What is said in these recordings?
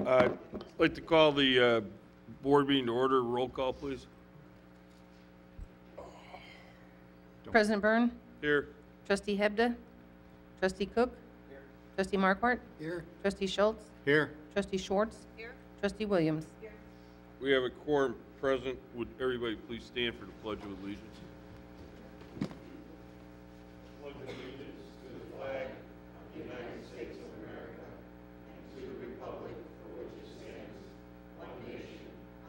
I'd like to call the board meeting to order. Roll call, please. President Byrne, Here. Trustee Hebda, Trustee Cook, Here. Trustee Marquardt, Here. Trustee Schultz, Here. Trustee Schwartz, Trustee Williams. We have a quorum present. Would everybody please stand for the Pledge of Allegiance? Pledge of allegiance to the flag of the United States of America and to the republic for which it stands, one nation,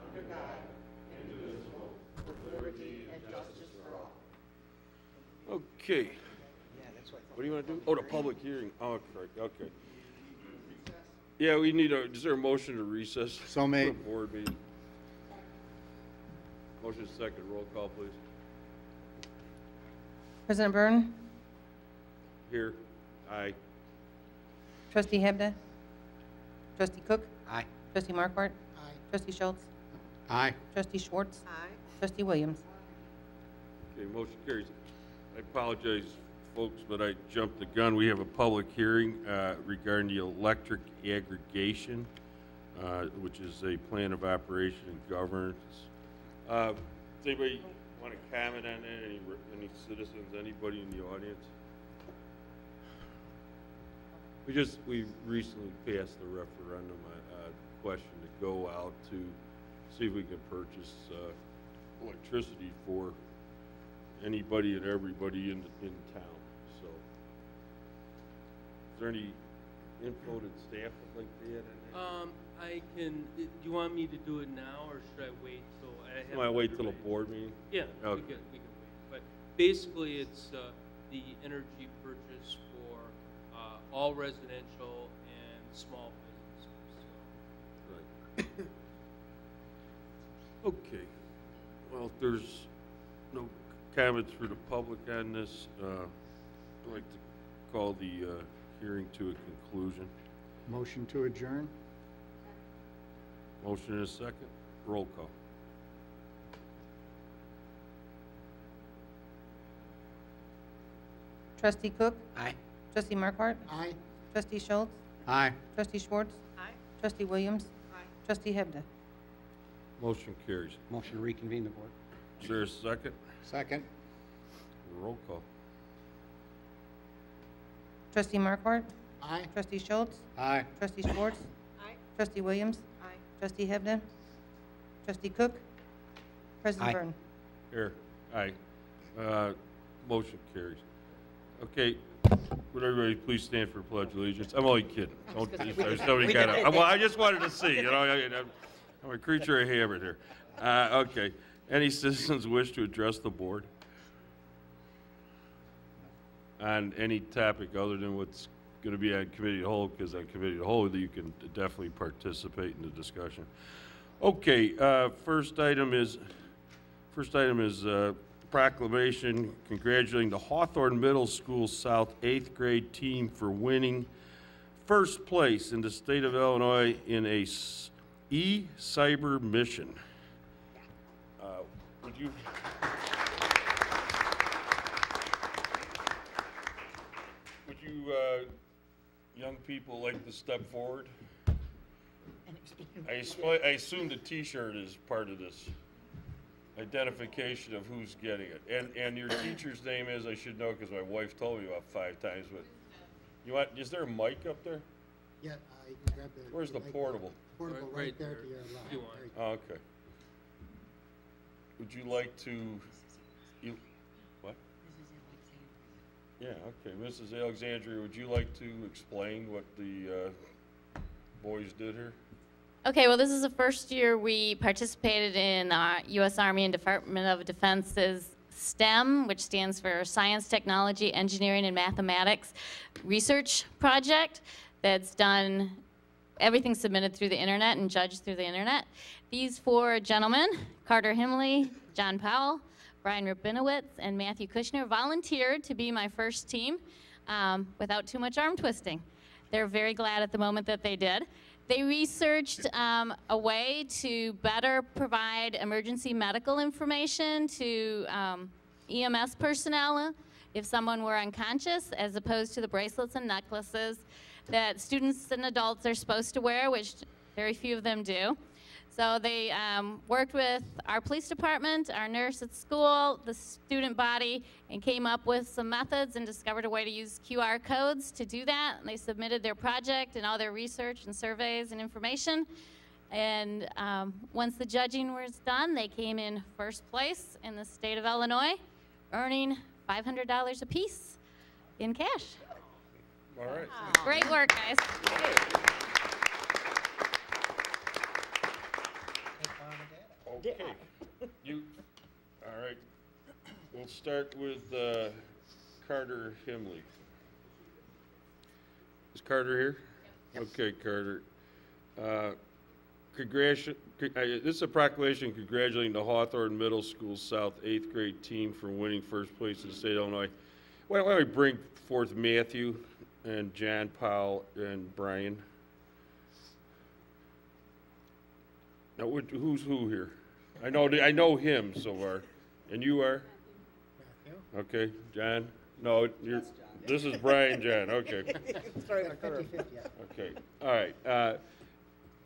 under God, indivisible, with liberty and justice for all. Okay. What do you want to do? Oh, the public hearing. Oh, correct. Okay. Yeah, we need is there a motion to recess? So made. For board meeting. Motion second. Roll call, please. President Byrne, Here. Aye. Trustee Hebda, Trustee Cook, Aye. Trustee Marquardt, Aye. Trustee Schultz, Aye. Trustee Schwartz, Trustee Williams. Okay, motion carries. I apologize, folks, but I jumped the gun. We have a public hearing regarding the electric aggregation, which is a plan of operation and governance. Does anybody want to comment on that? Any citizens, anybody in the audience? We recently passed a referendum question to go out to see if we can purchase electricity for anybody and everybody in town. So, is there any info that staff would like to add on that? I can. Do you want me to do it now, or should I wait till I have? You want to wait till the board meeting? Yeah, Okay. we can wait. But basically, it's the energy purchase for all residential and small businesses. Right. Okay. Well, if there's no comments for the public on this, I'd like to call the hearing to a conclusion. Motion to adjourn? Motion and a second. Roll call. Trustee Cook, Aye. Trustee Marquardt, Aye. Trustee Schultz, Aye. Trustee Schwartz, Trustee Williams, Trustee Hebda. Motion carries. Motion to reconvene the board. Is there a second? Second. Roll call. Trustee Marquardt, Aye. Trustee Schultz, Aye. Trustee Schwartz, Trustee Williams, Trustee Hebda, Trustee Cook, President Aye. Byrne. Here. Aye. Motion carries. Okay. Would everybody please stand for Pledge of Allegiance? I'm only kidding. Don't, there's nobody got it. Well, I just wanted to see, I'm a creature of habit here. Okay. Any citizens wish to address the board on any topic other than what's going to be on committee of the whole? Because on committee of the whole, you can definitely participate in the discussion. Okay. First item is proclamation congratulating the Hawthorne Middle School South 8th grade team for winning first place in the state of Illinois in a e-cyber mission. Would you young people like to step forward? I assume the T-shirt is part of this identification of who's getting it. And your teacher's name is, I should know because my wife told me about 5 times, but is there a mic up there? Yeah, you can grab the. Where's the portable? Portable right there to your left. You want. Oh, okay. Would you like to, what? Yeah, okay. Mrs. Alexandria, would you like to explain what the boys did here? Okay, well, this is the first year we participated in U.S. Army and Department of Defense's STEM, which stands for Science, Technology, Engineering, and Mathematics research project that's done, everything submitted through the internet and judged through the internet. These 4 gentlemen, Carter Himley, John Powell, Brian Rabinowitz, and Matthew Kushner, volunteered to be my first team without too much arm twisting. They're very glad at the moment that they did. They researched a way to better provide emergency medical information to EMS personnel if someone were unconscious, as opposed to the bracelets and necklaces that students and adults are supposed to wear, which Very few of them do. So they worked with our police department, our nurse at school, the student body, and came up with some methods and discovered a way to use QR codes to do that. And they submitted their project and all their research and surveys and information. And once the judging was done, they came in first place in the state of Illinois, earning $500 apiece in cash. All right. Great work, guys. Okay. You, all right. We'll start with Carter Himley. Is Carter here? Okay, Carter. This is a proclamation congratulating the Hawthorne Middle School South 8th grade team for winning first place in the state of Illinois. Why don't we bring forth Matthew and John Powell and Brian? Now, who's who here? I know him so far. And you are? Matthew? Okay, John? No, this is Brian, John, okay. Sorry, 50-50, yeah. Okay, all right.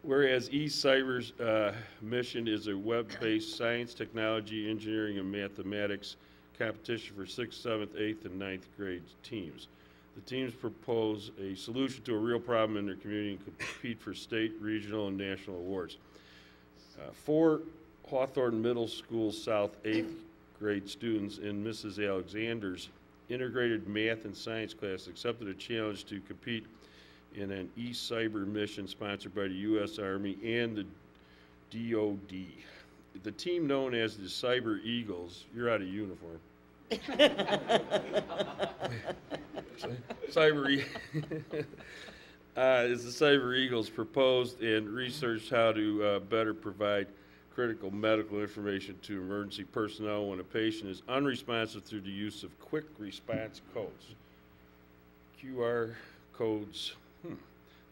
Whereas eCyber's mission is a web-based science, technology, engineering, and mathematics competition for 6th, 7th, 8th, and 9th grade teams. The teams propose a solution to a real problem in their community and compete for state, regional, and national awards. 4 Hawthorne Middle School South 8th grade students in Mrs. Alexander's integrated math and science class accepted a challenge to compete in an eCyber mission sponsored by the U.S. Army and the DoD. The team known as the Cyber Eagles, you're out of uniform. Is the Cyber Eagles proposed and researched how to better provide critical medical information to emergency personnel when a patient is unresponsive through the use of quick response codes. QR codes.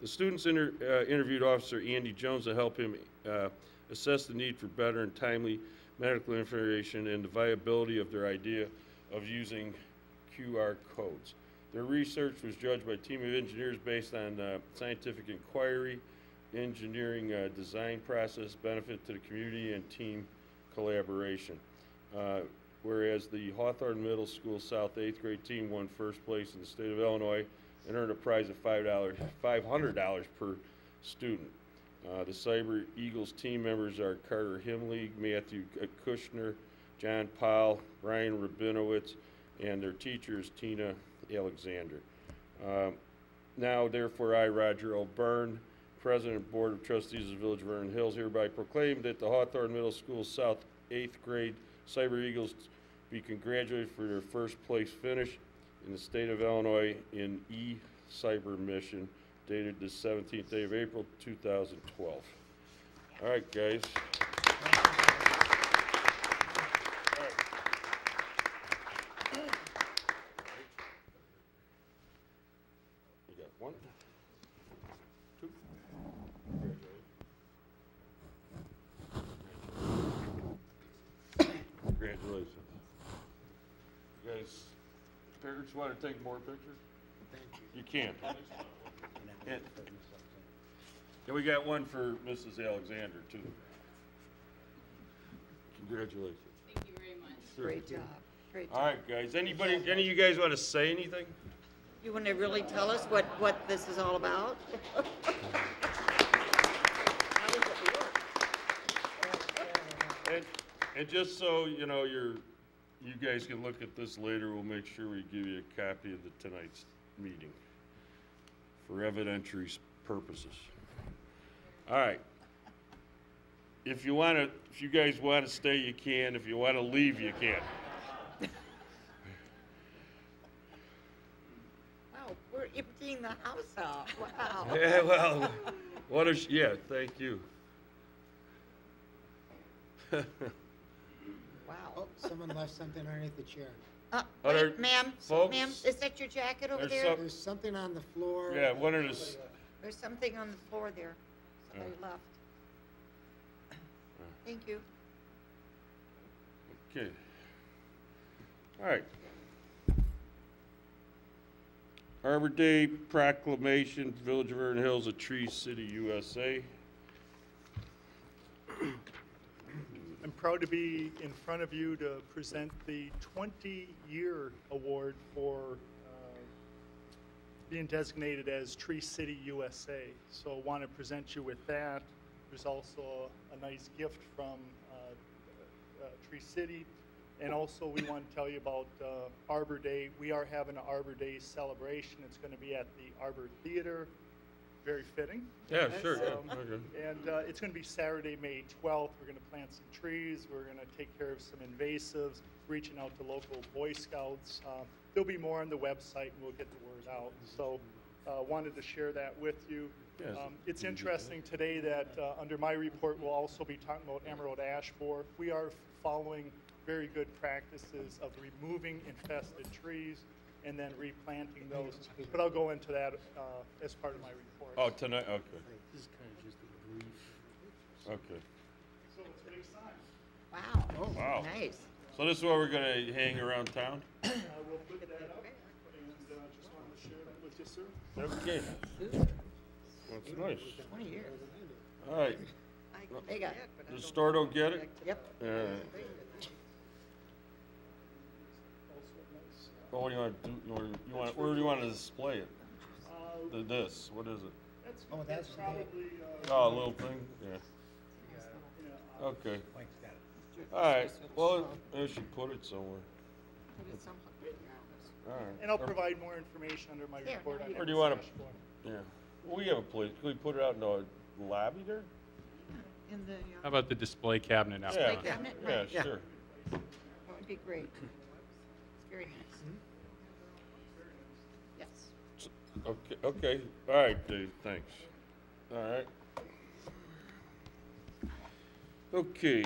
The students interviewed Officer Andy Jones to help him assess the need for better and timely medical information and the viability of their idea of using QR codes. Their research was judged by a team of engineers based on scientific inquiry, engineering design process, benefit to the community, and team collaboration. Whereas the Hawthorne Middle School South 8th grade team won first place in the state of Illinois and earned a prize of $500 per student. The Cyber Eagles team members are Carter Himley, Matthew Kushner, John Powell, Brian Rabinowitz, and their teacher is Tina Alexander. Now, therefore, I, Roger O'Byrne, President, Board of Trustees of the Village of Vernon Hills, hereby proclaim that the Hawthorne Middle School South 8th grade Cyber Eagles be congratulated for their first place finish in the state of Illinois in eCyber mission, dated the 17th day of April, 2012. All right, guys. You got 1, 2. Congratulations. You guys, parents want to take more pictures? Thank you. You can. And we got one for Mrs. Alexander, too. Congratulations. Thank you very much. Sure. Great job. Great All job. right, guys. Any of you guys want to say anything? You want to really tell us what this is all about? How does it work? And just so you know, you guys can look at this later. We'll make sure we give you a copy of tonight's meeting for evidentiary purposes. All right. If you guys want to stay, you can. If you want to leave, you can. Wow, we're emptying the house out. Wow. Yeah, well, yeah, thank you. Wow. Oh, someone left something underneath the chair. Other Wait, ma'am, folks? ma'am, is that your jacket over There's there? some- There's something on the floor. Yeah, one of the. There's something on the floor there. Somebody left. Thank you. Okay. All right. Arbor Day Proclamation, Village of Vernon Hills, a Tree City, USA. I'm proud to be in front of you to present the 20-year award for being designated as Tree City USA. So I want to present you with that. There's also a nice gift from Tree City. And also we want to tell you about Arbor Day. We are having an Arbor Day celebration. It's going to be at the Arbor Theater. Very fitting. Yeah, sure, yeah, okay. And it's going to be Saturday, May 12th. We're going to plant some trees. We're going to take care of some invasives, reaching out to local Boy Scouts. There'll be more on the website, and we'll get the word out. So wanted to share that with you. Yes. It's interesting today that under my report, we'll also be talking about emerald ash borer. We are following very good practices of removing infested trees and then replanting those. But I'll go into that as part of my report. Oh, tonight, okay, This is kind of just a brief. okay. So it's a big sign. Wow. Oh, Wow. Nice. So this is what we're gonna hang around town? We'll put that up, and just wanted to share that with you, sir. Okay. That's nice. 20 years. All right, They got the store don't get it? Yep. All right. Well, what do you want to do? Where do you want to display it? This, what is it? Oh, that's Probably, Oh, a little thing, yeah. Okay. All right, well, I should put it somewhere. All right. and I'll provide more information under my report. on Or do you want to, dashboard. yeah, well, we have a place, can we put it out in the lobby there? In the, How about the display cabinet out Yeah, front? cabinet? yeah, Right. sure. that would be great. It's very nice. Yes. Okay, all right, Dave, thanks. All right. Okay,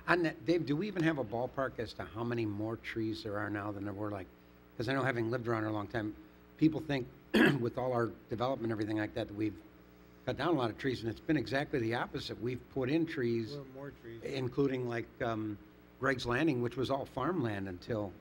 On that, Dave, do we even have a ballpark as to how many more trees there are now than there were, like, because I know having lived around here a long time, people think with all our development and everything like that, that we've cut down a lot of trees, and it's been exactly the opposite. We've put in trees, Little more trees. including like Greg's Landing, which was all farmland until,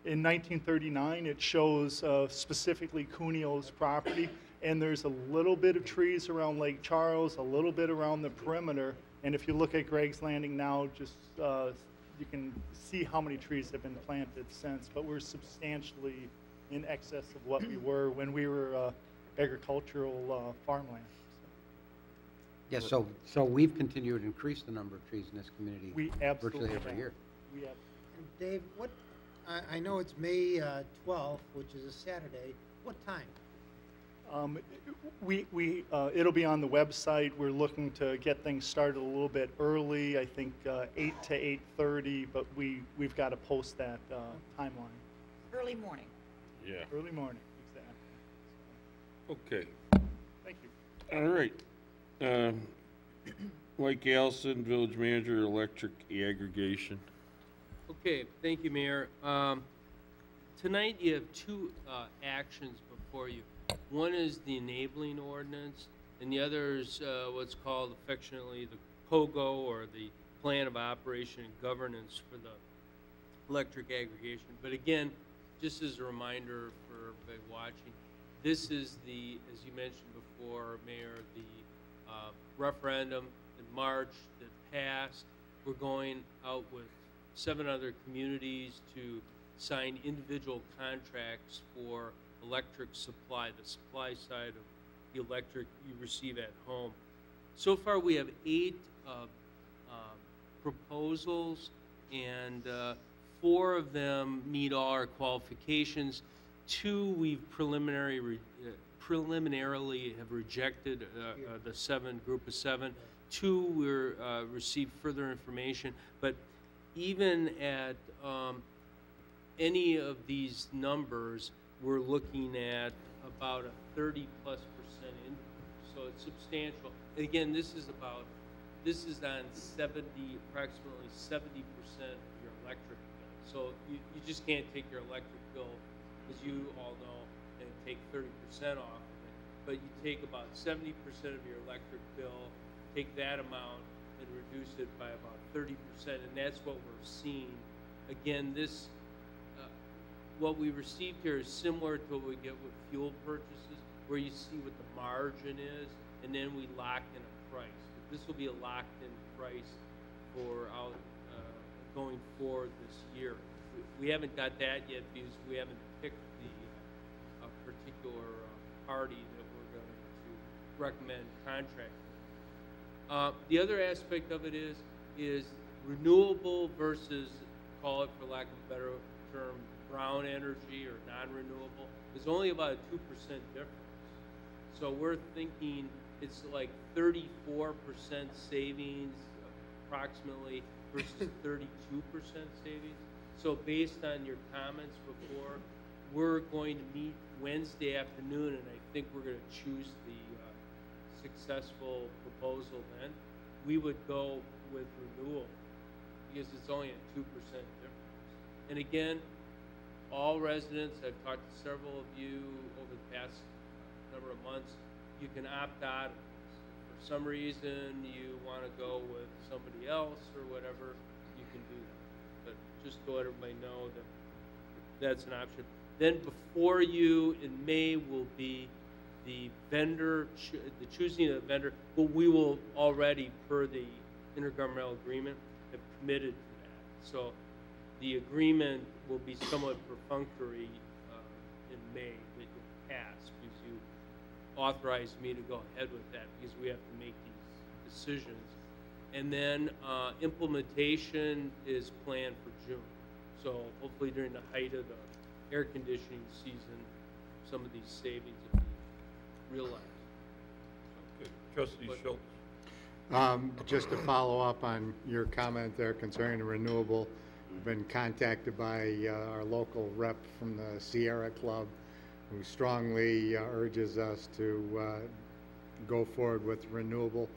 In 1939, it shows specifically Cuneo's property, and there's a little bit of trees around Lake Charles, a little bit around the perimeter, and if you look at Greg's Landing now, just you can see how many trees have been planted since, but we're substantially in excess of what we were when we were agricultural farmland. yeah, so we've continued to increase the number of trees in this community We absolutely virtually every have. year. We have. And Dave, what, I know it's May 12th, which is a Saturday. What time? It'll be on the website. We're looking to get things started a little bit early, I think 8 to 8:30, but we've got to post that timeline. Early morning. yeah, Early morning, exactly. okay, Thank you. all right. Mike Allison, Village Manager, Electric Aggregation. Okay, thank you, Mayor. Tonight you have two actions before you. One is the enabling ordinance, and the other is what's called affectionately the POGO, or the Plan of Operation and Governance for the electric aggregation. But again, just as a reminder for everybody watching, this is the, as you mentioned before, Mayor, the referendum in March that passed. We're going out with 7 other communities to sign individual contracts for electric supply, the supply side of the electric you receive at home. So far, we have 8 proposals, and 4 of them meet all our qualifications. 2 we've preliminarily have rejected, the 7 group of 7. 2 we're received further information, but even at any of these numbers, we're looking at about a 30+% increase, so it's substantial. And again, this is on approximately 70% of your electric bill. So you just can't take your electric bill, as you all know, and take 30% off of it. But you take about 70% of your electric bill, take that amount, and reduce it by about 30%, and that's what we're seeing. Again, this, what we received here is similar to what we get with fuel purchases, where you see what the margin is, and then we lock in a price. But this will be a locked-in price for going forward this year. We haven't got that yet because we haven't picked the particular party that we're going to recommend contracting. The other aspect of it is renewable versus, call it for lack of a better term, brown energy or non-renewable. There's only about a 2% difference. So we're thinking it's like 34% savings approximately versus 32% savings. So based on your comments before, we're going to meet Wednesday afternoon, and I think we're going to choose the successful proposal then. We would go with renewal because it's only a 2% difference. And again, all residents, I've talked to several of you over the past number of months, you can opt out of this. For some reason you want to go with somebody else or whatever, you can do that. But just to let everybody know that that's an option. Then before you in May will be the vendor, the choosing of the vendor, but we will already, per the intergovernmental agreement, have committed to that. So the agreement will be somewhat perfunctory in May that you pass because you authorized me to go ahead with that because we have to make these decisions. And then implementation is planned for June. So hopefully during the height of the air conditioning season, some of these savings will be realized. Okay. Trustee Schultz. Just to follow up on your comment there concerning the renewable, I've been contacted by our local rep from the Sierra Club, who strongly urges us to go forward with renewable.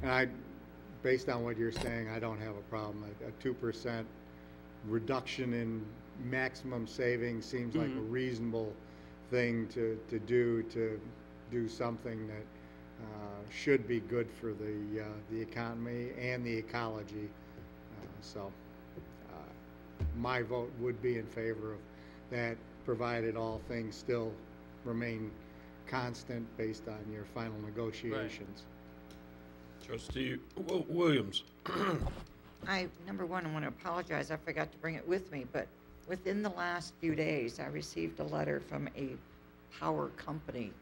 And based on what you're saying, I don't have a problem. A 2% reduction in maximum savings seems like a reasonable thing to do something that should be good for the economy and the ecology. So my vote would be in favor of that, provided all things still remain constant based on your final negotiations. Right. Trustee Williams. Number one, I want to apologize. I forgot to bring it with me, but within the last few days, I received a letter from a power company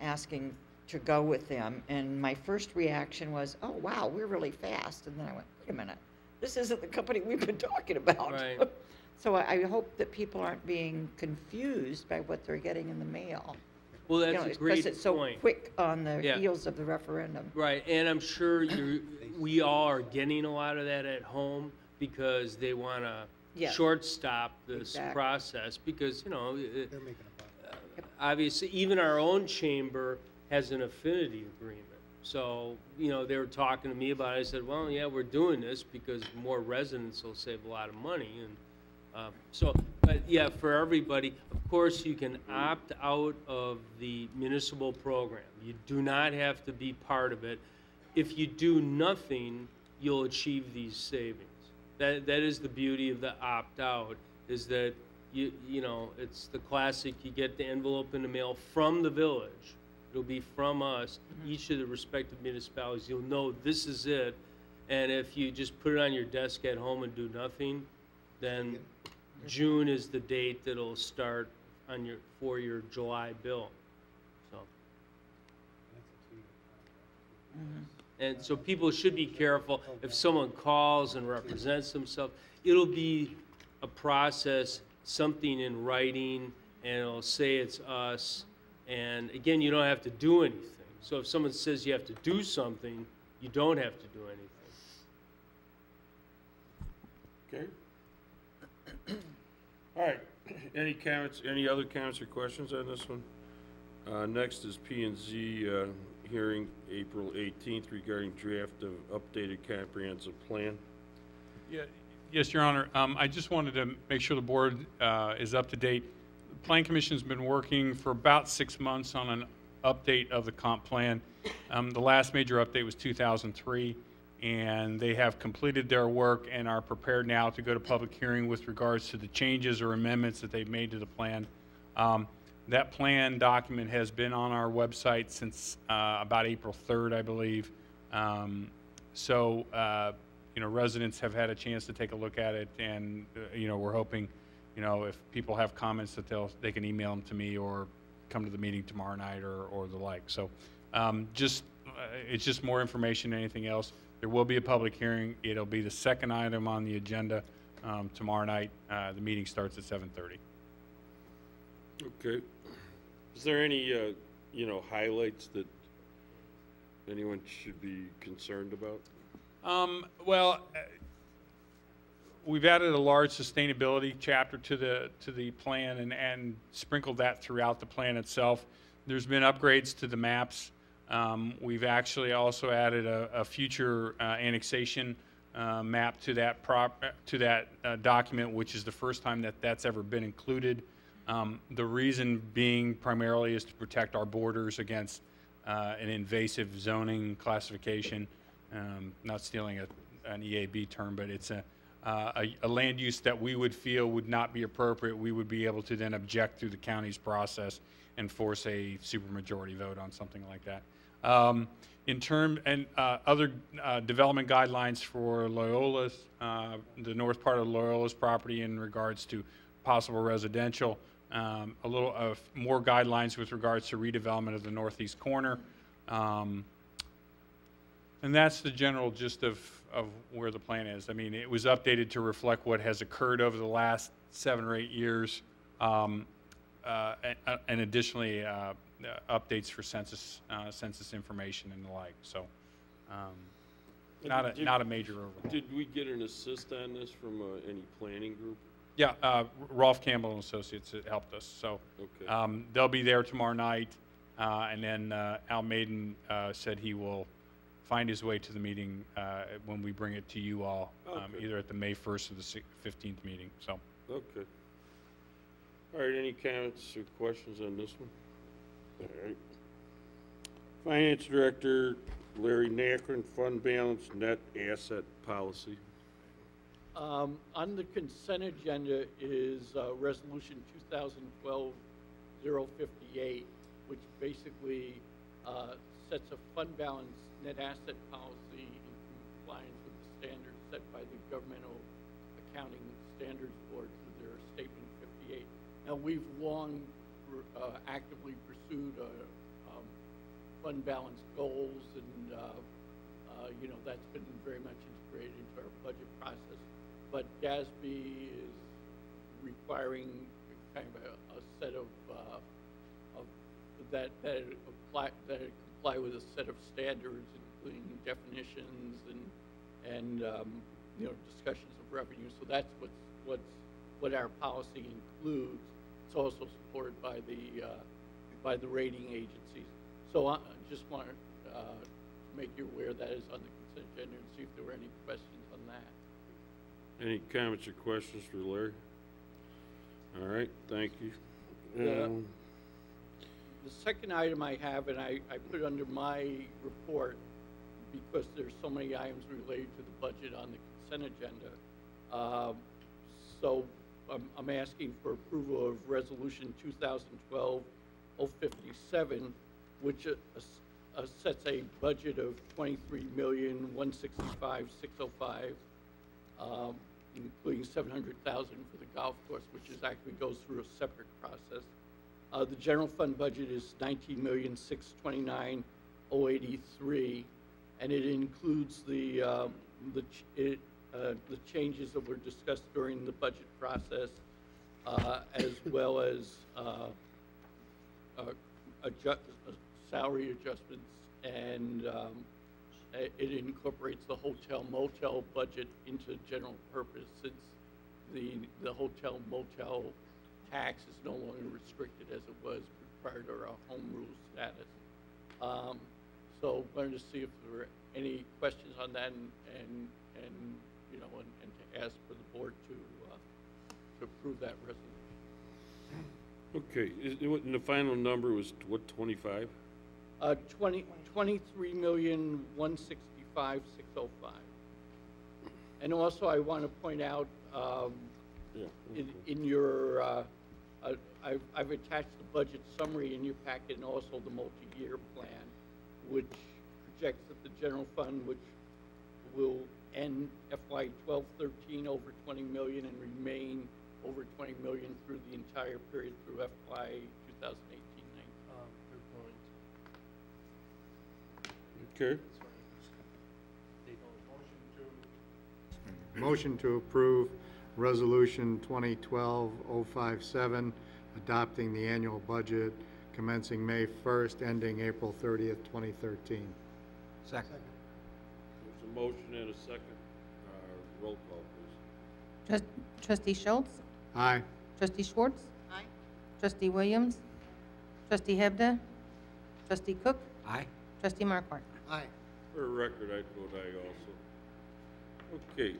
asking to go with them. And my first reaction was, oh, wow, we're really fast. And then I went, wait a minute, this isn't the company we've been talking about. Right. So I hope that people aren't being confused by what they're getting in the mail. Well, that's a great because it's so point. quick on the heels of the referendum. Right, and I'm sure we all are getting a lot of that at home because they want to shortstop this process because, you know, They're making a buck. obviously even our own chamber has an affinity agreement. So, you know, they were talking to me about it. I said, well, yeah, we're doing this because more residents will save a lot of money. And but yeah, for everybody, of course, you can opt out of the municipal program. You do not have to be part of it. If you do nothing, you'll achieve these savings. That is the beauty of the opt-out, is that you know, it's the classic, you get the envelope in the mail from the village. It'll be from us, each of the respective municipalities. You'll know this is it. And if you just put it on your desk at home and do nothing, then June is the date that'll start on for your July bill. So. And so people should be careful. If someone calls and represents themselves, it'll be a process, something in writing, and it'll say it's us. And again, you don't have to do anything. So if someone says you have to do something, you don't have to do anything. Okay. All right. Any comments? Any other comments or questions on this one? Next is P&Z hearing April 18th regarding draft of updated comprehensive plan. Yeah, yes, Your Honor. I just wanted to make sure the board is up to date. The Plan Commission's been working for about 6 months on an update of the comp plan. The last major update was 2003, and they have completed their work and are prepared now to go to public hearing with regards to the changes or amendments that they've made to the plan. That plan document has been on our website since about April 3rd, I believe. You know, residents have had a chance to take a look at it, and you know, we're hoping, you know, if people have comments that they can email them to me or come to the meeting tomorrow night or the like. So it's just more information than anything else. There will be a public hearing. It'll be the second item on the agenda tomorrow night. The meeting starts at 7:30. Okay. Is there any, you know, highlights that anyone should be concerned about? Well, we've added a large sustainability chapter to the plan and sprinkled that throughout the plan itself. There's been upgrades to the maps. We've actually also added a future annexation map to that document, which is the first time that that's ever been included. The reason being primarily is to protect our borders against an invasive zoning classification. Not stealing an EAB term, but it's a land use that we would feel would not be appropriate. We would be able to then object through the county's process and force a supermajority vote on something like that. Other development guidelines for Loyola's, the north part of Loyola's property in regards to possible residential, a little more guidelines with regards to redevelopment of the northeast corner. And that's the general gist of where the plan is. I mean, it was updated to reflect what has occurred over the last 7 or 8 years, and additionally updates for census information and the like. So, not a major overhaul. Did we get an assist on this from any planning group? Yeah, Rolf Campbell and Associates helped us. So Okay. They'll be there tomorrow night, and then Al Maiden said he will find his way to the meeting when we bring it to you all, Okay. either at the May 1st or the 15th meeting. So, Okay. All right, any comments or questions on this one? All right. Finance Director Larry Nacron, fund balance net asset policy. On the consent agenda is Resolution 2012-058, which basically sets a fund balance net asset policy in compliance with the standards set by the Governmental Accounting Standards Board through their Statement 58. Now, we've long actively pursued fund balance goals, and you know, that's been very much integrated into our budget process. But GASB is requiring kind of a set of that comply with a set of standards, including definitions and you know, discussions of revenue. So that's what our policy includes. It's also supported by the rating agencies. So I just want to make you aware that is on the consent agenda and see if there were any questions on that. Any comments or questions for Larry? All right, thank you. The second item I have, and I put it under my report because there's so many items related to the budget on the consent agenda. So I'm asking for approval of Resolution 2012-057, which sets a budget of $23,165,605, including $700,000 for the golf course, which actually goes through a separate process. The general fund budget is $19,629,083, and it includes the changes that were discussed during the budget process, as well as salary adjustments, and it incorporates the hotel motel budget into general purpose, since the hotel motel tax is no longer restricted as it was prior to our home rule status. So wanted to see if there were any questions on that, and you know, and to ask for the board to approve that resolution. Okay, and the final number was what, 25? 23,165,605. 55605. And also, I want to point out, in your, I've attached the budget summary in your packet and also the multi-year plan, which projects that the general fund, which will end FY 12-13 over 20 million and remain over 20 million through the entire period through FY 2018-19. Okay. Motion to approve Resolution 2012-057, adopting the annual budget commencing May 1st, ending April 30th, 2013. Second. There's a motion and a second. Roll call, please. Trustee Schultz? Aye. Trustee Schwartz? Aye. Trustee Williams? Trustee Hebda? Trustee Cook? Aye. Trustee Markwart? Aye. For the record, I'd vote aye also. Okay,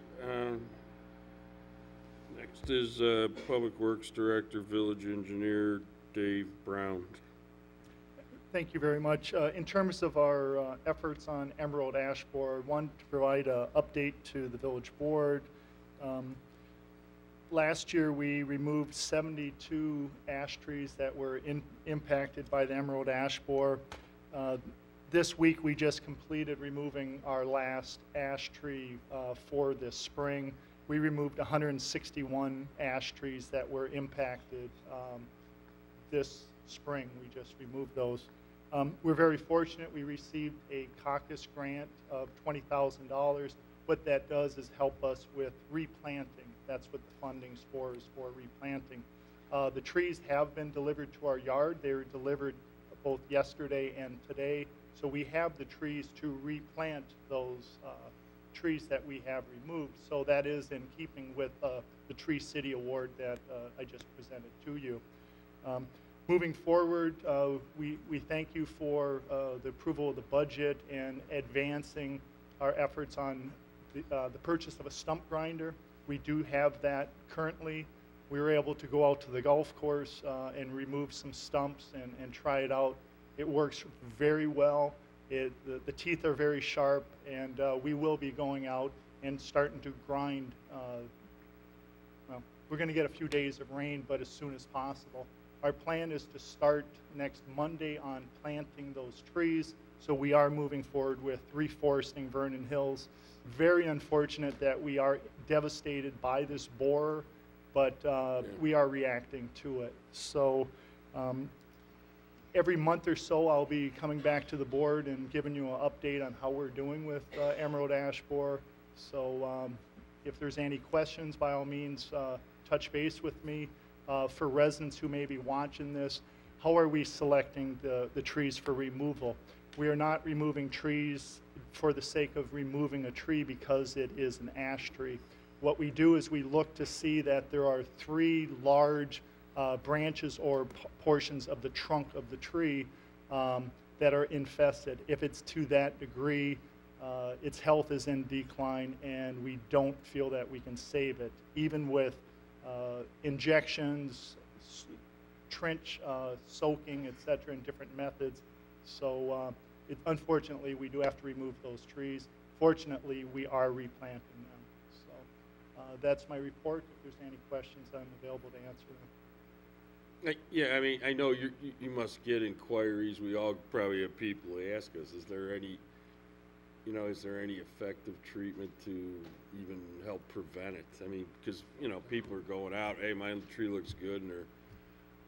next is Public Works Director, Village Engineer Dave Brown. Thank you very much. In terms of our efforts on Emerald Ash Borer, I wanted to provide an update to the village board. Last year, we removed 72 ash trees that were impacted by the Emerald Ash Borer. This week, we just completed removing our last ash tree for this spring. We removed 161 ash trees that were impacted this spring. We just removed those. We're very fortunate. We received a caucus grant of $20,000. What that does is help us with replanting. That's what the funding's for, is for replanting. The trees have been delivered to our yard. They were delivered both yesterday and today. So we have the trees to replant those trees that we have removed. So that is in keeping with the Tree City Award that I just presented to you. Moving forward, we thank you for the approval of the budget and advancing our efforts on the purchase of a stump grinder. We do have that currently. We were able to go out to the golf course and remove some stumps and try it out. It works very well. The teeth are very sharp, and we will be going out and starting to grind. Well, we're going to get a few days of rain, but as soon as possible. Our plan is to start next Monday on planting those trees, so we are moving forward with reforesting Vernon Hills. Very unfortunate that we are devastated by this borer, but we are reacting to it. So every month or so, I'll be coming back to the board and giving you an update on how we're doing with Emerald Ash Borer. So if there's any questions, by all means, touch base with me. For residents who may be watching this, how are we selecting the trees for removal? We are not removing trees for the sake of removing a tree because it is an ash tree. What we do is we look to see that there are 3 large branches or portions of the trunk of the tree that are infested. If it's to that degree, its health is in decline, and we don't feel that we can save it, even with injections, trench soaking, etc., in different methods. So unfortunately, we do have to remove those trees. Fortunately, we are replanting them. So that's my report. If there's any questions, I'm available to answer them. Yeah, I mean, I know you must get inquiries. We all probably have people who ask us, is there any effective treatment to even help prevent it? I mean, because, people are going out, hey, my tree looks good, and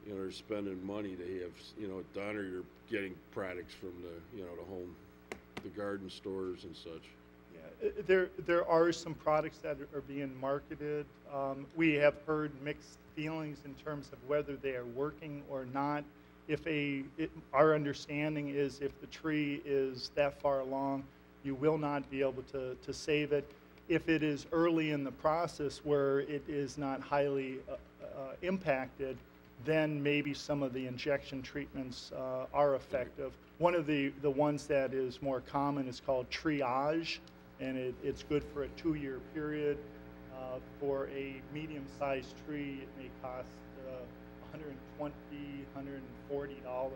they're spending money to have, it done, or you're getting products from the garden stores and such. Yeah, there are some products that are being marketed. We have heard mixed feelings in terms of whether they are working or not. Our understanding is if the tree is that far along, you will not be able to save it. If it is early in the process where it is not highly impacted, then maybe some of the injection treatments are effective. One of the ones that is more common is called triage, and it's good for a 2-year period. For a medium-sized tree, it may cost $120, $140.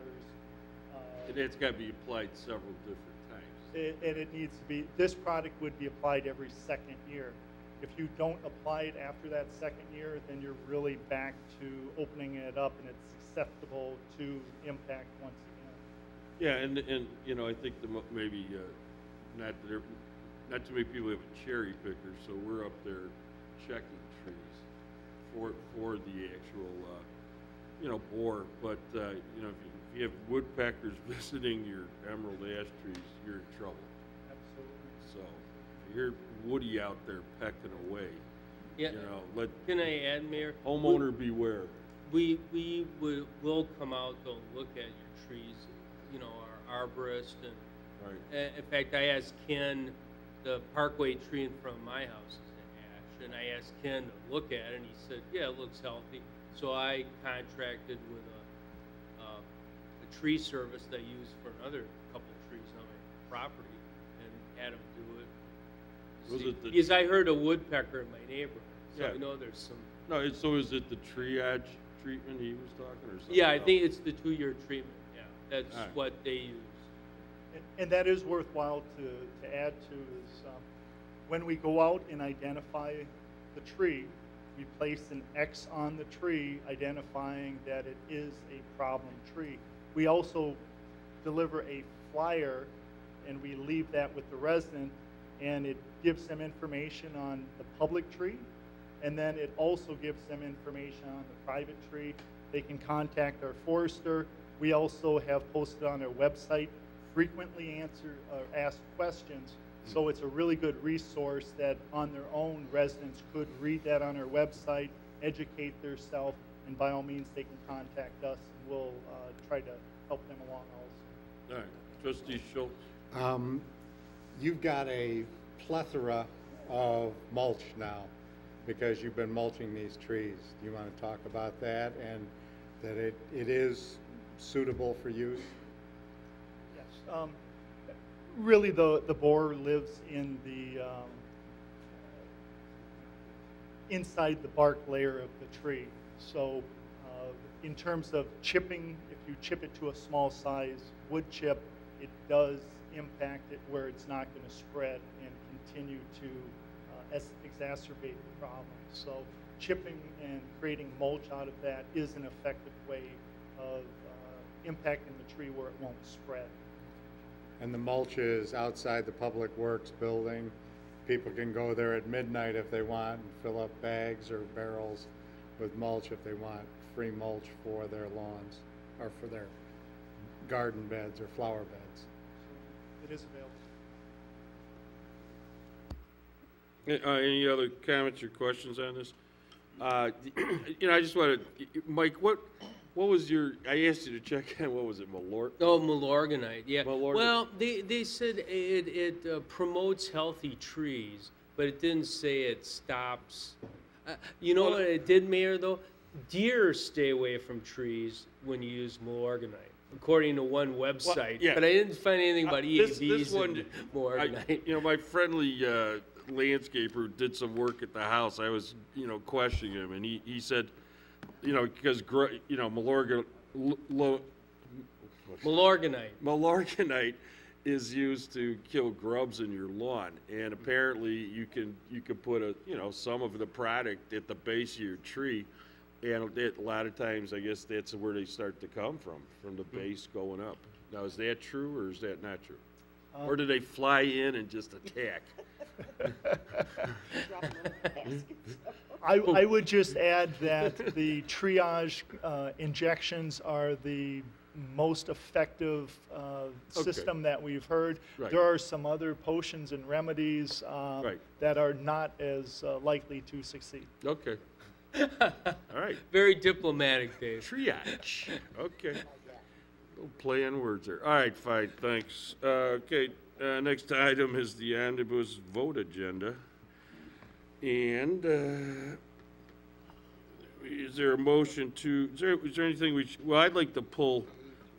And it's got to be applied several different times. And it needs to be, this product would be applied every second year. If you don't apply it after that second year, then you're really back to opening it up and it's susceptible to impact once again. Yeah, and you know, I think maybe not too many people have a cherry picker, so we're up there checking trees for the actual you know, borer. But you know, if you have woodpeckers visiting your emerald ash trees, you're in trouble. Absolutely. So if you hear Woody out there pecking away, Yeah. you know, Can I add, Mayor? homeowner beware. We will come out, though, and look at your trees, you know, our arborist, and Right. in fact, I asked Ken, the Parkway tree in front of my house is an ash, and I asked Ken to look at it, and he said, yeah, it looks healthy. So I contracted with a tree service that I use for another couple of trees on my property, and had him do it. Was it the- Because I heard a woodpecker in my neighborhood, so Yeah. I know there's some. No, so is it the triage treatment he was talking, or something? Yeah, I else? think it's the 2-year treatment, yeah. That's All right. what they use. And that is worthwhile to add to is when we go out and identify the tree, we place an X on the tree identifying that it is a problem tree. We also deliver a flyer and we leave that with the resident, and it gives them information on the public tree, and then it also gives them information on the private tree. They can contact our forester. We also have posted on our website frequently asked questions. So it's a really good resource that on their own residents could read that on our website, educate themselves, and by all means they can contact us and we'll try to help them along also. All right, Trustee Schultz. You've got a plethora of mulch now because you've been mulching these trees. Do you want to talk about that and that it is suitable for use? Yes. Really, the borer lives in the inside the bark layer of the tree. So in terms of chipping, if you chip it to a small size wood chip, it does impact it where it's not going to spread and continue to exacerbate the problem. So chipping and creating mulch out of that is an effective way of impacting the tree where it won't spread. And the mulch is outside the Public Works building. People can go there at midnight if they want and fill up bags or barrels with mulch if they want free mulch for their lawns or for their garden beds or flower beds. It is available. Any other comments or questions on this? You know, I just wanted, Mike, what was your, I asked you to check on, what was it, Milorganite, yeah. Milorganite. Well, they said it promotes healthy trees, but it didn't say it stops. You know what it did, Mayor, though? Deer stay away from trees when you use Milorganite, according to one website. yeah. But I didn't find anything about this EVs one, and Milorganite. You know, my friendly landscaper did some work at the house. I was, you know, questioning him, and he said, you know, because, you know, Milorganite is used to kill grubs in your lawn, and apparently you can put some of the product at the base of your tree, and a lot of times I guess that's where they start to come from the base going up. Now, is that true or is that not true? Or do they fly in and just attack? I would just add that the triage injections are the most effective system that we've heard. Right. There are some other potions and remedies Right. that are not as likely to succeed. Okay. All right. Very diplomatic, Dave. Triage. Okay. Little play on words there. All right, fine, thanks. Okay, next item is the omnibus vote agenda. And is there a motion to, is there anything well, I'd like to pull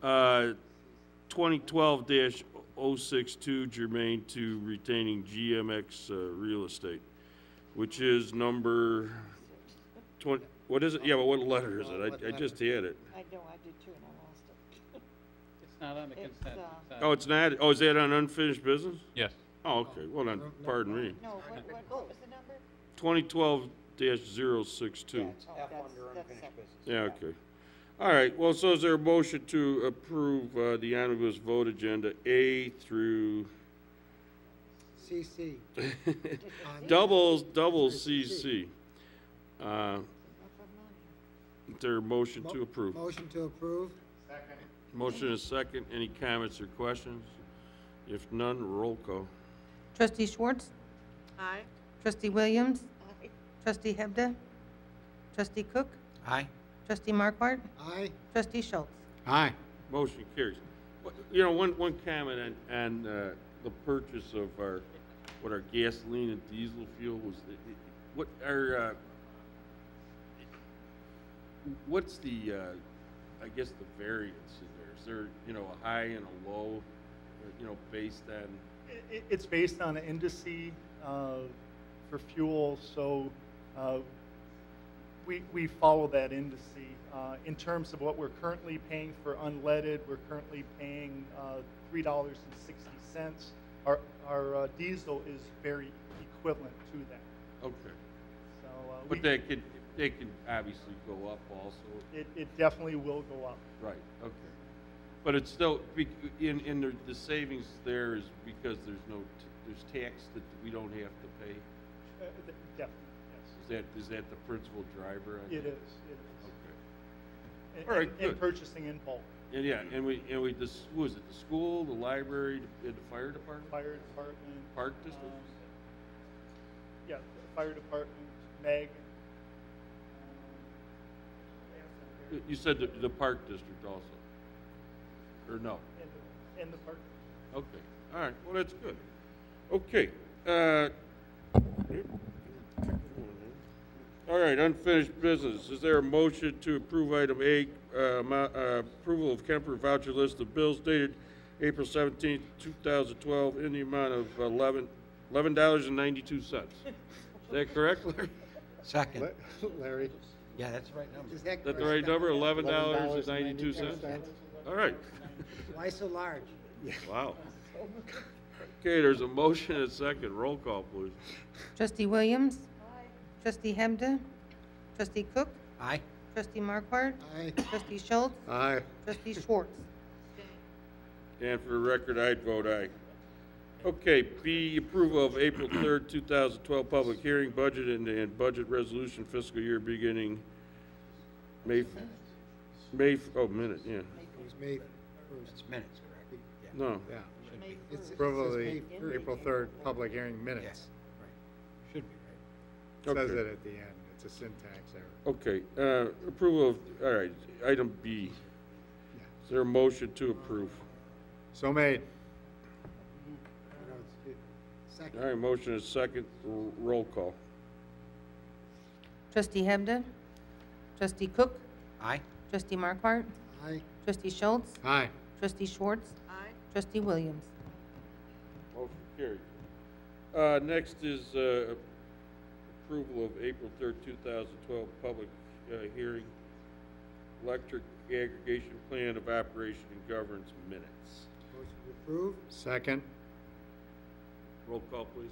2012-062 germane to retaining GMX real estate, which is number 20, what is it? Yeah, but what letter is it? I just had it. I know, I did too, and I lost it. not on the It's, consent. Oh, it's not? Oh, is that on unfinished business? Yes. Oh, okay. Well, then, pardon me. No, what was the number? 2012-062. Yeah, it's Oh, F that's- under that's unfinished separate. business. Yeah, okay. All right, well, so is there a motion to approve the omnibus vote agenda A through CC. double CC? Is there a motion to approve? Motion to approve. Motion is second. Any comments or questions? If none, roll call. Trustee Schwartz? Aye. Trustee Williams? Aye. Trustee Hebda? Trustee Cook? Aye. Trustee Markwart? Aye. Trustee Schultz? Aye. Motion carries. You know, one comment on the purchase of our gasoline and diesel fuel was, what are, what's the, I guess the variance in there? Is there, you know, a high and a low, you know, based on? It's based on an indice for fuel, so we follow that indice. In terms of what we're currently paying for unleaded, we're currently paying $3.60. Our diesel is very equivalent to that. Okay. So But they can obviously go up also. it definitely will go up. Right, okay. But it's still, in the savings there is because there's tax that we don't have to pay? Definitely, yes. Is that the principal driver? I It think? is. Okay. All right, And good. purchasing in bulk. And yeah, and we, this, who is it, the school, the library, and the fire department? Fire department. Park district? Yeah, the fire department, Meg. You said the park district also? Or no? And the park. Okay, all right, well, that's good. Okay, all right, unfinished business. Is there a motion to approve item A, approval of Kemper voucher list of bills dated April 17th, 2012 in the amount of $11.92? Is that correct, Larry? Second. Larry? Yeah, that's the right number. Is that Is that the correct? right number, $11.92? All right. Why so large? Wow. Okay, there's a motion and a second. Roll call, please. Trustee Williams? Trustee Hebda? Trustee Cook? Aye. Trustee Markwart? Aye. Trustee Schultz? Aye. Trustee Schwartz? And for the record, I'd vote aye. Okay, B, approval of April 3rd, 2012 public hearing, budget and budget resolution fiscal year beginning May, oh, minute, yeah. It was May 1st. It's minutes, correct? Yeah. No, Yeah. Should be. It's- it Approval of says the May 1st. April 3rd public hearing minutes. Yes, right. Should be, right? Says Okay. it at the end. It's a syntax error. okay, approval of, all right, item B. Is there a motion to approve? So made. No, it's second. All right, motion is second, roll call. Trustee Hebda? Trustee Cook? Aye. Trustee Markwart? Aye. Trustee Schultz? Aye. Trustee Schwartz? Aye. Trustee Williams? Motion carried. Next is approval of April 3rd, 2012 public hearing, electric aggregation plan of operation and governance minutes. Motion to approve. Second. Roll call, please.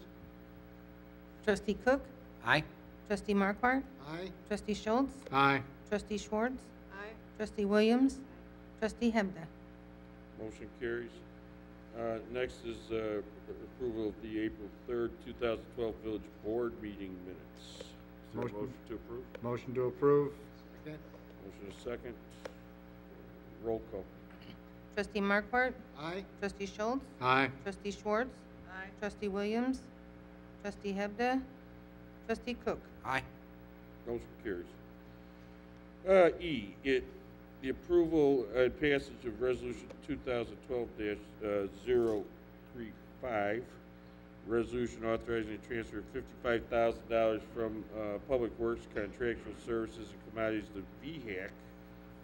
Trustee Cook? Aye. Trustee Markwart? Aye. Trustee Schultz? Aye. Trustee Schwartz? Aye. Trustee Williams? Trustee Hebda? Motion carries. Next is approval of the April 3rd, 2012 village board meeting minutes. Is there a Motion. motion to approve? Motion to approve. Second. Motion is second. Roll call. Trustee Markwart? Aye. Trustee Schultz? Aye. Trustee Schwartz? Aye. Trustee Williams? Trustee Hebda? Trustee Cook? Aye. Motion carries. The approval and passage of resolution 2012-035, resolution authorizing the transfer of $55,000 from Public Works Contractual Services and Commodities to VHAC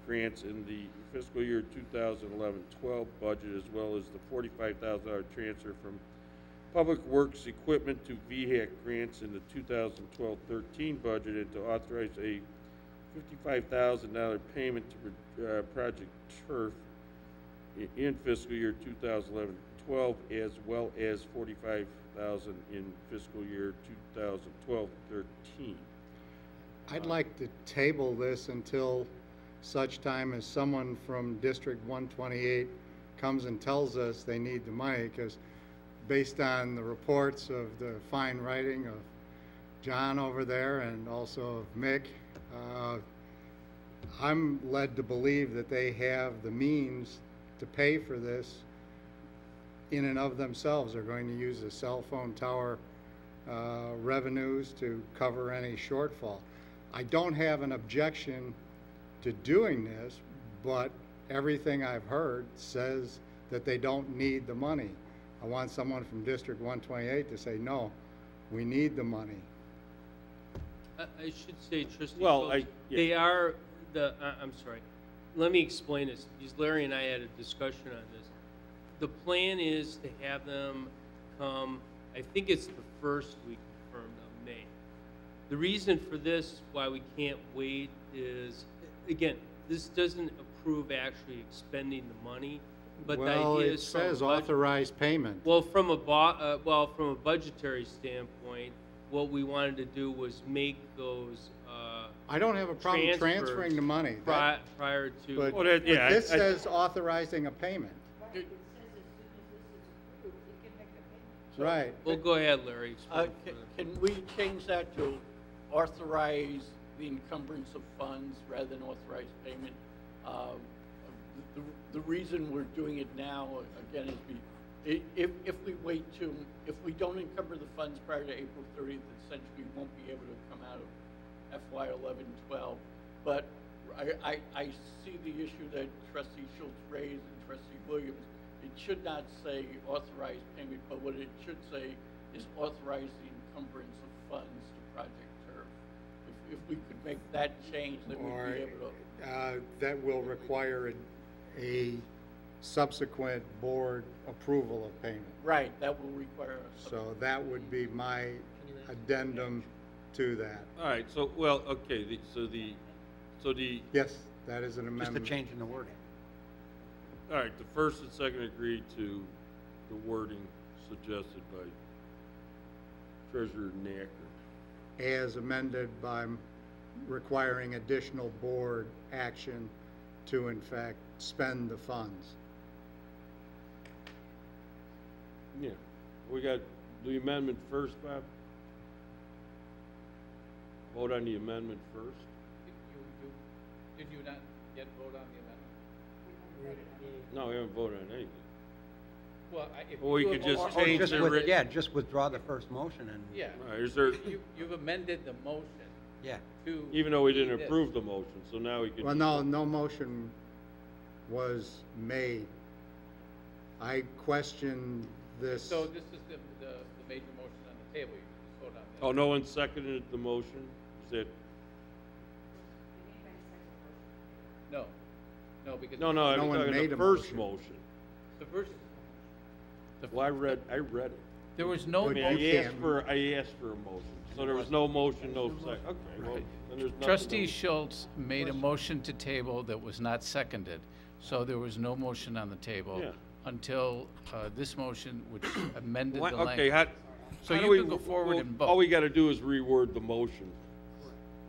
grants in the fiscal year 2011-12 budget, as well as the $45,000 transfer from Public Works Equipment to VHAC grants in the 2012-13 budget, and to authorize a $55,000 payment to Project Turf in fiscal year 2011-12, as well as 45,000 in fiscal year 2012-13. I'd like to table this until such time as someone from District 128 comes and tells us they need the money, because based on the reports of the fine writing of John over there and also of Mick, I'm led to believe that they have the means to pay for this in and of themselves. They're going to use the cell phone tower revenues to cover any shortfall. I don't have an objection to doing this, but everything I've heard says that they don't need the money. I want someone from District 128 to say, no, we need the money. I should say, Trustee Well, Schultz, they are I'm sorry. Let me explain this, because Larry and I had a discussion on this. The plan is to have them come, I think it's the first week confirmed of May. The reason for this, why we can't wait, is, again, this doesn't approve actually expending the money, but the Well, idea it is from a says authorized payment. well, from a from a budgetary standpoint, what we wanted to do was make those I don't have a problem transferring the money. prior to. But, Well, that- yeah, but this I- says authorizing a payment. Right. Well, go ahead, Larry. Explain Can we change that to authorize the encumbrance of funds rather than authorize payment? The reason we're doing it now, again, is if we wait to, if we don't encumber the funds prior to April 30th, essentially we won't be able to come out of FY 11-12. But I see the issue that Trustee Schultz raised and Trustee Williams. It should not say authorized payment, but what it should say is authorize the encumbrance of funds to Project Turf. If we could make that change, then we'd Or, be able to. that will require a subsequent board approval of payment. Right, that will require us. So that would be my addendum to that. All right, so, well, okay, so the, Yes, that is an Just a amendment. change in the wording. all right, the first and second agree to the wording suggested by Treasurer Nacker. As amended by requiring additional board action to, in fact, spend the funds. Yeah, we got the amendment first, Bob? Vote on the amendment first? Did you not yet vote on the amendment? No, we haven't voted on anything. Well, if Or we you could have- just or- change Just the with- writ- Yeah, just withdraw the first motion and, Yeah. All right, is there, You've amended the motion yeah. to. even though we be didn't this. approve the motion, so now we can. Well, no motion was made. I question this. So this is the major motion on the table, you can just vote on that. Oh, no one seconded the motion? Is that, No, because. no, No I'm one talking made the a first motion. motion. The first, Well, I read it. there was no But I you mean, motion. can't- I asked for a motion, so there was no motion, no second. Okay, well, then there's nothing. Trustee Schultz made a motion to table that was not seconded, so there was no motion on the table Yeah. until this motion, which amended the Why- language. Okay, So how do you we- can go forward well, and vote. All we gotta do is reword the motion.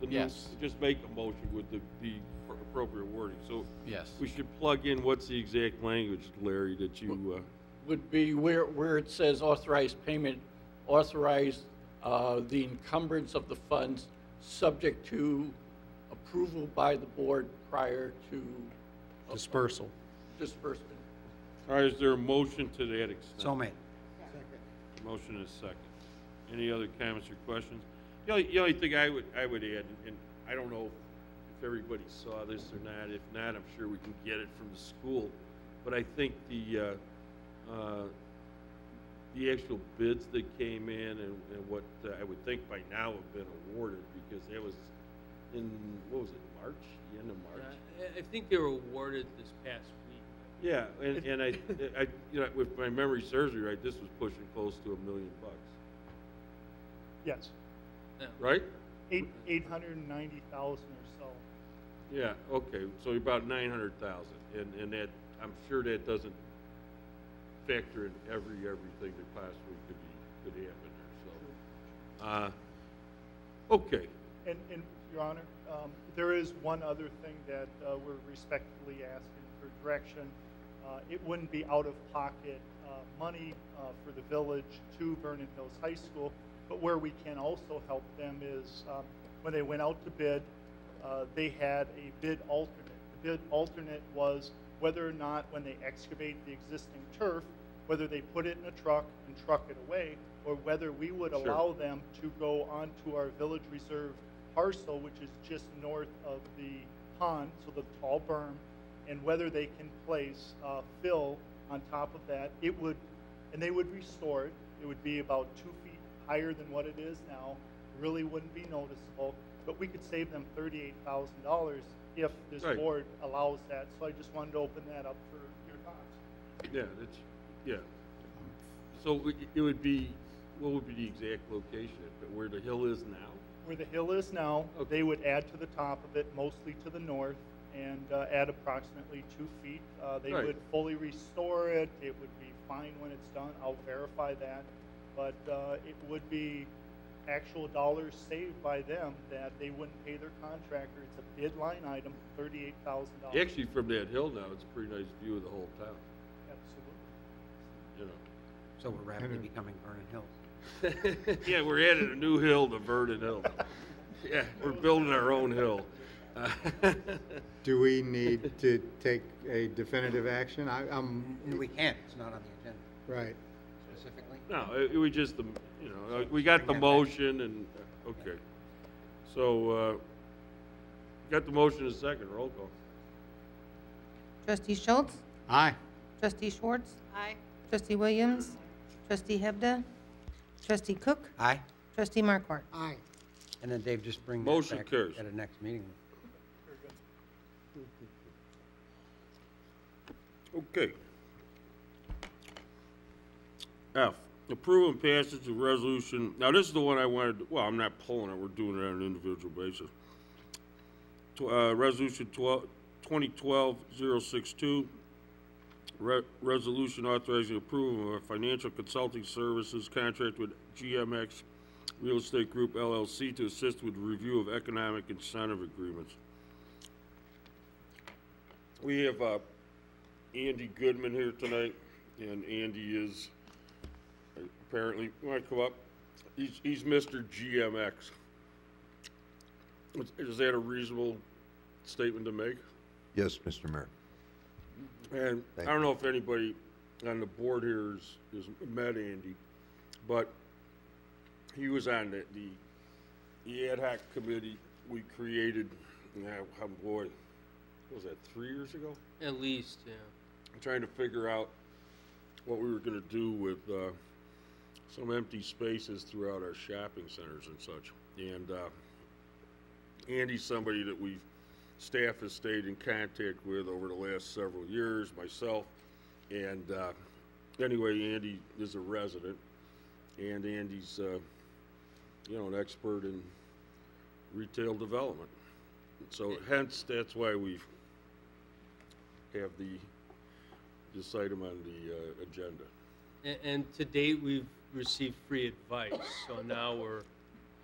The new- Yes. Just make a motion with the appropriate wording, so Yes. we should plug in what's the exact language, Larry, that you, Would be where it says authorized payment, authorize the encumbrance of the funds subject to approval by the board prior to Dispersal. disbursement. all right, is there a motion to that extent? So made. Motion is second. Any other comments or questions? The only thing I would add, and I don't know if everybody saw this or not. If not, I'm sure we can get it from the school. But I think the actual bids that came in and what I would think by now have been awarded, because that was in, what was it, March? The end of March? I think they were awarded this past week. Yeah, and I, you know, if my memory serves me right, this was pushing close to $1 million, Yes, right? 890,000 or so. Yeah, okay, so about 900,000, and that I'm sure that doesn't factor in everything that possibly could happen there, so. Okay. And Your Honor, there is one other thing that we're respectfully asking for direction. It wouldn't be out-of-pocket money for the village to Vernon Hills High School, but where we can also help them is when they went out to bid, they had a bid alternate. The bid alternate was whether or not when they excavate the existing turf, whether they put it in a truck and truck it away, or whether we would Sure. allow them to go onto our village reserve parcel, which is just north of the pond, so the tall berm, and whether they can place fill on top of that. It would, and they would restore it. It would be about 2 feet higher than what it is now. Really wouldn't be noticeable, but we could save them $38,000 if this Right. board allows that. So I just wanted to open that up for your thoughts. Yeah, yeah. So it would be, what would be the exact location, where the hill is now? Where the hill is now, Okay. they would add to the top of it, mostly to the north, and add approximately 2 feet. They Right. would fully restore it. It would be fine when it's done. I'll verify that. But it would be actual dollars saved by them that they wouldn't pay their contractor. It's a bid line item, $38,000. Actually, from that hill now, it's a pretty nice view of the whole town, Absolutely. you know. So we're rapidly becoming Vernon Hills. Yeah, we're adding a new hill to Vernon Hill. Yeah, we're building our own hill. Do we need to take a definitive action? We can't, it's not on the agenda Right. specifically. No, we just, you know, we got the motion and, okay. So, got the motion in a second, roll call. Trustee Schultz? Aye. Trustee Schwartz? Aye. Trustee Williams? Trustee Hebda? Trustee Cook? Aye. Trustee Markwart? Aye. And then Dave, just bring that Motion back carries. at a next meeting. Okay. F, approve and passage of resolution, now this is the one I wanted, well, I'm not pulling it, we're doing it on an individual basis. Resolution 2012-062, resolution authorizing approval of a financial consulting services contract with GMX Real Estate Group LLC to assist with review of economic incentive agreements. We have Andy Goodman here tonight, and Andy is apparently, you want to come up? He's Mr. GMX. Is that a reasonable statement to make? Yes, Mr. Mayor. And I don't know if anybody on the board here has met Andy, but he was on the ad hoc committee we created, oh boy, what was that, 3 years ago? At least, yeah. Trying to figure out what we were going to do with some empty spaces throughout our shopping centers and such. And Andy's somebody that staff has stayed in contact with over the last several years, myself. And anyway, Andy is a resident, and Andy's you know, an expert in retail development. So hence, that's why we have this item on the agenda. And to date, we've received free advice, so now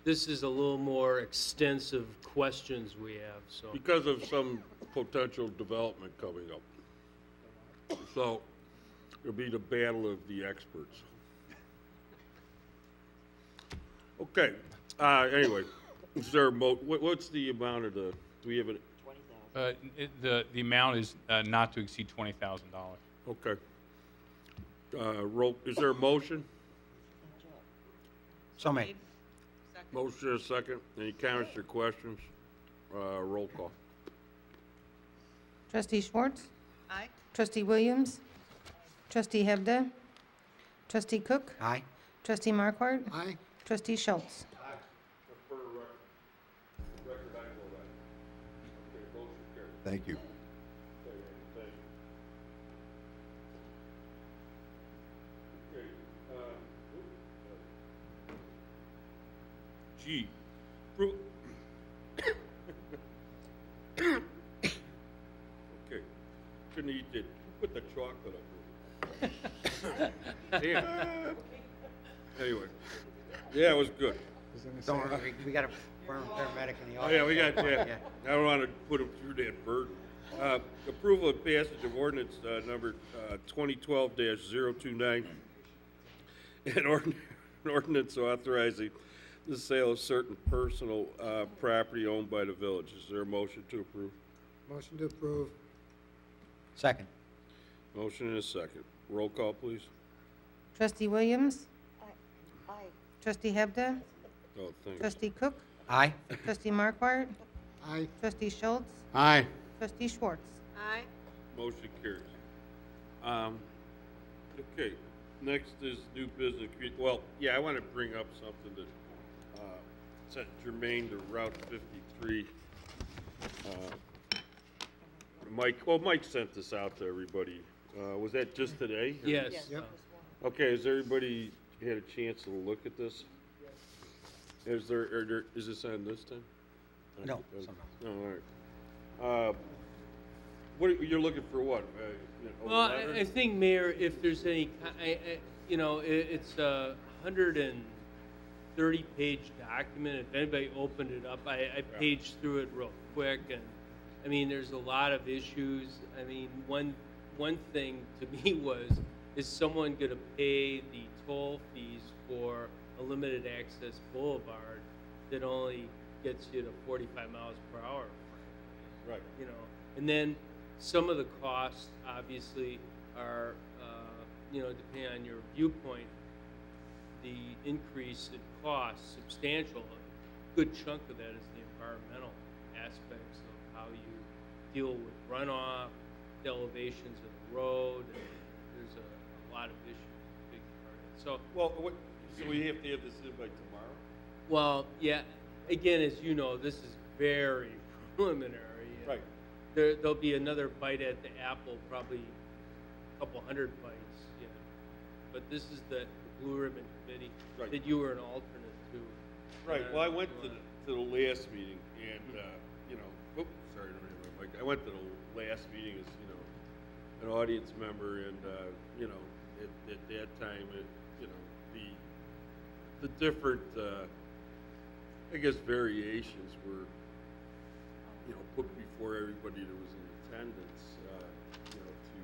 this is a little more extensive questions we have, so. Because of some potential development coming up. So it'll be the battle of the experts. Okay, anyway, is there what's the amount of do we have it? The amount is not to exceed $20,000. Okay. Is there a motion? So made. Motion and a second. Any comments or questions? Roll call. Trustee Schwartz? Aye. Trustee Williams? Trustee Hebda? Trustee Cook? Aye. Trustee Markwart? Aye. Trustee Schultz? Thank you. G. Okay. Couldn't eat that Put the chocolate up there. Damn. Anyway, yeah, it was good. Don't worry, we got a former paramedic in the Oh, audience. yeah, we got that. I don't want to put them through that burden. Approval of passage of ordinance number 2012-029, an ordinance authorizing the sale of certain personal property owned by the village. Is there a motion to approve? Motion to approve. Second. Motion and a second. Roll call, please. Trustee Williams? Aye. Trustee Hebda? Oh, thanks. Trustee Cook? Aye. Trustee Markwart? Aye. Trustee Schultz? Aye. Trustee Schwartz? Aye. Motion carries. Okay, next is new business. Well, yeah, I want to bring up something that sent germane to Route 53. Mike sent this out to everybody. Was that just today? or- Yes. Yep. Okay, has everybody had a chance to look at this? Is this on this time? No, Oh, some all right. What, you're looking for what? Well, I think, Mayor, if there's any, you know, it's a 130-page document. If anybody opened it up, I paged through it real quick, and I mean, there's a lot of issues. I mean, one thing to me was, is someone going to pay the toll fees for a limited access boulevard that only gets you to 45 miles per hour? Right. You know, and then some of the costs obviously are, you know, depending on your viewpoint, the increase in cost substantial. A good chunk of that is the environmental aspects of how you deal with runoff, the elevations of the road. And there's a lot of issues, a big part of it. So, Well, so we have to have this in by tomorrow? well, yeah. Again, as you know, this is very preliminary. and Right. There'll be another bite at the apple, probably a couple hundred bites. Yeah. But this is the Blue Ribbon Committee Right. that you were an alternate to. Right, And, well, I went to the last meeting, and, you know, sorry, I don't have my mic. I went to the last meeting as, you know, an audience member, and, you know, at that time, you know, the different, I guess, variations were, you know, put before everybody that was in attendance, you know, to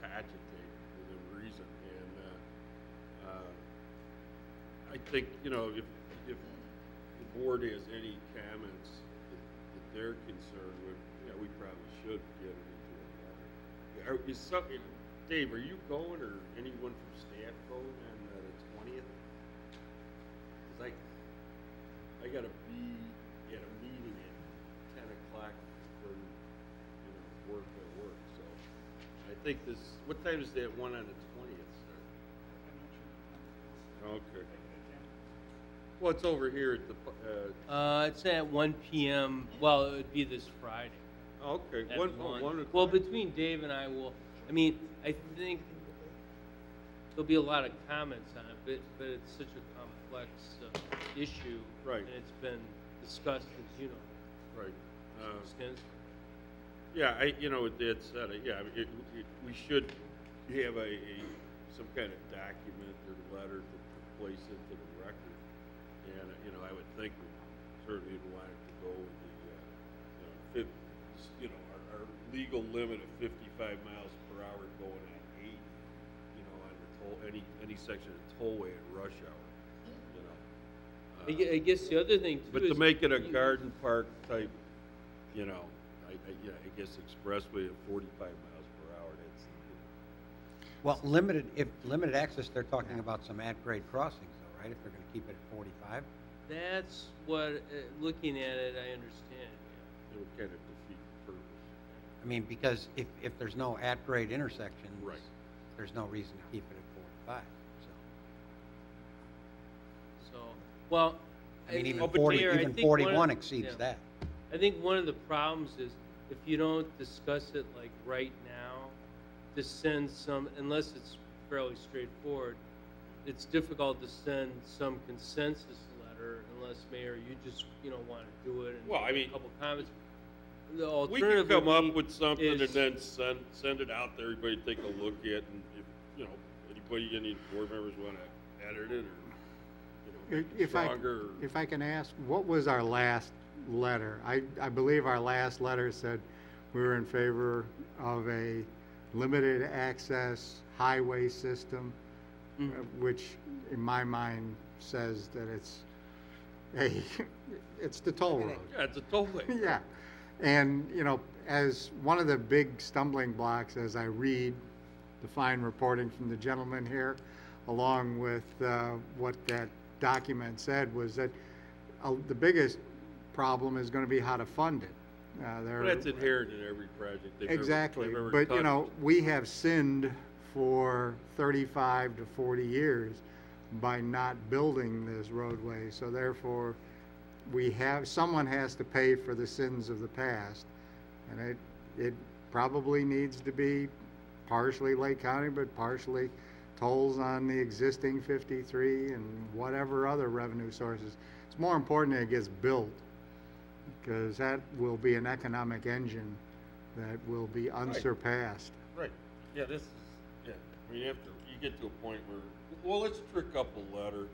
cogitate within reason, and, I think, you know, if the board has any comments that they're concerned with, yeah, we probably should get it into a letter. Dave, are you going, or anyone from staff going on the 20th? Cause I gotta be at a meeting at 10 o'clock for, you know, work at work, so. I think what time is that one on the 20th start? Okay. Well, it's over here at the, it's at 1 p.m. Well, it would be this Friday. okay, At 1 Well, o'clock. between Dave and I will, I mean, I think there'll be a lot of comments on it, but it's such a complex issue. Right. And it's been discussed, as you know, Right. extensively. Yeah, you know, with that said, yeah, I mean, we should have some kind of document or letter to place into the record. And, you know, I would think we certainly would want it to go with the, you know, our legal limit of 55 miles per hour going at 80, you know, on the any section of the tollway at rush hour, you know. I guess the other thing too But is. to make it a garden park type, you know, yeah, I guess expressway at 45 miles per hour, that's, Well, if limited access, they're talking about some at-grade crossings though, right? If they're gonna keep it at 45? That's what, looking at it, I understand, yeah. it would kind of defeat the purpose. I mean, because if there's no at-grade intersections. Right. There's no reason to keep it at 45, so. So, well. I mean, even but 40, Mayor, I even think 41 exceeds yeah. that. I think one of the problems is if you don't discuss it like right now, to send some, unless it's fairly straightforward, it's difficult to send some consensus letter unless, Mayor, you just, you know, want to do it and Well, I make mean- a couple comments. the We can alternative come would up be with something and is- then send it out to everybody to take a look at, and if, you know, anybody, any board members want to edit it, or, you know, If I, stronger, or- if I can ask, what was our last letter? I believe our last letter said we were in favor of a limited access highway system, which in my mind says that it's the toll road. Yeah, it's a tollway. Yeah. And, you know, as one of the big stumbling blocks as I read the fine reporting from the gentleman here, along with what that document said, was that the biggest problem is going to be how to fund it. Well, that's inherent in every project they've Exactly. ever But, you touched. know, we have sinned for 35 to 40 years by not building this roadway. So therefore, someone has to pay for the sins of the past. And it probably needs to be partially Lake County, but partially tolls on the existing 53 and whatever other revenue sources. It's more important that it gets built, because that will be an economic engine that will be unsurpassed. Right, yeah, this is, yeah, I mean, you get to a point where, well, let's trick up a letter,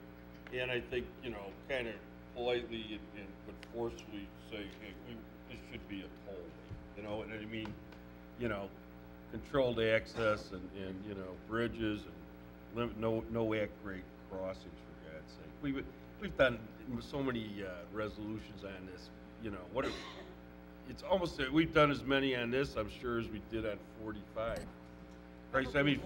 and I think, you know, kind of politely but forcefully say, hey, this should be a toll, you know, and I mean, you know, controlled access and you know, bridges and no at-grade crossings, for God's sake. We've done so many resolutions on this, you know, it's almost, we've done as many on this, I'm sure, as we did on 45. Right, so I mean,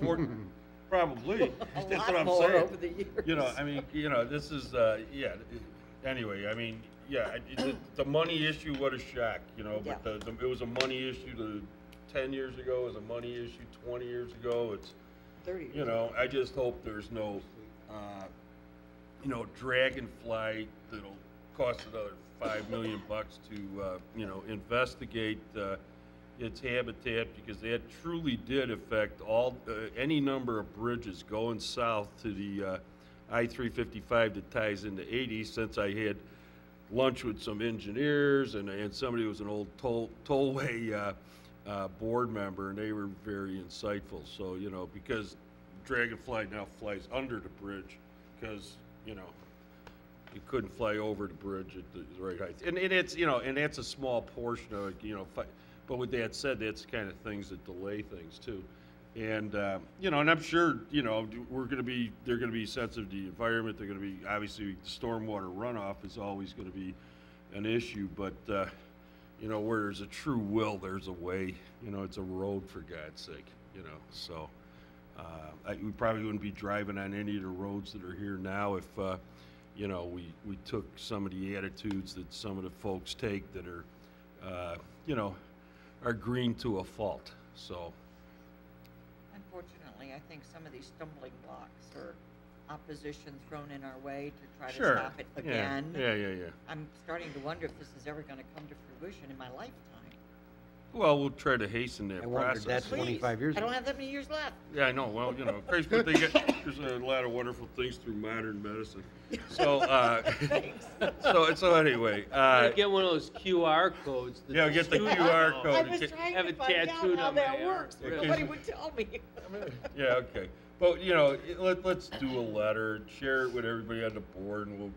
probably, that's what I'm saying. over the years. You know, I mean, you know, this is, yeah, anyway, I mean, yeah, the money issue, what a shock, you know, but it was a money issue 10 years ago, it was a money issue 20 years ago, it's, 30 years you know, I just hope there's no, you know, dragonfly that'll cost another $5 million to, you know, investigate its habitat, because that truly did affect any number of bridges going south to the I-355 that ties into 80. Since I had lunch with some engineers and somebody who was an old tollway board member, and they were very insightful. So, you know, because Dragonfly now flies under the bridge, because, you know, it couldn't fly over the bridge at the right height. And it's, you know, and that's a small portion of it, you know, but with that said, that's the kind of things that delay things too. And, you know, and I'm sure, you know, they're going to be sensitive to the environment. They're going to be, obviously, stormwater runoff is always going to be an issue, but, you know, where there's a true will, there's a way. You know, it's a road, for God's sake, you know. So we probably wouldn't be driving on any of the roads that are here now if, you know, we took some of the attitudes that some of the folks take that are, you know, are green to a fault. So. Unfortunately, I think some of these stumbling blocks or opposition thrown in our way to try Sure. to stop it again. Yeah. I'm starting to wonder if this is ever going to come to fruition in my lifetime. Well, we'll try to hasten that I wondered process. that 25 years I ago. don't have that many years left. Yeah, I know. Well, you know, crazy, but there's a lot of wonderful things through modern medicine. So, so anyway, Get one of those QR codes. that yeah, get the students QR know. code. I was Get- trying have to it find out tattooed how on that my arm. works, but Yeah, nobody would tell me. Yeah, okay. But, you know, let's do a letter, share it with everybody on the board, and we'll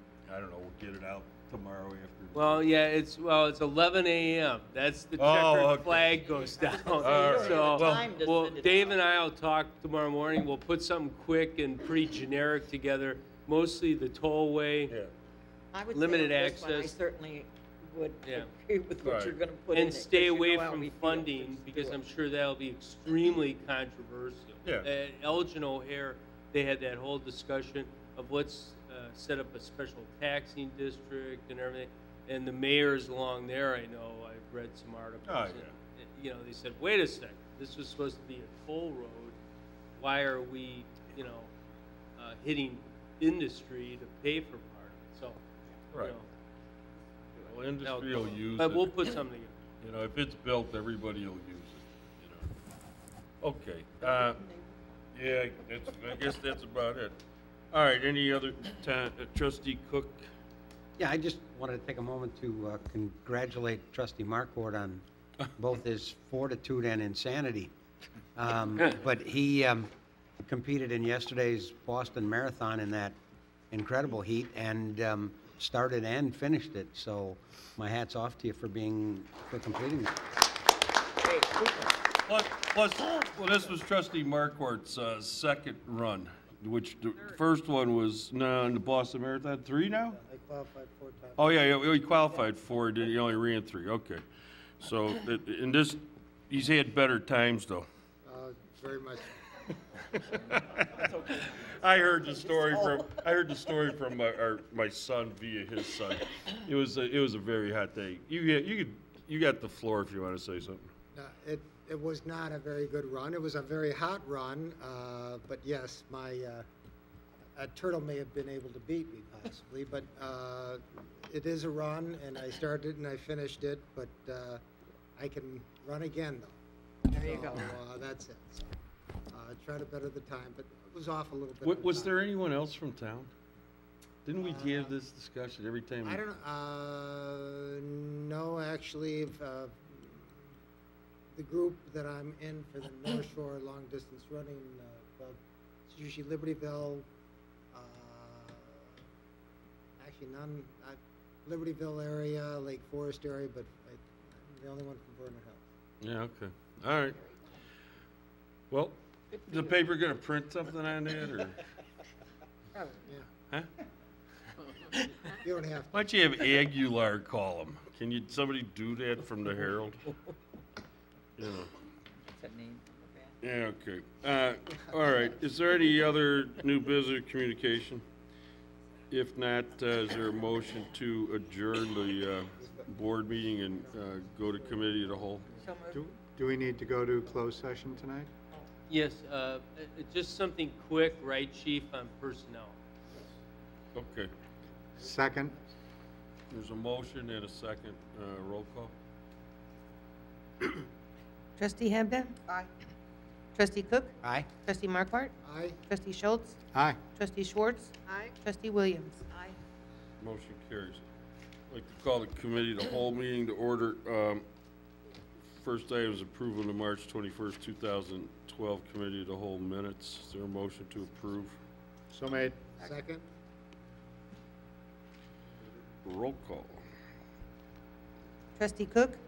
get it out tomorrow after. Well, yeah, it's 11 a.m. That's the Oh, checkered okay. flag goes down. right. So, Time to well, send it Dave out. and I will talk tomorrow morning. We'll put something quick and pretty generic together. Mostly the tollway. Yeah. I would Limited say on this one, I access. certainly would Yeah. agree with what Right. you're going to put in And it, 'cause stay you away know how from we feel. funding, Just because do it. I'm sure that'll be extremely controversial. Yeah. At Elgin O'Hare, they had that whole discussion of let's set up a special taxing district and everything. And the mayors along there, I know, I've read some articles. Oh, and, you know, they said, wait a second, this was supposed to be a toll road. Why are we, you know, hitting industry to pay for part of it? So, Right. you know, Well, industry will use but it. we'll put something together. You know, if it's built, everybody will use it, you know. Okay, yeah, I guess that's about it. All right, any other, trustee Cook? Yeah, I just wanted to take a moment to congratulate trustee Markford on both his fortitude and insanity. But he competed in yesterday's Boston Marathon in that incredible heat and started and finished it. So my hat's off to you for completing it. Plus, well, this was Trustee Marquardt's second run, which the first one was in the Boston Marathon. 3 now? I qualified 4 times. Oh, yeah, he qualified 4, and he only ran 3. Okay. So, in this, he's had better times, though. Very much. I heard the story from my son via his son. It was a very hot day. You got the floor if you want to say something. It was not a very good run. It was a very hot run, but yes, a turtle may have been able to beat me possibly, but it is a run, and I started and I finished it, but I can run again, though. There you go. That's it. So, try to better the time, but it was off a little bit. Was there anyone else from town? Didn't we have this discussion every time? I don't know. No, actually, the group that I'm in for the North Shore Long Distance Running Club, it's usually Libertyville. Actually, none. Libertyville area, Lake Forest area, but I'm the only one from Vernon Hills. Yeah. Okay. All right. Well, is the paper going to print something on that, or? Probably, Huh? yeah. You don't have to. Why don't you have Aguilar call him? Can somebody do that from the Herald? You know. That name? Yeah, okay. All right. Is there any other new business communication? If not, is there a motion to adjourn the board meeting and go to committee of the whole? Do we need to go to closed session tonight? Yes, just something quick, right, Chief, on personnel. Okay. Second? There's a motion and a second. Roll call. Trustee Hebda? Aye. Trustee Cook? Aye. Trustee Marquardt? Aye. Trustee Schultz? Aye. Trustee Schwartz? Aye. Trustee Williams? Aye. Motion carries. I'd like to call the committee the whole meeting to order. First item is approval of the March 21st, 2012 committee of the whole minutes. Is there a motion to approve? So made. Second? Roll call. Trustee Cook?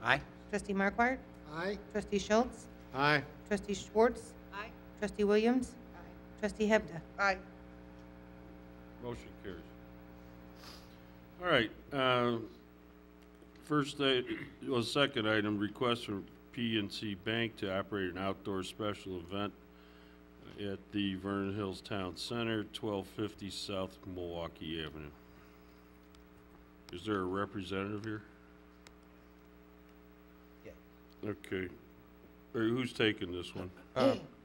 Aye. Trustee Marquardt? Aye. Trustee Schultz? Aye. Trustee Schwartz? Aye. Trustee Williams? Aye. Trustee Hebda? Aye. Motion carries. All right. Second item, request from PNC Bank to operate an outdoor special event at the Vernon Hills Town Center, 1250 South Milwaukee Avenue. Is there a representative here? Yeah. Okay. Who's taking this one?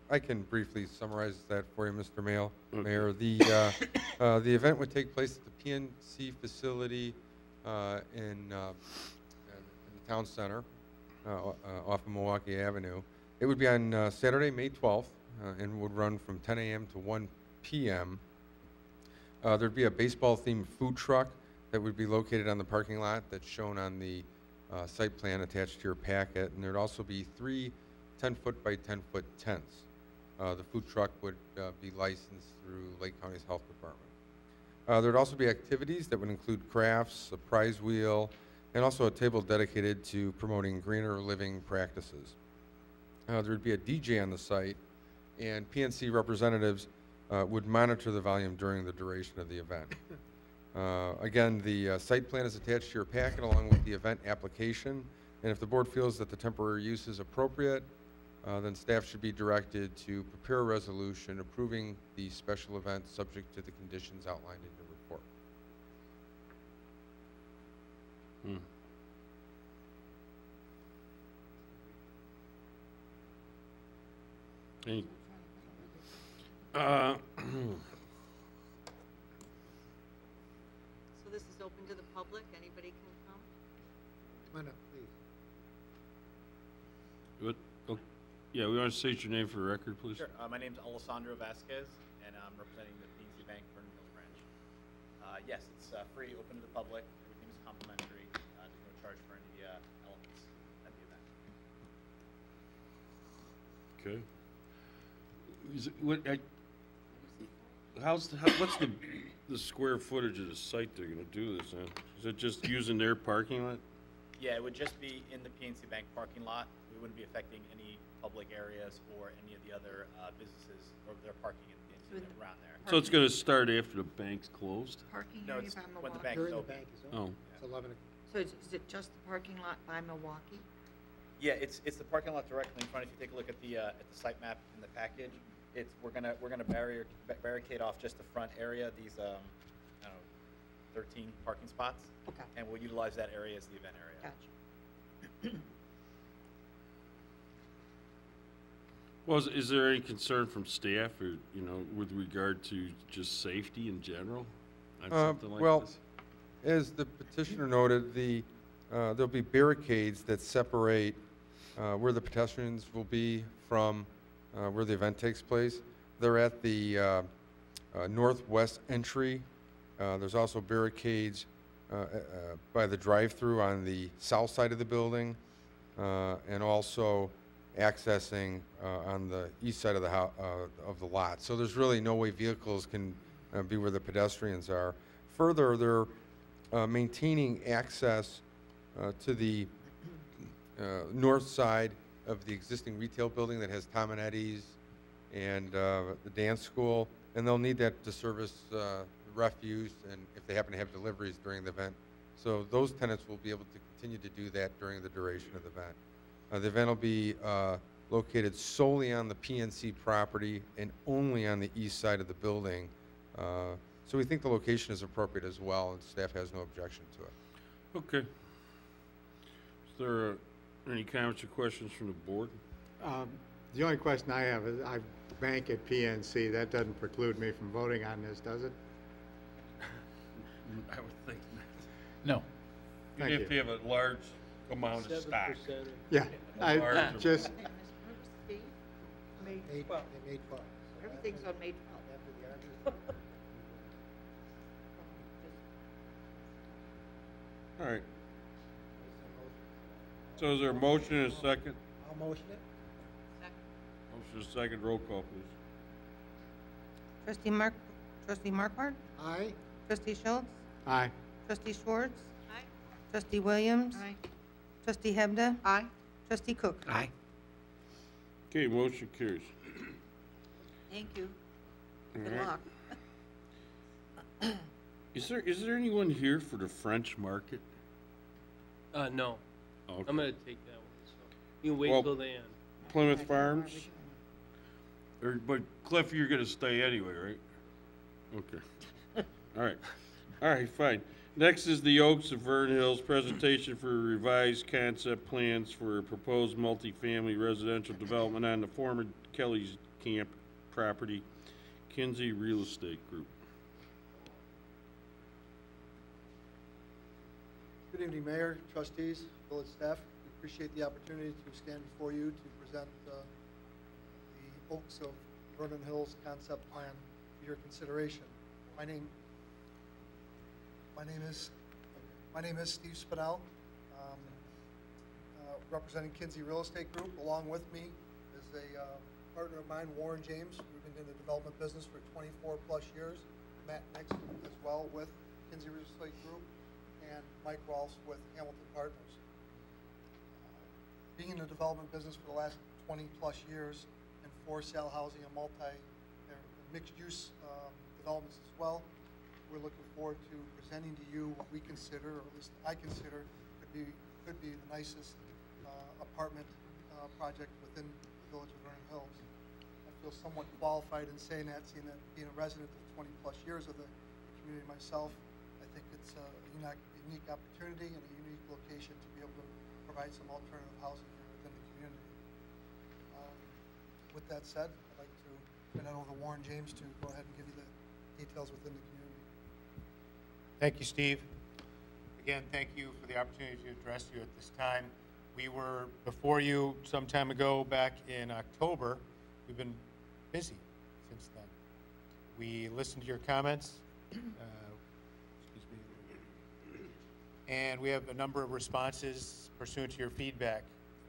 I can briefly summarize that for you, Mr. Mayor. Okay. Mayor, the event would take place at the PNC facility in the town center off of Milwaukee Avenue. It would be on Saturday, May 12th, and would run from 10 a.m. to 1 p.m. There'd be a baseball-themed food truck that would be located on the parking lot that's shown on the site plan attached to your packet, and there'd also be 3 10-foot by 10-foot tents. The food truck would be licensed through Lake County's Health Department. There'd also be activities that would include crafts, a prize wheel, and also a table dedicated to promoting greener living practices. There'd be a DJ on the site, and PNC representatives would monitor the volume during the duration of the event. Again, the site plan is attached to your packet along with the event application, and if the board feels that the temporary use is appropriate, then staff should be directed to prepare a resolution approving the special event subject to the conditions outlined in your report. So this is open to the public, anybody can come? Come on up, please. What? Oh, yeah, we want to state your name for the record, please. Sure. My name's Alessandro Vasquez, and I'm representing the PNC Bank Vernon Hills branch. Yes, it's free, open to the public. Everything is complimentary. There's no charge for any elements at the event. Okay. Is it, what's the square footage of the site they're gonna do this in? Is it just using their parking lot? Yeah, it would just be in the PNC Bank parking lot. We wouldn't be affecting any public areas or any of the other businesses or their parking in PNC Bank around there. So it's gonna start after the bank's closed? Parking No, area it's by when the Milwaukee? bank is During the open. bank is Oh. open. It's 11 o'clock. So is it just the parking lot by Milwaukee? Yeah, it's the parking lot directly in front. If you take a look at the site map in the package, we're gonna barricade off just the front area. These I don't know, 13 parking spots. Okay. And we'll utilize that area as the event area. Gotcha. Well, is there any concern from staff or, you know, with regard to just safety in general on something like well, this? as the petitioner noted, there'll be barricades that separate where the pedestrians will be from where the event takes place. They're at the northwest entry. There's also barricades by the drive-through on the south side of the building, and also accessing on the east side of the lot. So there's really no way vehicles can be where the pedestrians are. Further, they're maintaining access to the north side of the existing retail building that has Tom and Eddie's and the dance school, and they'll need that to service refuse and if they happen to have deliveries during the event. So those tenants will be able to continue to do that during the duration of the event. The event will be located solely on the PNC property and only on the east side of the building. So we think the location is appropriate as well, and staff has no objection to it. Okay. Is there any comments or questions from the board? The only question I have is, I bank at PNC. That doesn't preclude me from voting on this, does it? I would think not. No. Thank If you have a large amount of stock. Yeah, I Large just, Steve? May May 12th. They made 12. Everything's on May 12th. After the Army. All right. So is there a motion and a second? I'll motion it. Motion and a second, roll call, please. Trustee Markwart? Aye. Trustee Schultz? aye. Trustee Schwartz? Aye. Trustee Williams? Aye. Trustee Hebda? Aye. Trustee Cook? Aye. Okay, motion carries. Thank you. Good All right. luck. Is there anyone here for the French market? No. Okay. I'm gonna take that one, so you can wait Well, till the end. Plymouth Farms? But Cliff, you're gonna stay anyway, right? Okay. All right. All right, fine. Next is the Oaks of Vernon Hills presentation for revised concept plans for a proposed multifamily residential development on the former Kelly's Camp property, Kinsey Real Estate Group. Good evening, Mayor, trustees, village staff. We appreciate the opportunity to stand before you to present the Oaks of Vernon Hills concept plan for your consideration. My name is Steve Spinell, representing Kinsey Real Estate Group. Along with me is a partner of mine, Warren James. We've been in the development business for 24 plus years. Matt Nixon as well with Kinsey Real Estate Group, and Mike Rolfs with Hamilton Partners. Being in the development business for the last 20 plus years in for sale housing and mixed use developments as well, we're looking forward to presenting to you what we consider, or at least I consider, could be the nicest apartment project within the village of Vernon Hills. I feel somewhat qualified in saying that, seeing that being a resident of 20 plus years of the community myself. I think it's a unique opportunity and a unique location to be able to provide some alternative housing here within the community. With that said, I'd like to turn it over to Warren James to go ahead and give you the details within the community. Thank you, Steve. Again, thank you for the opportunity to address you at this time. We were before you some time ago, back in October. We've been busy since then. We listened to your comments, and we have a number of responses pursuant to your feedback.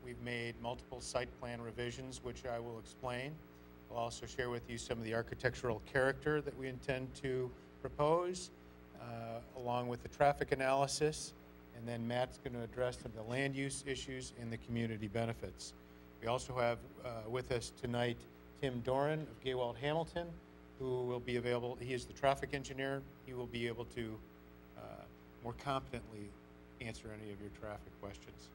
we've made multiple site plan revisions, which I will explain. I'll also share with you some of the architectural character that we intend to propose, along with the traffic analysis, and then Matt's going to address some of the land use issues and the community benefits. We also have with us tonight Tim Doran of Gaywald Hamilton, who will be available. He is the traffic engineer. He will be able to more competently answer any of your traffic questions.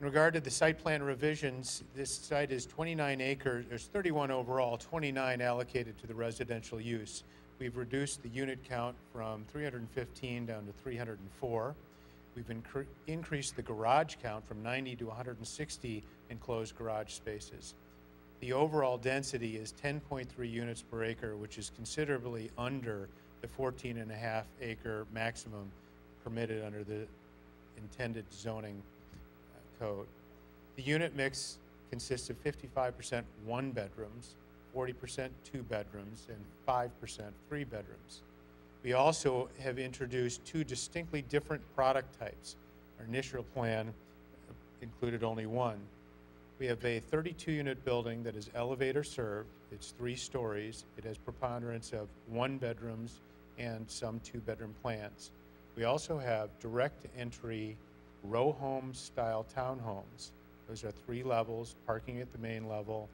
In regard to the site plan revisions, this site is 29 acres, there's 31 overall, 29 allocated to the residential use. We've reduced the unit count from 315 down to 304. We've increased the garage count from 90 to 160 enclosed garage spaces. The overall density is 10.3 units per acre, which is considerably under the 14.5 acre maximum permitted under the intended zoning code. The unit mix consists of 55% one bedrooms, 40% two bedrooms, and 5% three bedrooms. We also have introduced two distinctly different product types. Our initial plan included only one. We have a 32-unit building that is elevator served. It's 3 stories. It has preponderance of 1 bedrooms and some 2-bedroom plans. We also have direct entry row home style townhomes. Those are 3 levels, parking at the main level,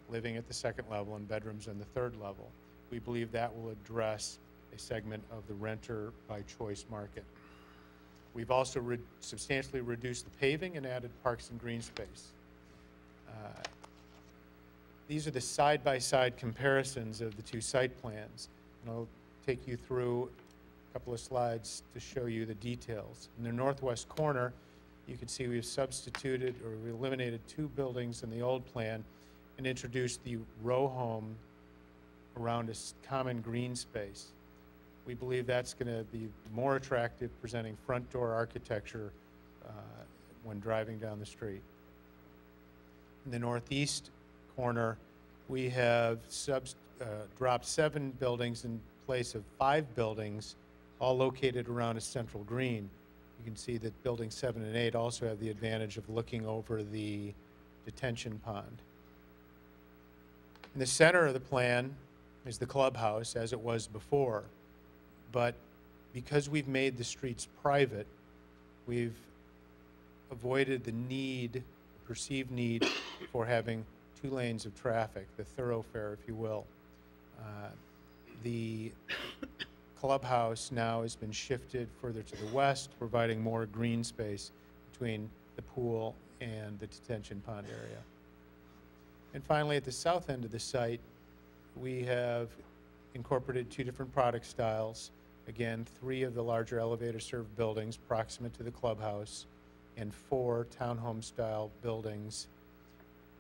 living at the 2nd level, and bedrooms on the 3rd level. We believe that will address a segment of the renter by choice market. We've also substantially reduced the paving and added parks and green space. These are the side-by-side comparisons of the 2 site plans. And I'll take you through a couple of slides to show you the details. In the northwest corner, you can see we've substituted or we eliminated 2 buildings in the old plan and introduced the row home around a common green space. We believe that's going to be more attractive, presenting front door architecture when driving down the street. In the northeast corner, we have dropped 7 buildings in place of 5 buildings, all located around a central green. You can see that buildings 7 and 8 also have the advantage of looking over the detention pond. In the center of the plan is the clubhouse, as it was before. But because we've made the streets private, we've avoided the need, perceived need, for having 2 lanes of traffic, the thoroughfare, if you will. The clubhouse now has been shifted further to the west, providing more green space between the pool and the detention pond area. And finally, at the south end of the site, we have incorporated 2 different product styles. Again, 3 of the larger elevator-served buildings proximate to the clubhouse, and 4 townhome-style buildings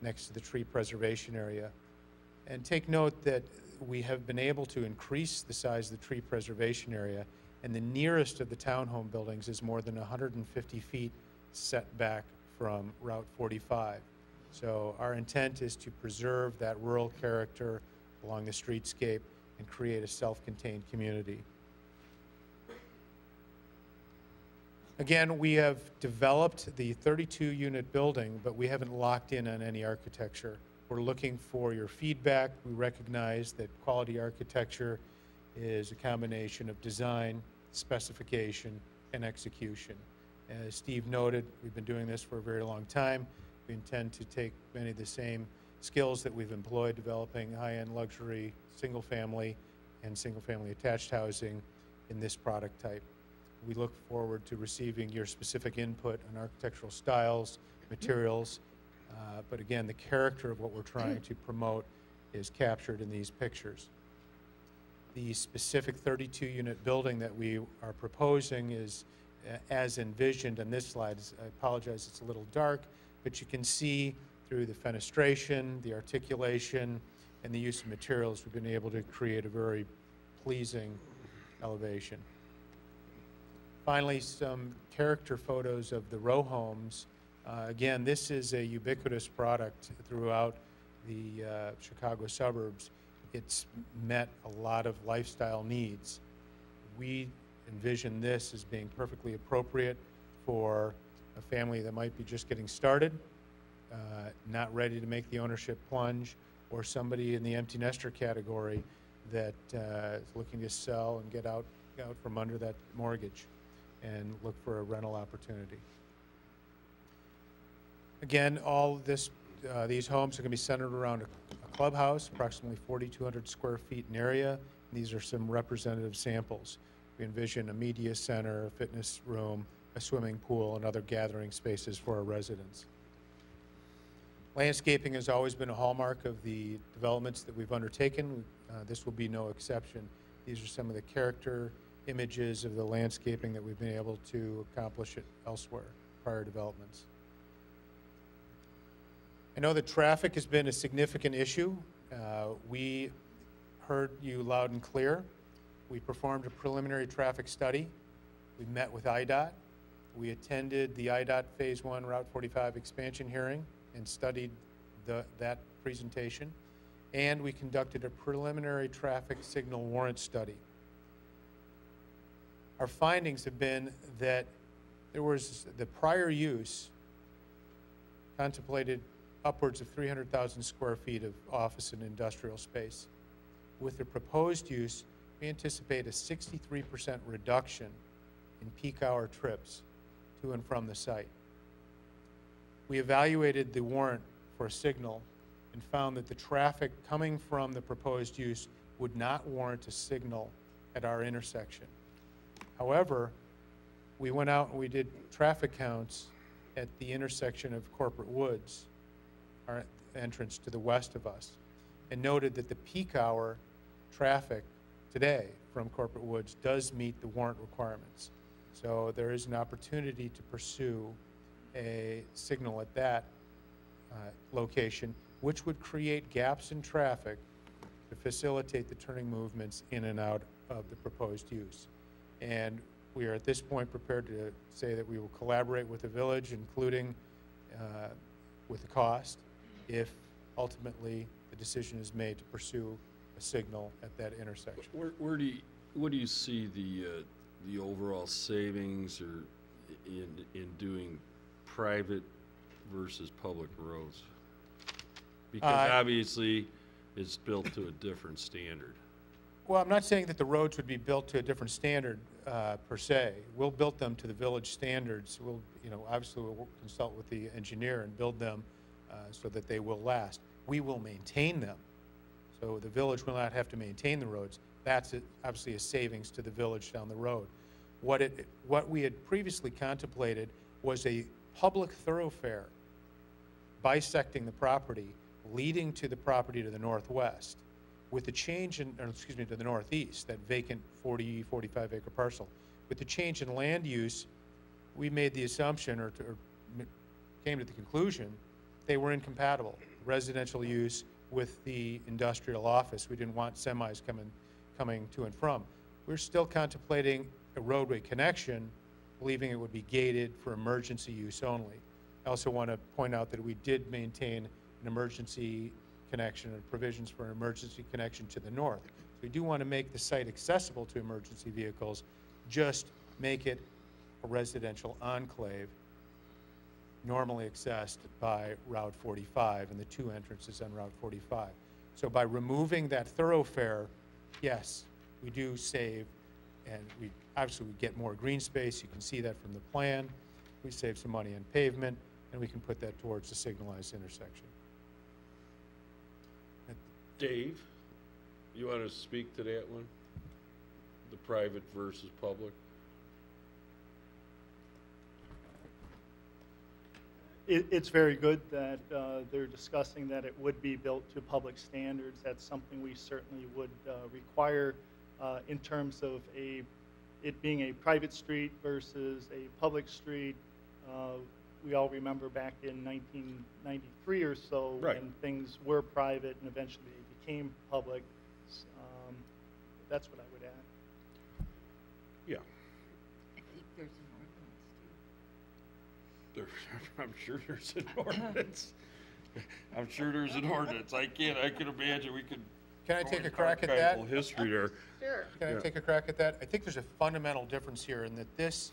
next to the tree preservation area. And take note that we have been able to increase the size of the tree preservation area, and the nearest of the townhome buildings is more than 150 feet set back from Route 45. So our intent is to preserve that rural character along the streetscape and create a self-contained community. Again, we have developed the 32-unit building, but we haven't locked in on any architecture. We're looking for your feedback. We recognize that quality architecture is a combination of design, specification, and execution. As Steve noted, we've been doing this for a very long time. We intend to take many of the same skills that we've employed developing high-end luxury single-family and single-family attached housing in this product type. We look forward to receiving your specific input on architectural styles, materials, but again, the character of what we're trying to promote is captured in these pictures. The specific 32-unit building that we are proposing is as envisioned on this slide. I apologize, it's a little dark, but you can see through the fenestration, the articulation, and the use of materials, we've been able to create a very pleasing elevation. Finally, some character photos of the row homes. Again, this is a ubiquitous product throughout the Chicago suburbs. It's met a lot of lifestyle needs. We envision this as being perfectly appropriate for a family that might be just getting started, not ready to make the ownership plunge, or somebody in the empty nester category that is looking to sell and get out from under that mortgage and look for a rental opportunity. Again, all this, these homes are going to be centered around a clubhouse, approximately 4,200 square feet in area. These are some representative samples. We envision a media center, a fitness room, a swimming pool, and other gathering spaces for our residents. Landscaping has always been a hallmark of the developments that we've undertaken. This will be no exception. These are some of the character images of the landscaping that we've been able to accomplish elsewhere, prior developments. I know that traffic has been a significant issue. We heard you loud and clear. We performed a preliminary traffic study. We met with IDOT. We attended the IDOT Phase 1 Route 45 expansion hearing and studied that presentation. And we conducted a preliminary traffic signal warrant study. Our findings have been that there was the prior use contemplated upwards of 300,000 square feet of office and industrial space. With the proposed use, we anticipate a 63% reduction in peak hour trips to and from the site. We evaluated the warrant for a signal and found that the traffic coming from the proposed use would not warrant a signal at our intersection. However, we went out and we did traffic counts at the intersection of Corporate Woods, our entrance to the west of us, and noted that the peak hour traffic today from Corporate Woods does meet the warrant requirements. So there is an opportunity to pursue a signal at that location, which would create gaps in traffic to facilitate the turning movements in and out of the proposed use. And we are at this point prepared to say that we will collaborate with the village, including with the cost, if ultimately the decision is made to pursue a signal at that intersection. What do you see the overall savings or in doing private versus public roads? Because obviously it's built to a different standard. Well, I'm not saying that the roads would be built to a different standard per se. We'll build them to the village standards. We'll, obviously we'll consult with the engineer and build them so that they will last. We will maintain them. So the village will not have to maintain the roads. That's obviously a savings to the village down the road. What we had previously contemplated was a public thoroughfare bisecting the property, leading to the property to the northwest. With the change in, to the northeast, that vacant 40, 45 acre parcel. With the change in land use, we made the assumption or came to the conclusion they were incompatible. Residential use with the industrial office. We didn't want semis coming to and from. We're still contemplating a roadway connection, believing it would be gated for emergency use only. I also want to point out that we did maintain an emergency connection and provisions for an emergency connection to the north. So we do want to make the site accessible to emergency vehicles, just make it a residential enclave normally accessed by Route 45 and the two entrances on Route 45. So by removing that thoroughfare, yes, we do save, and we obviously we get more green space. You can see that from the plan. We save some money on pavement, and we can put that towards the signalized intersection. Dave, you want to speak to that one? The private versus public? It's very good that they're discussing that it would be built to public standards. That's something we certainly would require in terms of it being a private street versus a public street. We all remember back in 1993 or so when things were private and eventually they became public. That's what I would add. Yeah. I think there's an ordinance too. I'm sure there's an ordinance. I'm sure there's an ordinance. I can imagine we could. Can I take a crack at that? History there. Sure. Can I take a crack at that? I think there's a fundamental difference here in that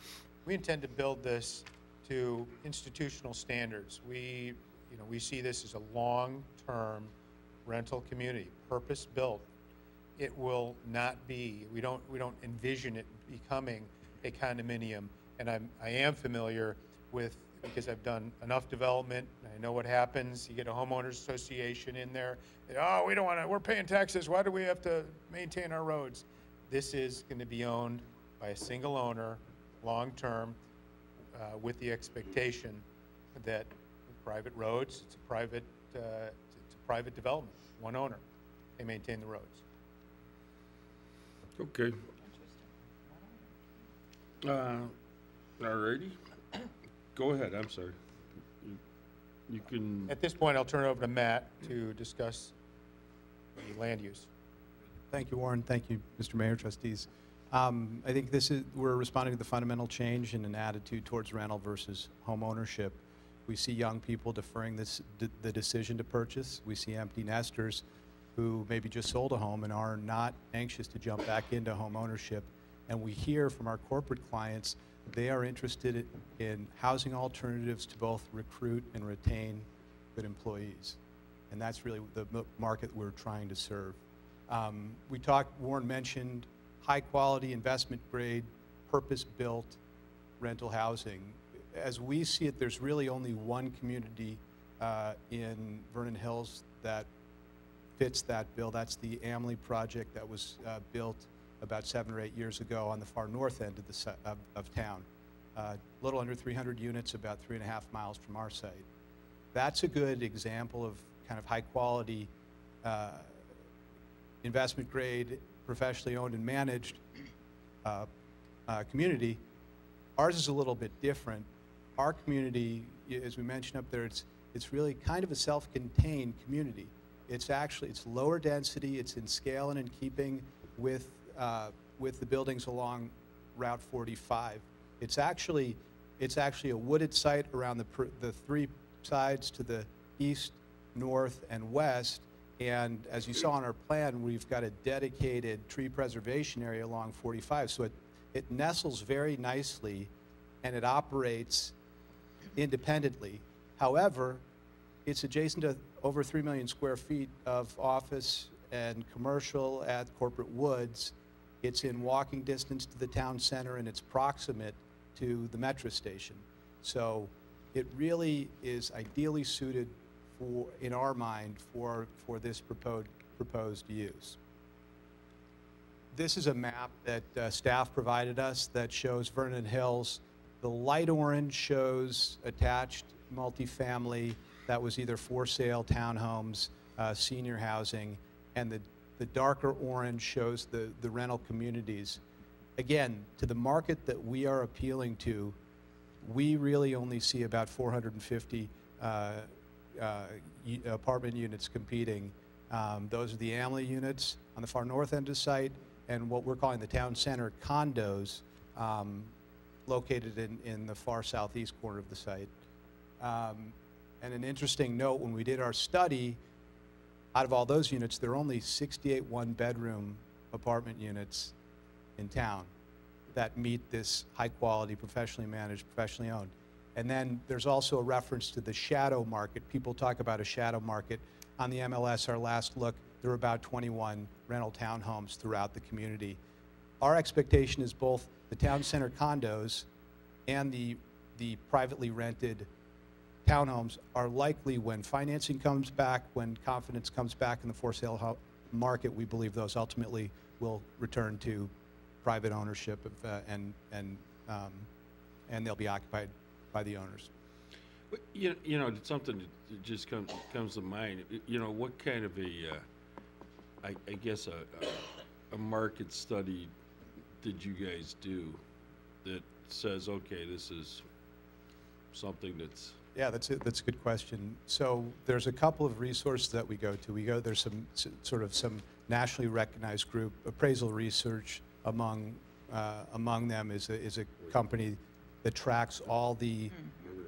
we intend to build this to institutional standards. We see this as a long-term rental community, purpose-built. It will not be. We don't envision it becoming a condominium. And I am familiar with, because I've done enough development. I know what happens. You get a homeowners association in there. Oh, we don't want to. We're paying taxes. Why do we have to maintain our roads? This is going to be owned by a single owner, long-term, with the expectation that private roads, it's a private development, one owner. They maintain the roads. Okay. All righty. Go ahead, I'm sorry. You can... At this point, I'll turn it over to Matt to discuss the land use. Thank you, Warren. Thank you, Mr. Mayor, trustees. I think we're responding to the fundamental change in an attitude towards rental versus home ownership. We see young people deferring the decision to purchase. We see empty nesters who maybe just sold a home and are not anxious to jump back into home ownership. And we hear from our corporate clients they are interested in housing alternatives to both recruit and retain good employees. And that's really the market we're trying to serve. Warren mentioned high quality, investment grade, purpose-built rental housing. As we see it, there's really only one community in Vernon Hills that fits that bill. That's the Amley project that was built about 7 or 8 years ago on the far north end of town. A little under 300 units, about 3.5 miles from our site. That's a good example of kind of high quality, investment grade, professionally owned and managed community. Ours is a little bit different. Our community, as we mentioned up there, it's really kind of a self-contained community. It's lower density, it's in scale and in keeping with the buildings along Route 45. It's actually a wooded site around the three sides to the east, north, and west. And as you saw on our plan, we've got a dedicated tree preservation area along 45. So it nestles very nicely and it operates independently. However, it's adjacent to over 3 million square feet of office and commercial at Corporate Woods. It's in walking distance to the town center and it's proximate to the metro station. So it really is ideally suited for, in our mind, for this proposed use. This is a map that staff provided us that shows Vernon Hills. The light orange shows attached multifamily that was either for sale townhomes, senior housing, and the darker orange shows the rental communities. Again, to the market that we are appealing to, we really only see about 450 apartment units competing. Those are the Amley units on the far north end of the site, and what we're calling the town center condos located in the far southeast corner of the site. And an interesting note, when we did our study, out of all those units, there are only 68 one-bedroom apartment units in town that meet this high-quality, professionally managed, professionally owned. And then there's also a reference to the shadow market. People talk about a shadow market. On the MLS, our last look, there are about 21 rental townhomes throughout the community. Our expectation is both the town center condos and the privately rented townhomes are likely, when financing comes back, when confidence comes back in the for sale market, we believe those ultimately will return to private ownership and they'll be occupied by the owners. You know, something that just comes to mind. You know, what kind of I guess a market study did you guys do that says, okay, this is something that's... Yeah, that's a good question. So there's a couple of resources that we go to. There's some sort of some nationally recognized group. Appraisal Research among them is a company that tracks all the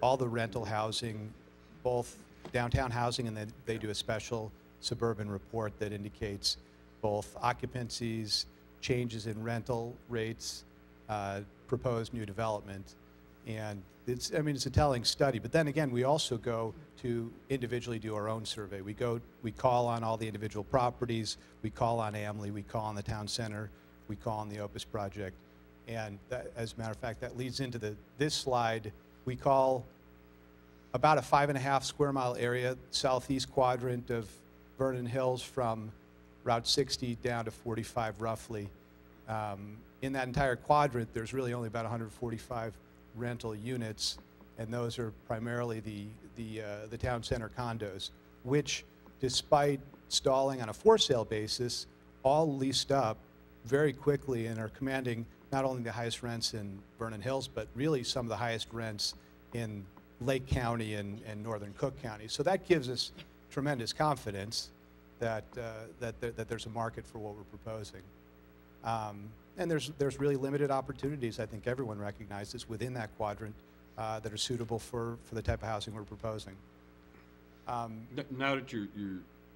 rental housing, both downtown housing, and then they do a special suburban report that indicates both occupancies, changes in rental rates, proposed new development. And it's, I mean, it's a telling study. But then again, we also go to individually do our own survey. We call on all the individual properties. We call on AMLI. We call on the town center. We call on the Opus project. And that, as a matter of fact, that leads into this slide. We call about a 5.5 square mile area, southeast quadrant of Vernon Hills from Route 60 down to 45 roughly. In that entire quadrant, there's really only about 145 rental units, and those are primarily the town center condos, which, despite stalling on a for-sale basis, all leased up very quickly and are commanding not only the highest rents in Vernon Hills, but really some of the highest rents in Lake County and northern Cook County. So that gives us tremendous confidence that there's a market for what we're proposing. And there's really limited opportunities, I think everyone recognizes, within that quadrant that are suitable for the type of housing we're proposing. Now that you're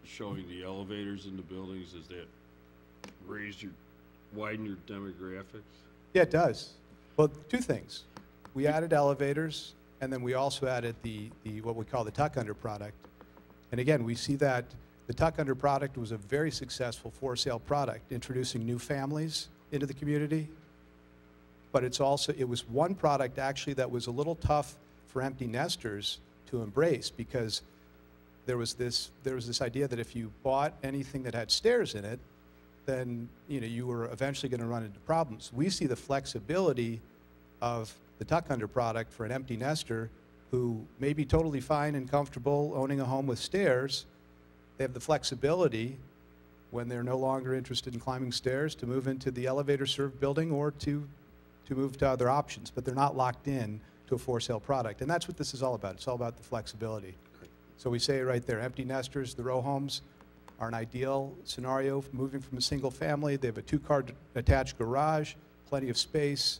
showing the elevators in the buildings, does that widen your demographics? Yeah, it does. Well, two things. We added elevators, and then we also added the what we call the tuck under product. And again, we see that the tuck under product was a very successful for sale product, introducing new families into the community. But it was one product actually that was a little tough for empty nesters to embrace, because there was this idea that if you bought anything that had stairs in it, then you were eventually going to run into problems. We see the flexibility of the tuck under product for an empty nester who may be totally fine and comfortable owning a home with stairs. They have the flexibility, when they're no longer interested in climbing stairs, to move into the elevator served building or to move to other options, but they're not locked in to a for sale product. And that's what this is all about. It's all about the flexibility. So we say right there, empty nesters, the row homes are an ideal scenario for moving from a single family. They have a 2-car attached garage, plenty of space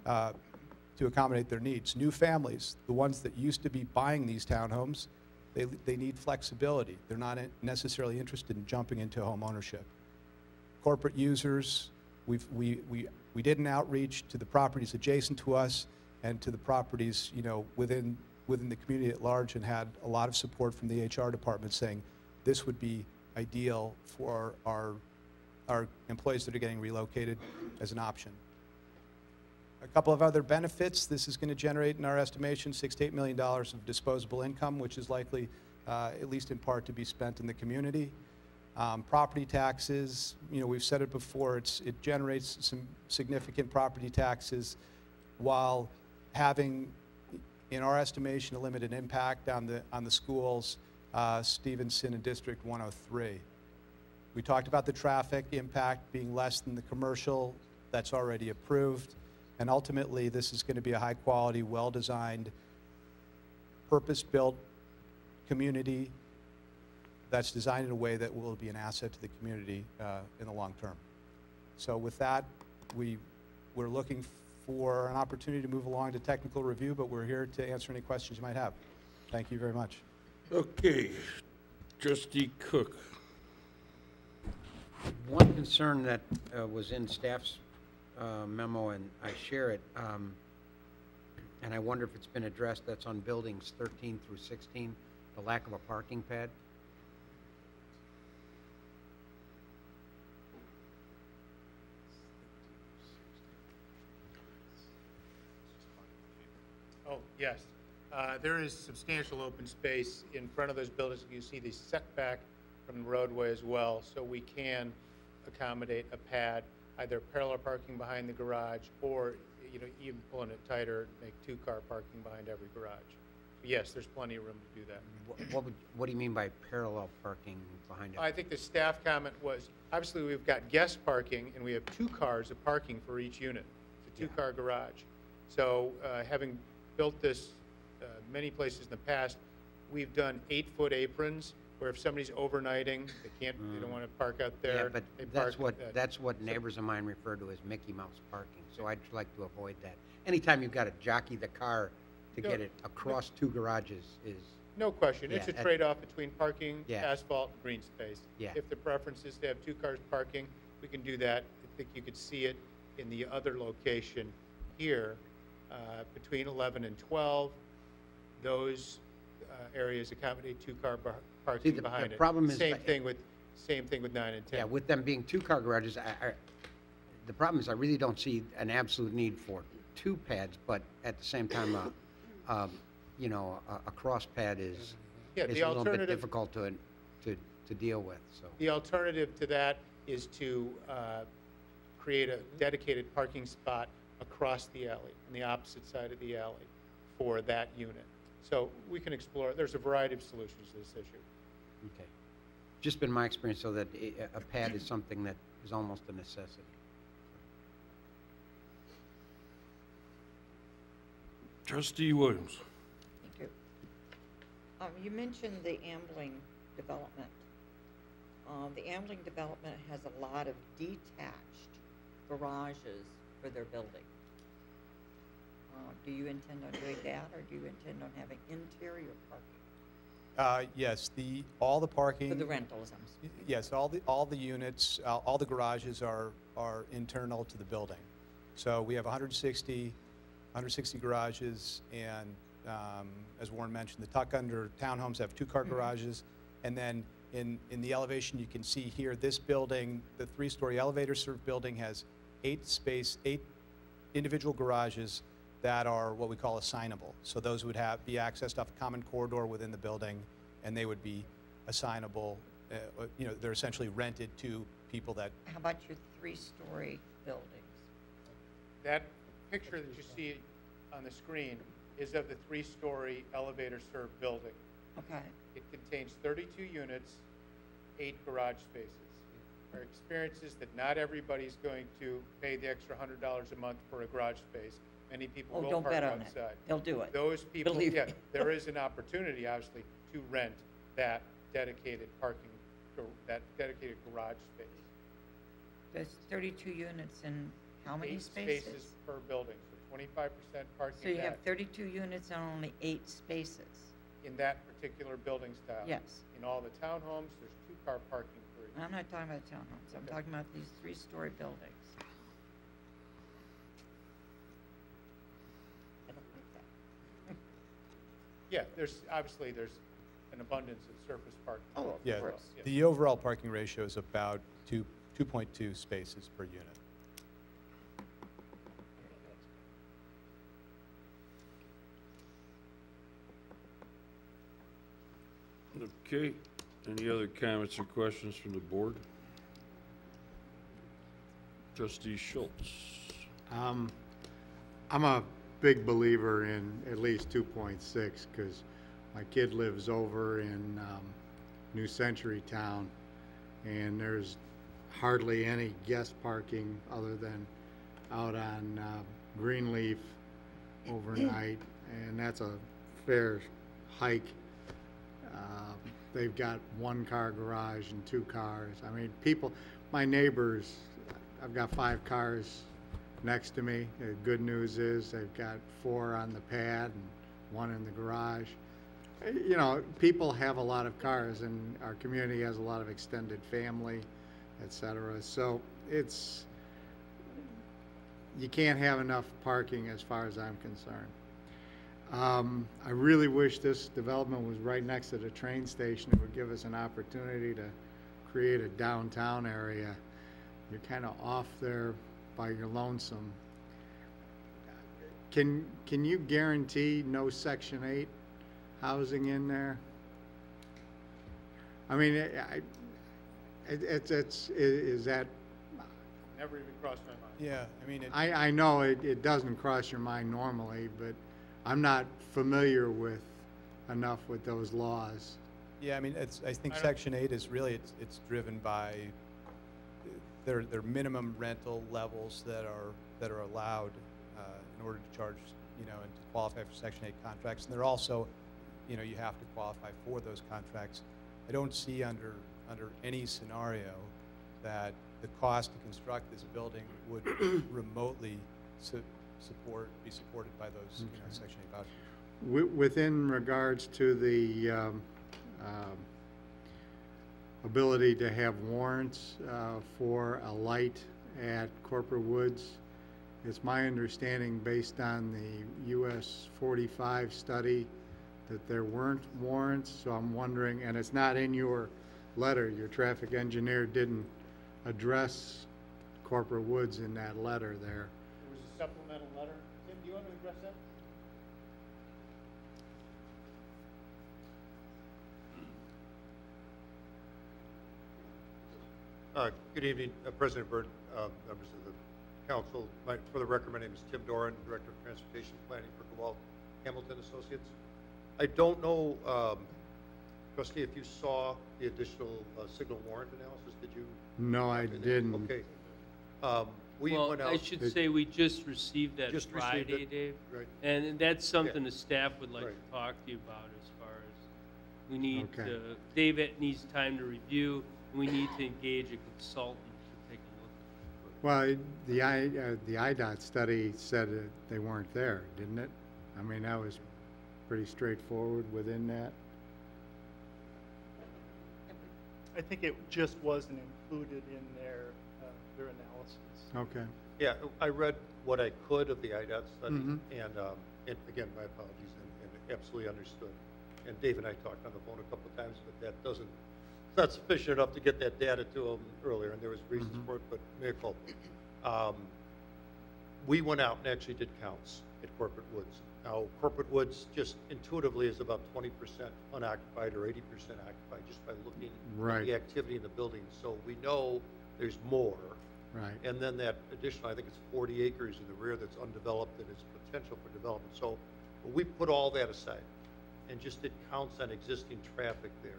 to accommodate their needs. New families, the ones that used to be buying these townhomes, they need flexibility. They're not necessarily interested in jumping into home ownership. Corporate users, we did an outreach to the properties adjacent to us and to the properties within the community at large, and had a lot of support from the HR department saying this would be ideal for our employees that are getting relocated as an option. A couple of other benefits. This is going to generate, in our estimation, $6 to $8 million of disposable income, which is likely, at least in part, to be spent in the community. Property taxes, we've said it before, it generates some significant property taxes while having, in our estimation, a limited impact on the schools, Stevenson and District 103. We talked about the traffic impact being less than the commercial that's already approved. And ultimately, this is going to be a high-quality, well-designed, purpose-built community that's designed in a way that will be an asset to the community in the long term. So with that, we're looking for an opportunity to move along to technical review, but we're here to answer any questions you might have. Thank you very much. Okay. Trustee Cook. One concern that was in staff's memo, and I share it, and I wonder if it's been addressed, that's on buildings 13 through 16, the lack of a parking pad. Oh, yes. There is substantial open space in front of those buildings. You see the setback from the roadway as well, so we can accommodate a pad, either parallel parking behind the garage or, even pulling it tighter, make 2-car parking behind every garage. But yes, there's plenty of room to do that. What do you mean by parallel parking behind it? I think the staff comment was, obviously we've got guest parking and we have 2 cars of parking for each unit. It's a 2-car garage. So having built this many places in the past, we've done 8-foot aprons where if somebody's overnighting, they don't want to park out there. Yeah, but that's what neighbors of mine refer to as Mickey Mouse parking. So I'd like to avoid that. Anytime you've got to jockey the car to get it across 2 garages is... No question. Yeah, it's a trade-off between parking, Yeah. asphalt, and green space. Yeah. If the preference is to have 2 cars parking, we can do that. I think you could see it in the other location here. between 11 and 12. Those areas accommodate two-car parking the behind it. problem is Same that- thing with 9 and 10. Yeah, with them being two-car garages, the problem is I really don't see an absolute need for 2 pads, but at the same time, you know, a cross pad is Yeah, a the little bit alternative- difficult to deal with, so. The alternative to that is to create a dedicated parking spot across the alley, on the opposite side of the alley for that unit. So we can explore, there's a variety of solutions to this issue. Okay. Just been my experience, so that a pad is something that is almost a necessity. Trustee Williams. Thank you. You mentioned the Ambling development. The Ambling development has a lot of detached garages for their building. Do you intend on doing that, or do you intend on having interior parking? Yes, all the parking. For the rentals, I'm speaking. Yes, all the units, all the garages are internal to the building. So we have 160 garages, and as Warren mentioned, the tuck under townhomes have 2-car garages, and then in the elevation you can see here, this building, the 3-story elevator served building, has 8 individual garages that are what we call assignable. So those would be accessed off a common corridor within the building, and they would be assignable. You know, they're essentially rented to people that. How about your 3-story buildings? That picture that you see on the screen is of the 3-story elevator served building. Okay. It contains 32 units, 8 garage spaces. Our experience is that not everybody's going to pay the extra $100 a month for a garage space. Many people will don't park bet on it. outside. They'll do it. Those people, Believe yeah, me. there is an opportunity, obviously, to rent that dedicated parking, that dedicated garage space. There's 32 units in how many 8 spaces? per building, so 25% parking. So you have net 32 units and only 8 spaces? in that particular building style. Yes. In all the townhomes, there's 2-car parking for each. I'm not talking about townhomes. I'm talking about these 3-story buildings. I don't like that. Yeah, there's an abundance of surface parking. Oh, of Yeah, course. the overall parking ratio is about 2.2 spaces per unit. Okay. Any other comments or questions from the board? Trustee Schultz. I'm a big believer in at least 2.6 because my kid lives over in New Century Town, and there's hardly any guest parking other than out on Greenleaf overnight, and that's a fair hike. They've got 1-car garage and 2 cars. I mean, my neighbors, I've got 5 cars next to me. The good news is they've got 4 on the pad and 1 in the garage. You know, people have a lot of cars, and our community has a lot of extended family, et cetera. So you can't have enough parking as far as I'm concerned. I really wish this development was right next to the train station. It would give us an opportunity to create a downtown area. You're kind of off there by your lonesome. Can you guarantee no Section 8 housing in there? I mean, is that? Never even crossed my mind. Yeah, I mean, I know it doesn't cross your mind normally, but I'm not familiar with enough with those laws. Yeah, I mean, I think Section 8 is really, it's driven by their minimum rental levels that are allowed in order to charge, you know, and to qualify for Section 8 contracts. And they're also, you know, you have to qualify for those contracts. I don't see under any scenario that the cost to construct this building would remotely be supported by those, you know, Section 8 vouchers. Within regards to the ability to have warrants for a light at Corporate Woods, It's my understanding, based on the US 45 study, that there weren't warrants, so I'm wondering, and it's not in your letter, your traffic engineer didn't address Corporate Woods in that letter there. There was a supplemental letter. Tim, do you want to address that? Good evening, President Byrd, members of the council. For the record, my name is Tim Doran, Director of Transportation Planning for Kowal Hamilton Associates. I don't know, Trustee, if you saw the additional signal warrant analysis. Did you? No, I didn't. Okay. We Well, went out. I should say we just received that Just received Friday, it. Dave. Right. And that's something the staff would like Right. to talk to you about as far as, we need Okay. to, David needs time to review, and we need to engage a consultant to take a look. Well, the IDOT study said that they weren't there, didn't it? I mean, that was pretty straightforward within that. I think it just wasn't included in their analysis. Okay. Yeah, I read what I could of the IDOT study, Mhm. and again, my apologies, and absolutely understood. And Dave and I talked on the phone a couple of times, but that doesn't, it's not sufficient enough to get that data to them earlier, and there was reasons for it, but mea culpa. We went out and actually did counts at Corporate Woods. Now, Corporate Woods just intuitively is about 20% unoccupied or 80% occupied just by looking Right. at the activity in the building. So we know there's more. Right. And then that additional, I think it's 40 acres in the rear that's undeveloped and its potential for development. So we put all that aside and just did counts on existing traffic there.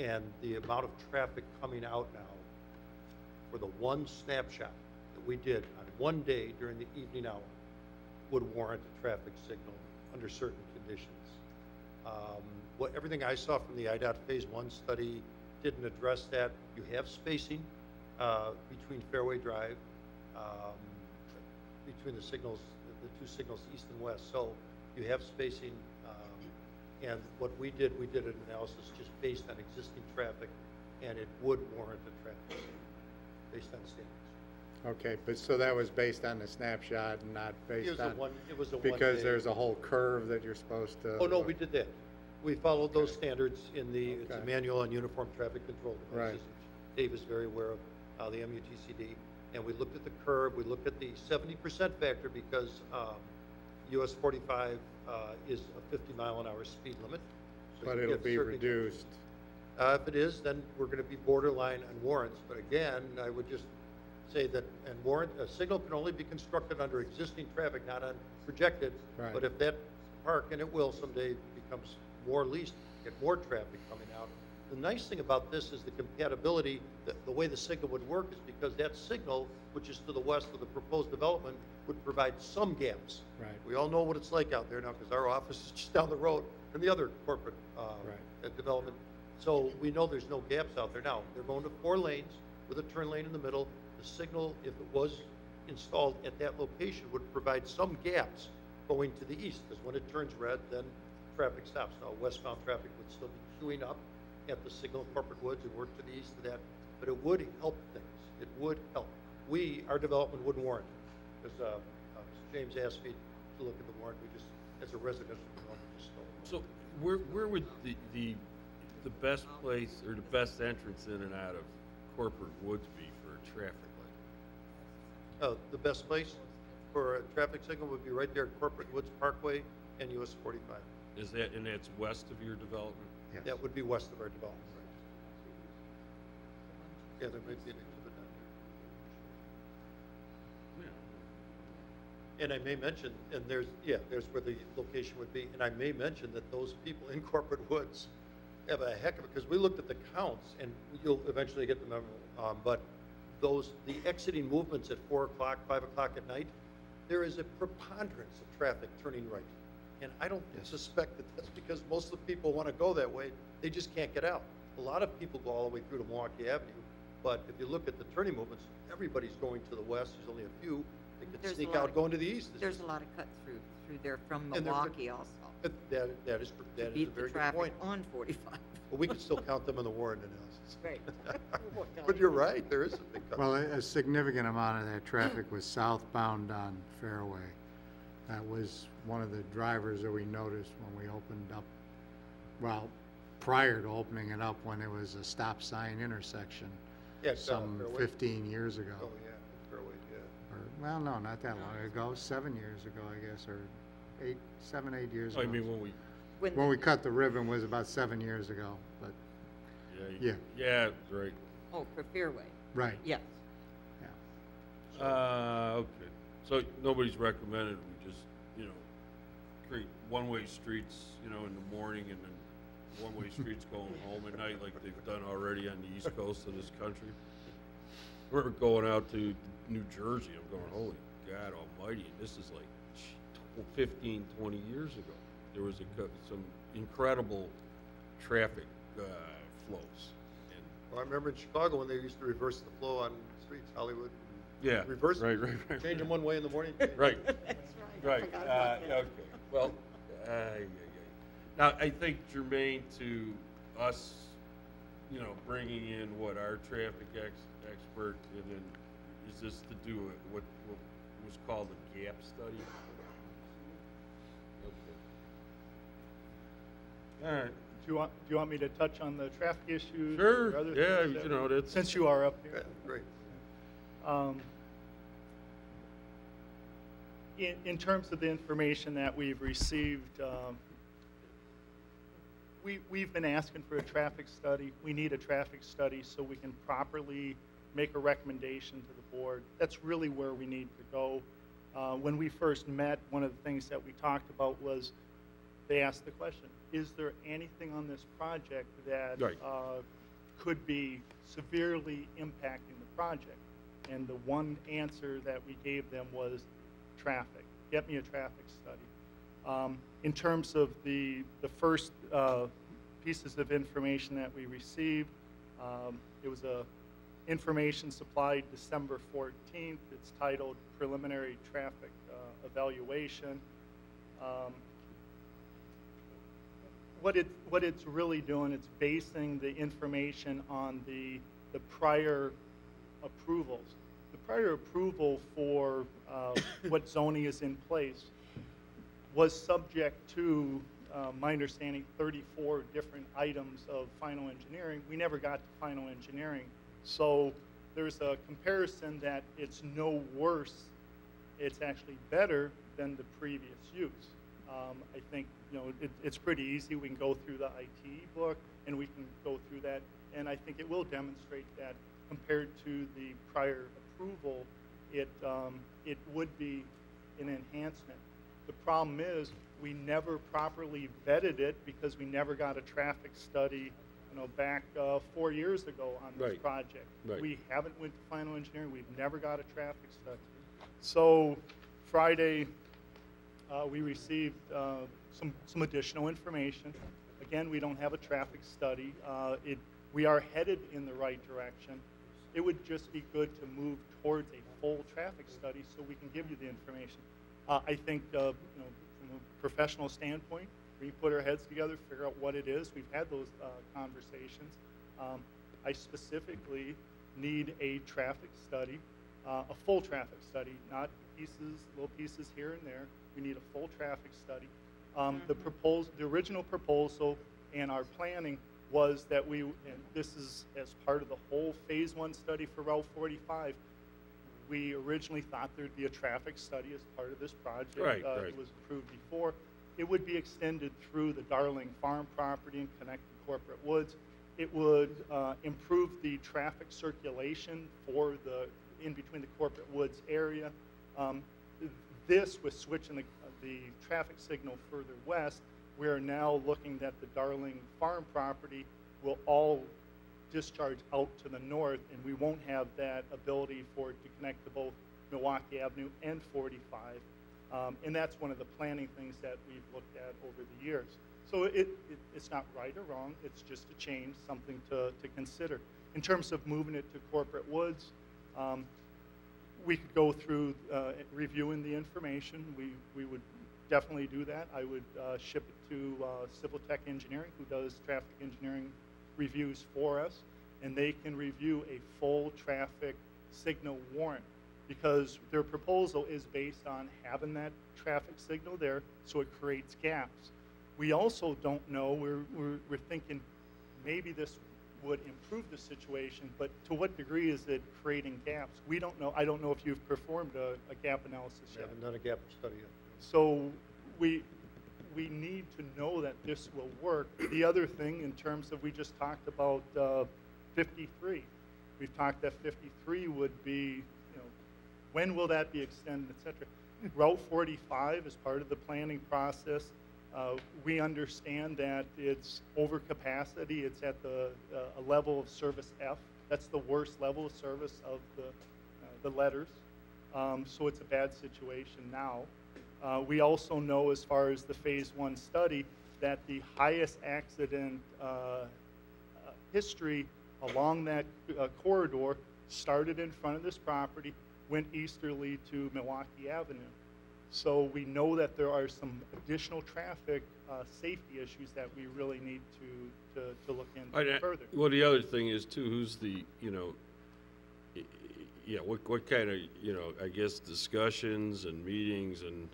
And the amount of traffic coming out now for the one snapshot that we did on one day during the evening hour would warrant a traffic signal under certain conditions. Everything I saw from the IDOT Phase 1 study didn't address that. You have spacing between Fairway Drive, between the signals, the two signals east and west. So you have spacing, and what we did an analysis just based on existing traffic, and it would warrant a traffic signal based on standards. Okay, but so that was based on the snapshot and not based on? It was a Because one-day. there's a whole curve that you're supposed to? Oh, no, we did that. We followed those standards in it's a Okay. manual on uniform traffic control devices. Right. Dave is very aware of the MUTCD. And we looked at the curve, we looked at the 70% factor because US 45 is a 50-mile-an-hour speed limit. So But you it'll get be certain- reduced. If it is, then we're going to be borderline on warrants. But again, I would just say that, and warrant, a signal can only be constructed under existing traffic, not on projected. Right. But if that park, and it will someday, becomes more leased, get more traffic coming out. The nice thing about this is the compatibility, the way the signal would work is because that signal, which is to the west of the proposed development, would provide some gaps. Right. We all know what it's like out there now because our office is just down the road from the other corporate development. So we know there's no gaps out there. Now, they're going to 4 lanes with a turn lane in the middle. The signal, if it was installed at that location, would provide some gaps going to the east, because when it turns red, then traffic stops. Now, westbound traffic would still be queuing up at the signal in Corporate Woods and work to the east of that, but it would help things. It would help. Our development wouldn't warrant it, because Mr. James asked me to look at the warrant. We just, as a residential development, just don't. So where would the best place or the best entrance in and out of Corporate Woods be for a traffic light? The best place for a traffic signal would be right there at Corporate Woods Parkway and US 45. Is that, and that's west of your development? That would be west of our development, right? Yeah, there might be an exhibit down there. And I may mention, and there's where the location would be, and I may mention that those people in Corporate Woods have a heck of it, because we looked at the counts, and you'll eventually get the memo, but the exiting movements at 4 o'clock, 5 o'clock at night, there is a preponderance of traffic turning right. And I don't suspect that that's because most of the people want to go that way. They just can't get out. A lot of people go all the way through to Milwaukee Avenue, but if you look at the turning movements, everybody's going to the west. There's only a few that can There's a sneak lot out of- going to the east. There's a lot of cut through there from And they're- Milwaukee also. That is a To very beat good the traffic point. on 45. But we could still count them in the warrant analysis. Right. But you're right, there is a big cut. Well, a significant amount of that traffic was southbound on Fairway. That was one of the drivers that we noticed when we opened up, well, prior to opening it up, when it was a stop sign intersection Yeah, it's down some Fairway. 15 years ago. Oh, yeah, Fairway, yeah. Or, well, no, not that long ago, 7 years ago, I guess, or 7, 8 years Oh, ago. you mean when we, When we cut the ribbon was about 7 years ago, but, yeah. Yeah, right. Oh, for Fairway. Right. Yes. Okay. So nobody's recommended we just, you know, create one-way streets, you know, in the morning and then one-way streets going home at night like they've done already on the east coast of this country. We're going out to New Jersey. I'm going, holy God almighty. And this is like 15, 20 years ago. There was some incredible traffic flows. Well, I remember in Chicago when they used to reverse the flow on streets, Hollywood. Yeah, Reverse right, it. right, right, Change them right. one way in the morning. Right. That's Right. forgot about that. Okay. Well, now I think germane to us, you know, bringing in what our traffic expert, and then is this to do what was called a gap study? Okay. All right. Do you want me to touch on the traffic issues? Sure, or other yeah, things that- you know, that's- Since you are up here. Yeah, great. In terms of the information that we've received, we've been asking for a traffic study. We need a traffic study so we can properly make a recommendation to the board. That's really where we need to go. When we first met, one of the things that we talked about was they asked the question, is there anything on this project that Right. could be severely impacting the project? And the one answer that we gave them was traffic. Get me a traffic study. In terms of the first pieces of information that we received, it was a information supplied December 14th. It's titled Preliminary Traffic Evaluation. What it's really doing, it's basing the information on the prior approvals. The prior approval for what zoning is in place was subject to, my understanding, 34 different items of final engineering. We never got to final engineering. So there's a comparison that it's no worse, it's actually better than the previous use. I think, you know, it's pretty easy. We can go through the IT book and we can go through that, and I think it will demonstrate that compared to the prior approval, it would be an enhancement. The problem is we never properly vetted it because we never got a traffic study, you know, back 4 years ago on this Right. project. Right. We haven't went to final engineering. We've never got a traffic study. So Friday, we received some additional information. Again, we don't have a traffic study. We are headed in the right direction. It would just be good to move towards a full traffic study so we can give you the information. I think, you know, from a professional standpoint, we put our heads together, figure out what it is. We've had those conversations. I specifically need a traffic study, a full traffic study, not pieces, little pieces here and there. We need a full traffic study. The original proposal and our planning was that and this is as part of the whole phase 1 study for Route 45. We originally thought there'd be a traffic study as part of this project. Right. It was approved before. It would be extended through the Darling Farm property and connect to Corporate Woods. It would improve the traffic circulation in between the Corporate Woods area. This was switching the traffic signal further west. We're now looking that the Darling Farm property will all discharge out to the north, and we won't have that ability for it to connect to both Milwaukee Avenue and 45. And that's one of the planning things that we've looked at over the years. So it's not right or wrong, it's just a change, something to consider. In terms of moving it to Corporate Woods, we could go through reviewing the information. We would definitely do that. I would ship it to Civil Tech Engineering, who does traffic engineering reviews for us, and they can review a full traffic signal warrant, because their proposal is based on having that traffic signal there, so it creates gaps. We also don't know, we're thinking maybe this would improve the situation, but to what degree is it creating gaps? We don't know. I don't know if you've performed a gap analysis We yet. haven't done a gap study yet. So we need to know that this will work. The other thing, in terms of, we just talked about 53. We've talked that 53 would be, when will that be extended, et cetera. Route 45 is part of the planning process. We understand that it's over capacity. It's at a level of service F. That's the worst level of service of the letters. So it's a bad situation now. We also know, as far as the phase 1 study, that the highest accident history along that corridor started in front of this property, went easterly to Milwaukee Avenue. So we know that there are some additional traffic safety issues that we really need to look into further. Well, the other thing is too, who's the, what kind of, I guess discussions and meetings and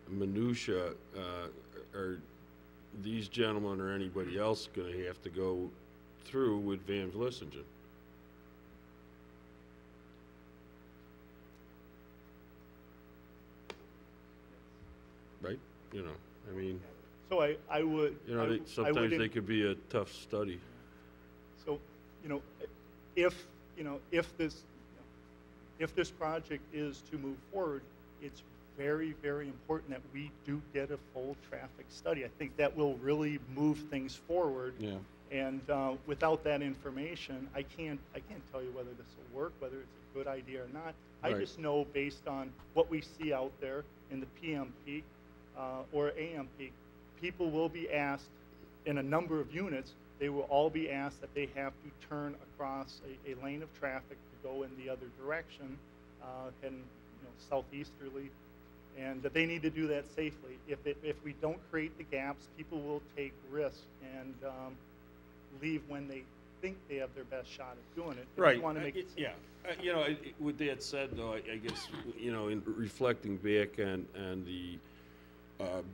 minutia are these gentlemen or anybody else going to have to go through with Van Vlissingen? Right? I mean. So I would. Sometimes they could be a tough study. So, if this project is to move forward, it's very, very important that we do get a full traffic study. I think that will really move things forward. Yeah. And without that information, I can't tell you whether this will work, whether it's a good idea or not. I Right. just know, based on what we see out there in the PM peak or AM peak, people will be asked in a number of units. They will all be asked that they have to turn across a lane of traffic to go in the other direction, and southeasterly, and that they need to do that safely. If we don't create the gaps, people will take risks and leave when they think they have their best shot at doing it. Right. We want to make it safe. Yeah. With that said, though, I guess, in reflecting back on the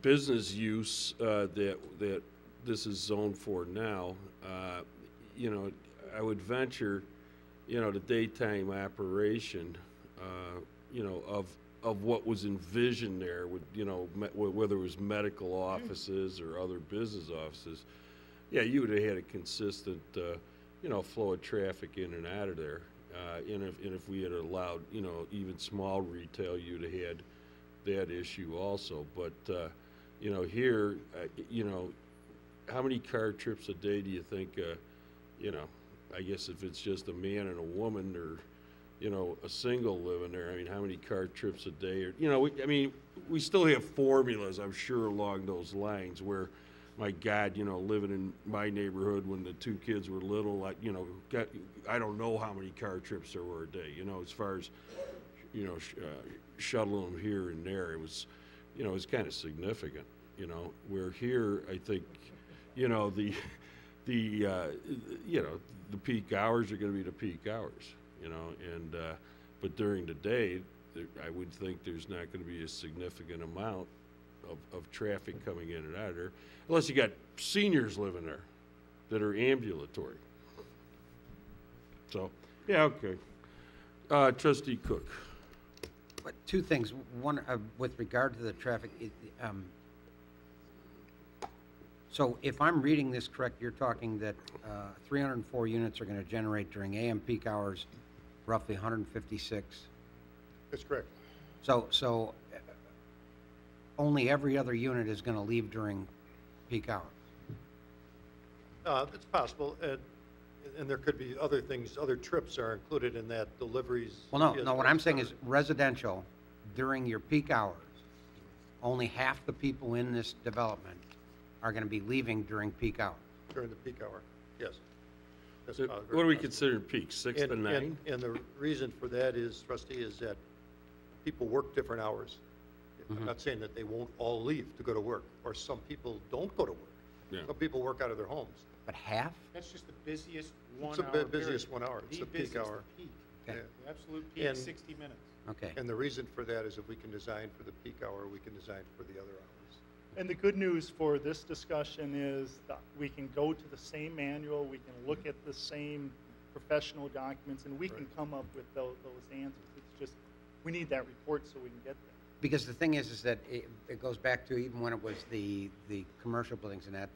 business use that this is zoned for now, I would venture, the daytime operation, of what was envisioned there with, whether it was medical offices or other business offices, yeah, you would have had a consistent, flow of traffic in and out of there. And if we had allowed, even small retail, you'd have had that issue also. But, here, how many car trips a day do you think, I guess if it's just a man and a woman or, a single living there, I mean, how many car trips a day? Or, we still have formulas, I'm sure, along those lines where, my God, living in my neighborhood when the two kids were little, I don't know how many car trips there were a day, as far as, shuttling them here and there. It was, it's kind of significant, where here, I think, the peak hours are going to be the peak hours, and, but during the day, I would think there's not going to be a significant amount of traffic coming in and out of there, unless you got seniors living there that are ambulatory. So, yeah, okay. Trustee Cook. But two things. One, with regard to the traffic, so if I'm reading this correct, you're talking that 304 units are going to generate during AM peak hours, roughly 156. That's correct. So only every other unit is going to leave during peak hours. It's possible, and there could be other things, other trips are included in that, deliveries. Well, no, what I'm saying is residential, during your peak hours, only half the people in this development are going to be leaving during peak hours. During the peak hour, yes. That's So very what do we possible. consider peak, 6 to 9? And the reason for that is, trustee, is that people work different hours. I'm not saying that they won't all leave to go to work, or some people don't go to work. Yeah. Some people work out of their homes. But half? That's just the busiest 1 It's the hour busiest period. 1 hour. It's the peak busiest, hour. the peak. Okay. Yeah. The absolute peak, And- 60 minutes. Okay. And the reason for that is if we can design for the peak hour, we can design for the other hours. And the good news for this discussion is that we can go to the same manual, we can look at the same professional documents, and we can come up with those answers. It's just, we need that report so we can get there. Because the thing is that it goes back to even when it was the commercial buildings and that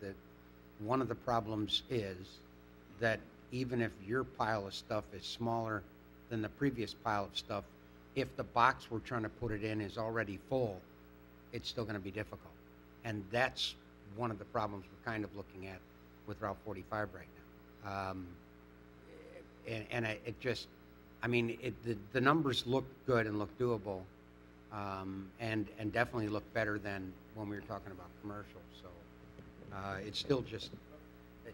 one of the problems is that even if your pile of stuff is smaller than the previous pile of stuff, if the box we're trying to put it in is already full, it's still going to be difficult. And that's one of the problems we're kind of looking at with Route 45 right now. It just, I mean, the numbers look good and look doable, and definitely look better than when we were talking about commercial. So it's still just,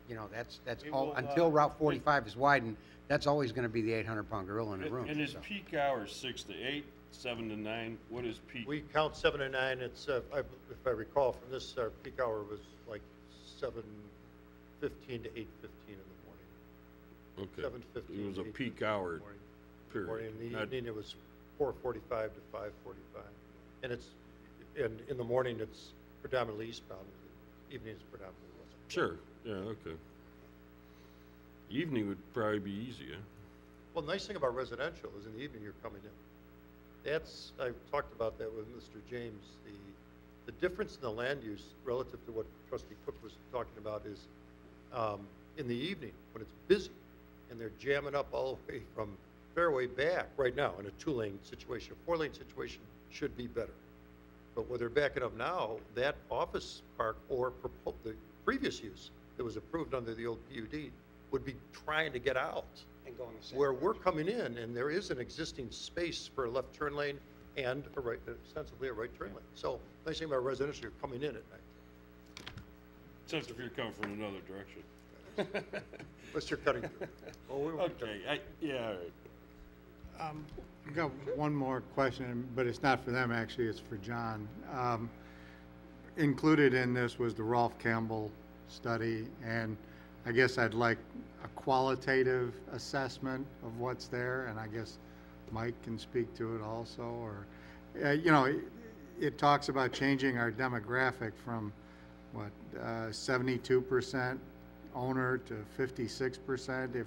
you know, that's all, until Route 45 is widened, that's always going to be the 800-pound gorilla in the room. And is so. peak hours 6 to 8, 7 to 9? What is peak? We count 7 to 9. It's, if I recall from this, our peak hour was like 7:15 to 8:15 in the morning. Okay. 7:15 It was a to peak 8:15 hour in the morning. period. In the not- evening, it was 4:45 to 5:45. And it's, and in the morning, it's predominantly eastbound. Evening is predominantly westbound. Sure, yeah, okay. Evening would probably be easier. Well, the nice thing about residential is in the evening you're coming in. That's, I've talked about that with Mr. James. The difference in the land use relative to what Trustee Cook was talking about is in the evening when it's busy and they're jamming up all the way from Fairway back right now in a 2-lane situation. A 4-lane situation should be better. But where they're backing up now, that office park or the previous use that was approved under the old PUD would be trying to get out. And going the same Where we're coming in, and there is an existing space for a left turn lane and a right, ostensibly a right turn lane. So, nice thing about residential, you're coming in at night. Except if you're coming from another direction. Unless you're cutting through. Oh, we won't be Okay, yeah, all right. I've got one more question, but it's not for them, actually, it's for John. Included in this was the Rolf Campbell study, and I guess I'd like a qualitative assessment of what's there, and I guess Mike can speak to it also, or, you know, it talks about changing our demographic from, what, 72% owner to 56% if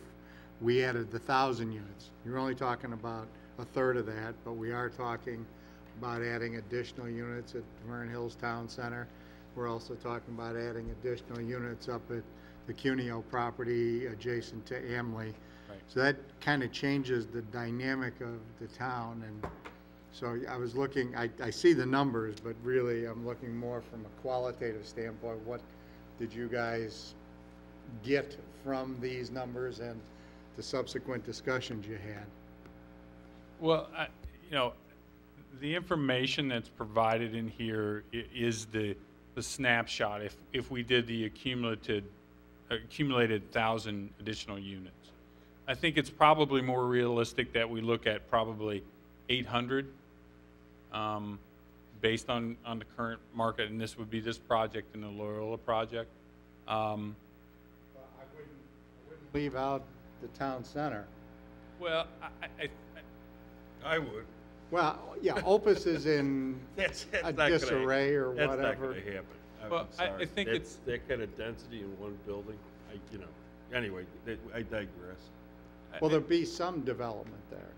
we added the 1,000 units. You're only talking about a third of that, but we are talking about adding additional units at Vernon Hills Town Center. We're also talking about adding additional units up at the Cuneo property adjacent to Amley. Right. So that kind of changes the dynamic of the town. And so I was looking, I see the numbers, but really I'm looking more from a qualitative standpoint. What did you guys get from these numbers and the subsequent discussions you had? Well, you know, the information that's provided in here is the snapshot. If we did the accumulated 1,000 additional units, I think it's probably more realistic that we look at probably 800 based on the current market, and this would be this project and the Loyola project. I wouldn't leave out the town center. Well, I would. Well, yeah, Opus is in That's a not gonna- disarray or that's whatever. not gonna happen. I'm Well, I sorry. think That's that kind of density in one building, you know, anyway, I digress. Well, there'll be some development there.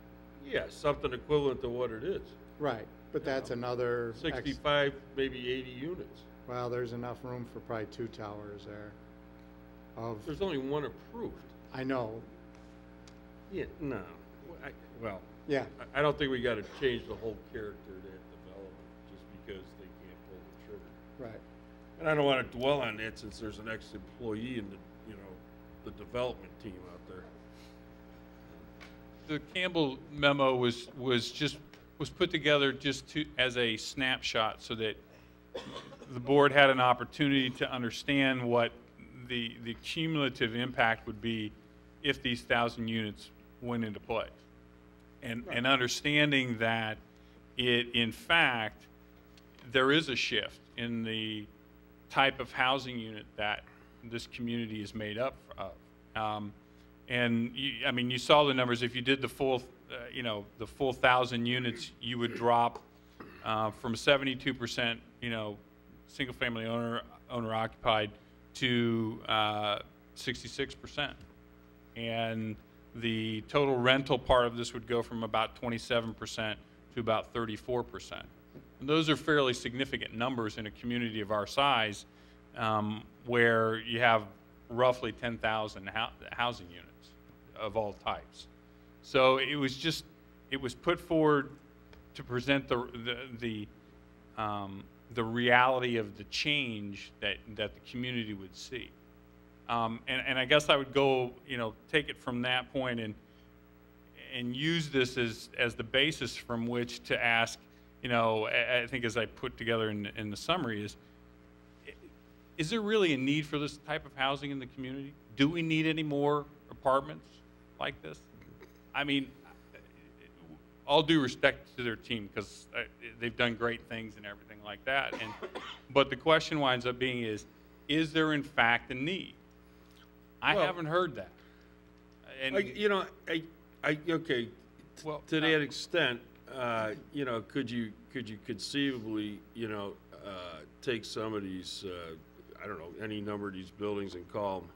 Yeah, something equivalent to what it is. Right, but that's another. 65, maybe 80 units. Well, there's enough room for probably 2 towers there. There's only one approved. I know. Yeah, no. Well, Yeah. I don't think we gotta change the whole character of that development just because they can't pull the trigger. Right. And I don't wanna dwell on that since there's an ex-employee in the, you know, the development team out there. The Campbell memo was put together just as a snapshot so that the board had an opportunity to understand what the cumulative impact would be if these 1,000 units went into place. And understanding that in fact, there is a shift in the type of housing unit that this community is made up of. And I mean, you saw the numbers. If you did the full, the full 1,000 units, you would drop from 72%, single-family owner occupied to 66%, and the total rental part of this would go from about 27% to about 34%. And those are fairly significant numbers in a community of our size, where you have roughly 10,000 housing units of all types. So it was put forward to present the reality of the change that the community would see. And I guess I would go, take it from that point and use this as the basis from which to ask, I think as I put together in the summary is there really a need for this type of housing in the community? Do we need any more apartments like this? I mean, all due respect to their team, because they've done great things and everything like that. But the question winds up being is there in fact a need? I haven't heard that. And okay. Well, to that extent, could you conceivably, take some of these, I don't know, any number of these buildings and call them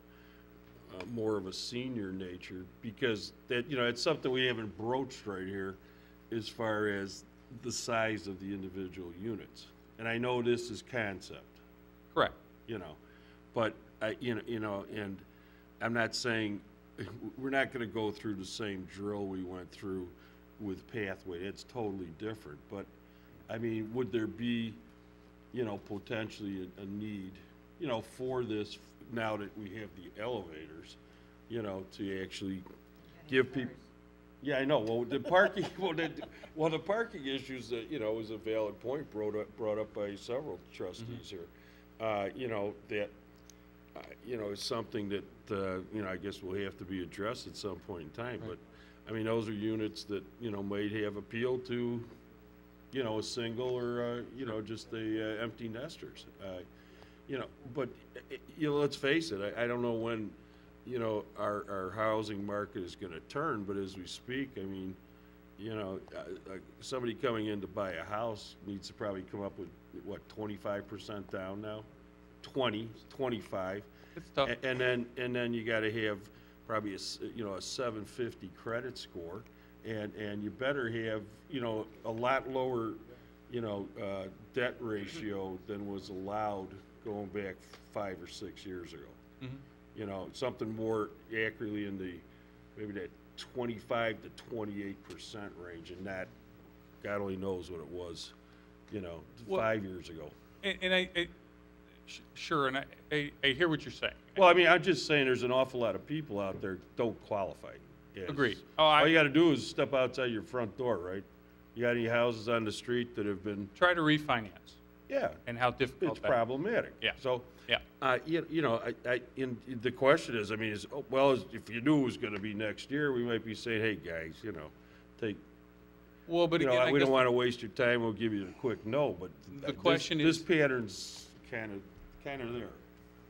more of a senior nature, because that, it's something we haven't broached right here as far as the size of the individual units. And I know this is concept. Correct. But and I'm not saying we're not going to go through the same drill we went through with Pathway. It's totally different. But I mean, would there be, potentially a need, for this now that we have the elevators, to actually give people. Yeah, I know. Well, the parking, the parking issues that was a valid point brought up by several trustees here. That is something that I guess will have to be addressed at some point in time. Right. But I mean, those are units that might have appeal to a single or just the empty nesters. But let's face it. I don't know when our housing market is going to turn, but as we speak, I mean, somebody coming in to buy a house needs to probably come up with what, 25% down now, 20, 25. It's tough. And then you got to have probably a 750 credit score, and you better have a lot lower debt ratio than was allowed going back 5 or 6 years ago. Mm-hmm. Something more accurately in the maybe that 25 to 28% range, and that God only knows what it was, 5 years ago. And sure, and I hear what you're saying. Well, I mean, I'm just saying there's an awful lot of people out there don't qualify. Yes. Agreed. All you got to do is step outside your front door, right? You got any houses on the street that have been try to refinance? Yeah. And how difficult it's problematic. Yeah. So yeah. The question is, I mean, if you knew it was going to be next year, we might be saying, hey guys, take. Well, but again, we don't want to waste your time. We'll give you a quick no. But the question is, this pattern's kind of there.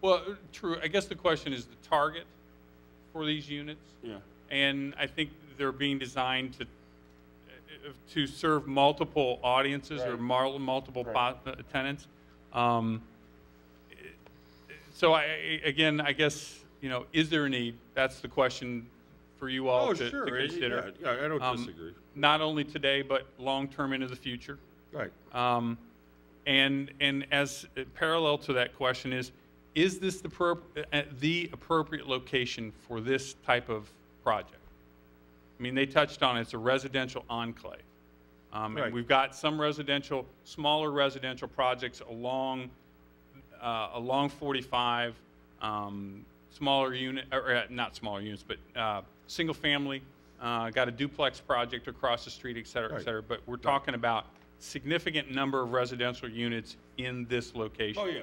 Well, true. I guess the question is the target for these units. Yeah. And I think they're being designed to serve multiple audiences, right, or multiple tenants. So I guess, is there a need? That's the question for you all to consider. Yeah, I don't disagree. Not only today, but long-term into the future. Right. And as parallel to that question is this the appropriate location for this type of project? I mean, they touched on it's a residential enclave. Right. And we've got some smaller residential projects along 45, smaller unit, or not smaller units, but single family, got a duplex project across the street, et cetera, et cetera. But we're talking about significant number of residential units in this location. Oh yeah,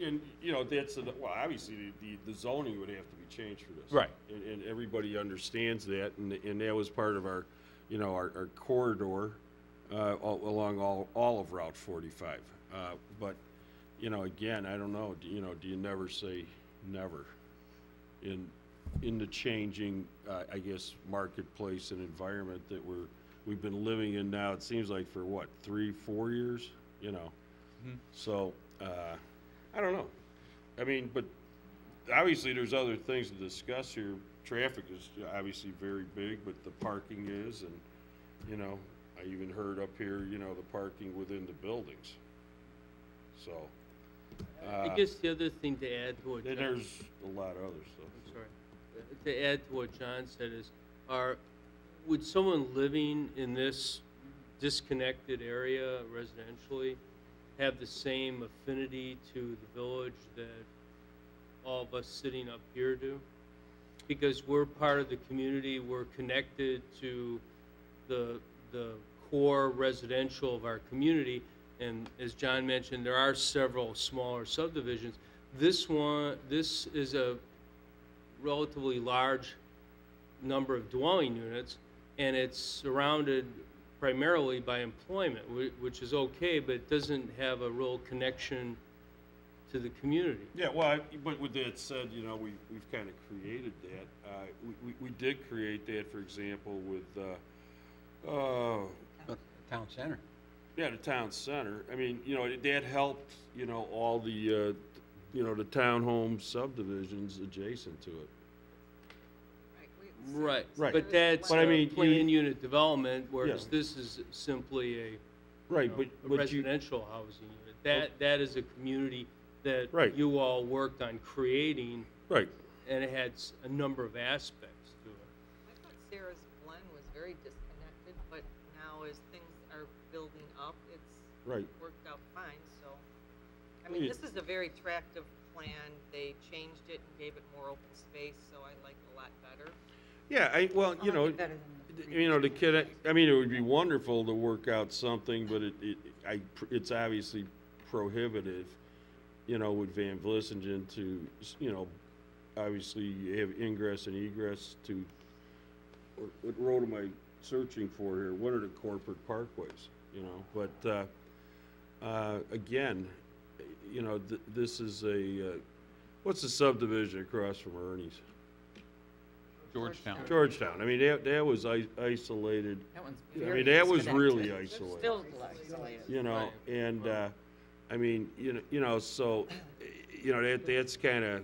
and that's obviously the zoning would have to be changed for this. Right. And everybody understands that, and that was part of our, our corridor along all of Route 45. But you know, again, I don't know, you know, do you never say never in the changing, I guess, marketplace and environment that we've been living in now, it seems like for what, 3-4 years, you know? So, I don't know. I mean, but obviously there's other things to discuss here. Traffic is obviously very big, but the parking is, and, you know, I even heard up here, you know, the parking within the buildings. So, I guess the other thing to add to what and John, there's a lot of other stuff. I'm sorry, to add to what John said is, would someone living in this disconnected area residentially have the same affinity to the village that all of us sitting up here do? Because we're part of the community, we're connected to the core residential of our community, and as John mentioned, there are several smaller subdivisions. This is a relatively large number of dwelling units, and it's surrounded primarily by employment, which is okay, but it doesn't have a real connection to the community. Yeah, well, but with that said, you know, we've kind of created that. We did create that, for example, with The town center. yeah, the town center. I mean, you know, that helped, you know, all the, you know, the townhome subdivisions adjacent to it. Right. Right. But that's But I mean, planned unit development, whereas Yeah. this is simply a Right, you know, but a you- residential housing unit. That is a community that Right. you all worked on creating. Right. And it had a number of aspects to it. I thought Sarah's Glen was very disconnected, but now as things are building up, it's Right. worked out fine, so. I mean, Yeah. this is a very attractive plan. They changed it and gave it more open space, so I like it a lot better. Yeah, well, you know, the kid, I mean, it would be wonderful to work out something, but it's obviously prohibitive, you know, with Van Vlissingen to, you know, obviously you have ingress and egress to, what road am I searching for here? What are the corporate parkways, you know? But, again, you know, this is what's the subdivision across from Ernie's? Georgetown. I mean, that was isolated. That one's I very mean, that was really disconnected. isolated. Still isolated. You know, and, I mean, you know, so, you know, that's kind of,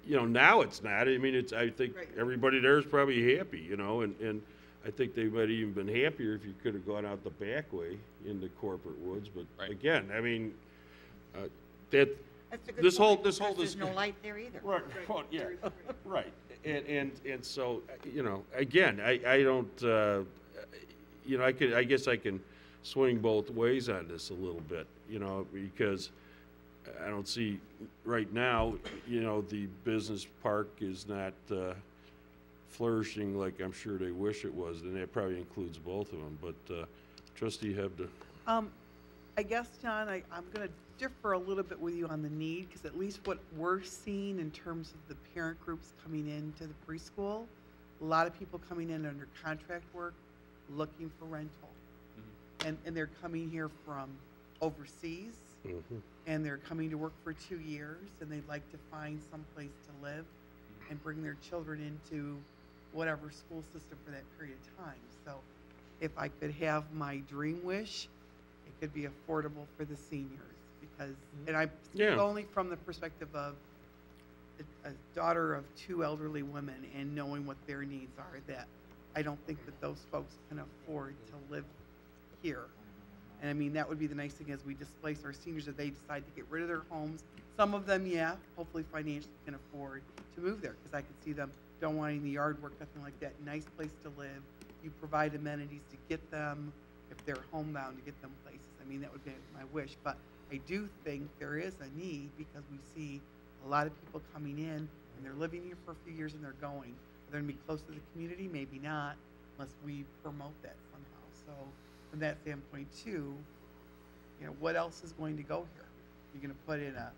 you know, now it's not. I mean, I think everybody there is probably happy, you know, and I think they might have even been happier if you could have gone out the back way in the corporate woods. But again, I mean, That's a good this whole, point, this whole, because there's no light there either. Right, well, yeah, right. And so, you know, again, I don't, you know, I guess I can swing both ways on this a little bit, you know, because I don't see, right now, you know, the business park is not flourishing like I'm sure they wish it was, and that probably includes both of them, but Trustee Hebda. I guess, John, I'm going to differ a little bit with you on the need, because at least what we're seeing in terms of the parent groups coming into the preschool, a lot of people coming in under contract work, looking for rental. And they're coming here from overseas, and they're coming to work for 2 years, and they'd like to find some place to live and bring their children into whatever school system for that period of time. So if I could have my dream wish, it could be affordable for the seniors, because, and I speak only from the perspective of a daughter of 2 elderly women and knowing what their needs are, that I don't think that those folks can afford to live here. And I mean, that would be the nice thing as we displace our seniors, that they decide to get rid of their homes. Some of them, yeah, hopefully financially can afford to move there, because I could see them don't wanting the yard work, nothing like that. Nice place to live. You provide amenities to get them, if they're homebound, to get them places. I mean, that would be my wish. But I do think there is a need, because we see a lot of people coming in and they're living here for a few years and they're going. Are they going to be close to the community? Maybe not, unless we promote that somehow. So from that standpoint too, you know, what else is going to go here? You're going to put in a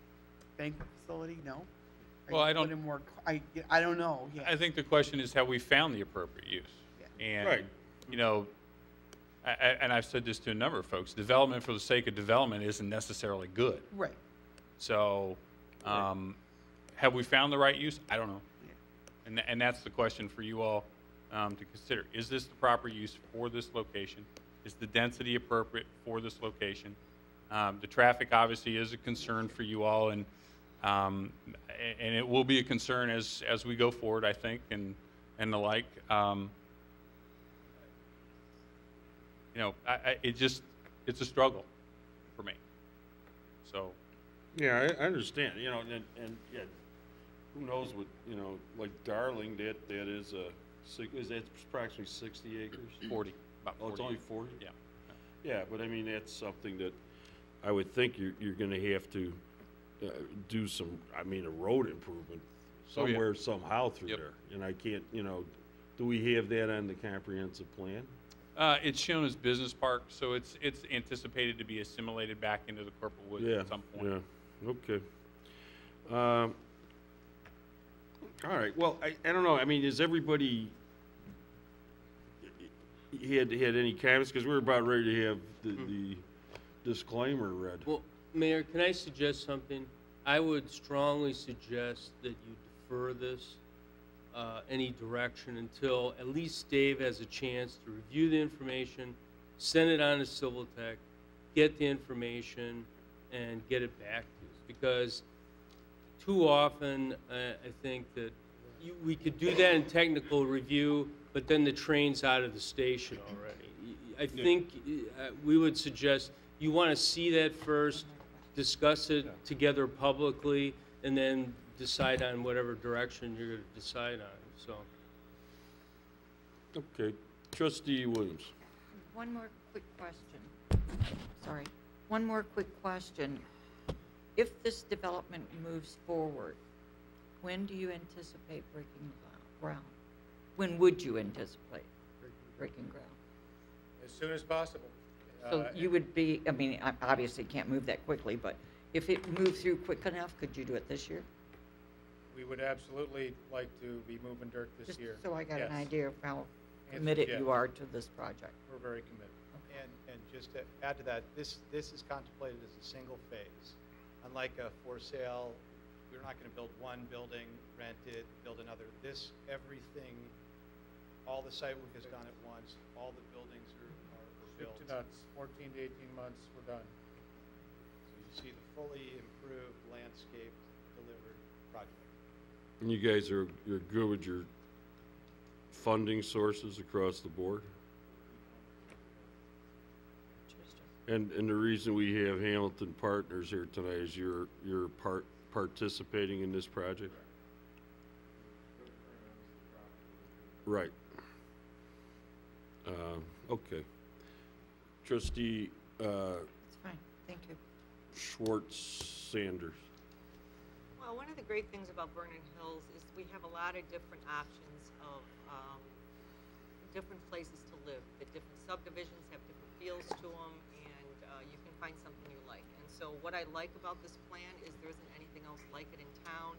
banquet facility? No. Well, I don't. Put in more, I don't know. Yeah. I think the question is, have we found the appropriate use? And, Right. you know, and I've said this to a number of folks, development for the sake of development isn't necessarily good. Right. So, have we found the right use? I don't know. And that's the question for you all to consider. Is this the proper use for this location? Is the density appropriate for this location? The traffic obviously is a concern for you all, and it will be a concern as we go forward, I think, and the like. You know, it's a struggle for me. So. Yeah, I understand, you know, and yeah, who knows what, you know, like Darling, that is approximately 60 acres? 40, about 40. Oh, it's only 40? Yeah. Yeah, but I mean, that's something that I would think you're gonna have to do some, I mean, a road improvement Oh, yeah. somewhere, somehow through Yep. there. And I can't, you know, do we have that on the comprehensive plan? It's shown as business park, so it's anticipated to be assimilated back into the Corporal Woods Yeah, at some point. yeah, okay. All right, well, I don't know, I mean, is everybody had any comments? Because we're about ready to have the disclaimer read. Well, Mayor, can I suggest something? I would strongly suggest that you defer this, any direction, until at least Dave has a chance to review the information, send it on to Civil Tech, get the information, and get it back to us. Because too often, I think that we could do that in technical review, but then the train's out of the station already. I think we would suggest you want to see that first, discuss it together publicly, and then decide on whatever direction you're going to decide on. So. Okay, Trustee Williams. One more quick question. Sorry. One more quick question. If this development moves forward, when do you anticipate breaking ground? When would you anticipate breaking ground? As soon as possible. So you would be, I mean, I obviously can't move that quickly, but if it moved through quick enough, could you do it this year? We would absolutely like to be moving dirt this Just year. so I got an Yes. idea of how Answer committed yes. you are to this project. We're very committed. And just to add to that, this is contemplated as a single phase. Unlike a for sale, we're not going to build one building, rent it, build another. Everything, all the site work is done at once, all the buildings are built. Soup to nuts, 14 to 18 months, we're done. So you see the fully improved landscape delivered project. And you guys you're good with your funding sources across the board? And the reason we have Hamilton Partners here tonight is you're participating in this project? Right. Okay. Trustee It's fine, thank you. Schwartz-Sanders. Well, one of the great things about Vernon Hills is we have a lot of different options of different places to live. The different subdivisions have different feels to them, and you can find something you like. And so what I like about this plan is there isn't anything else like it in town.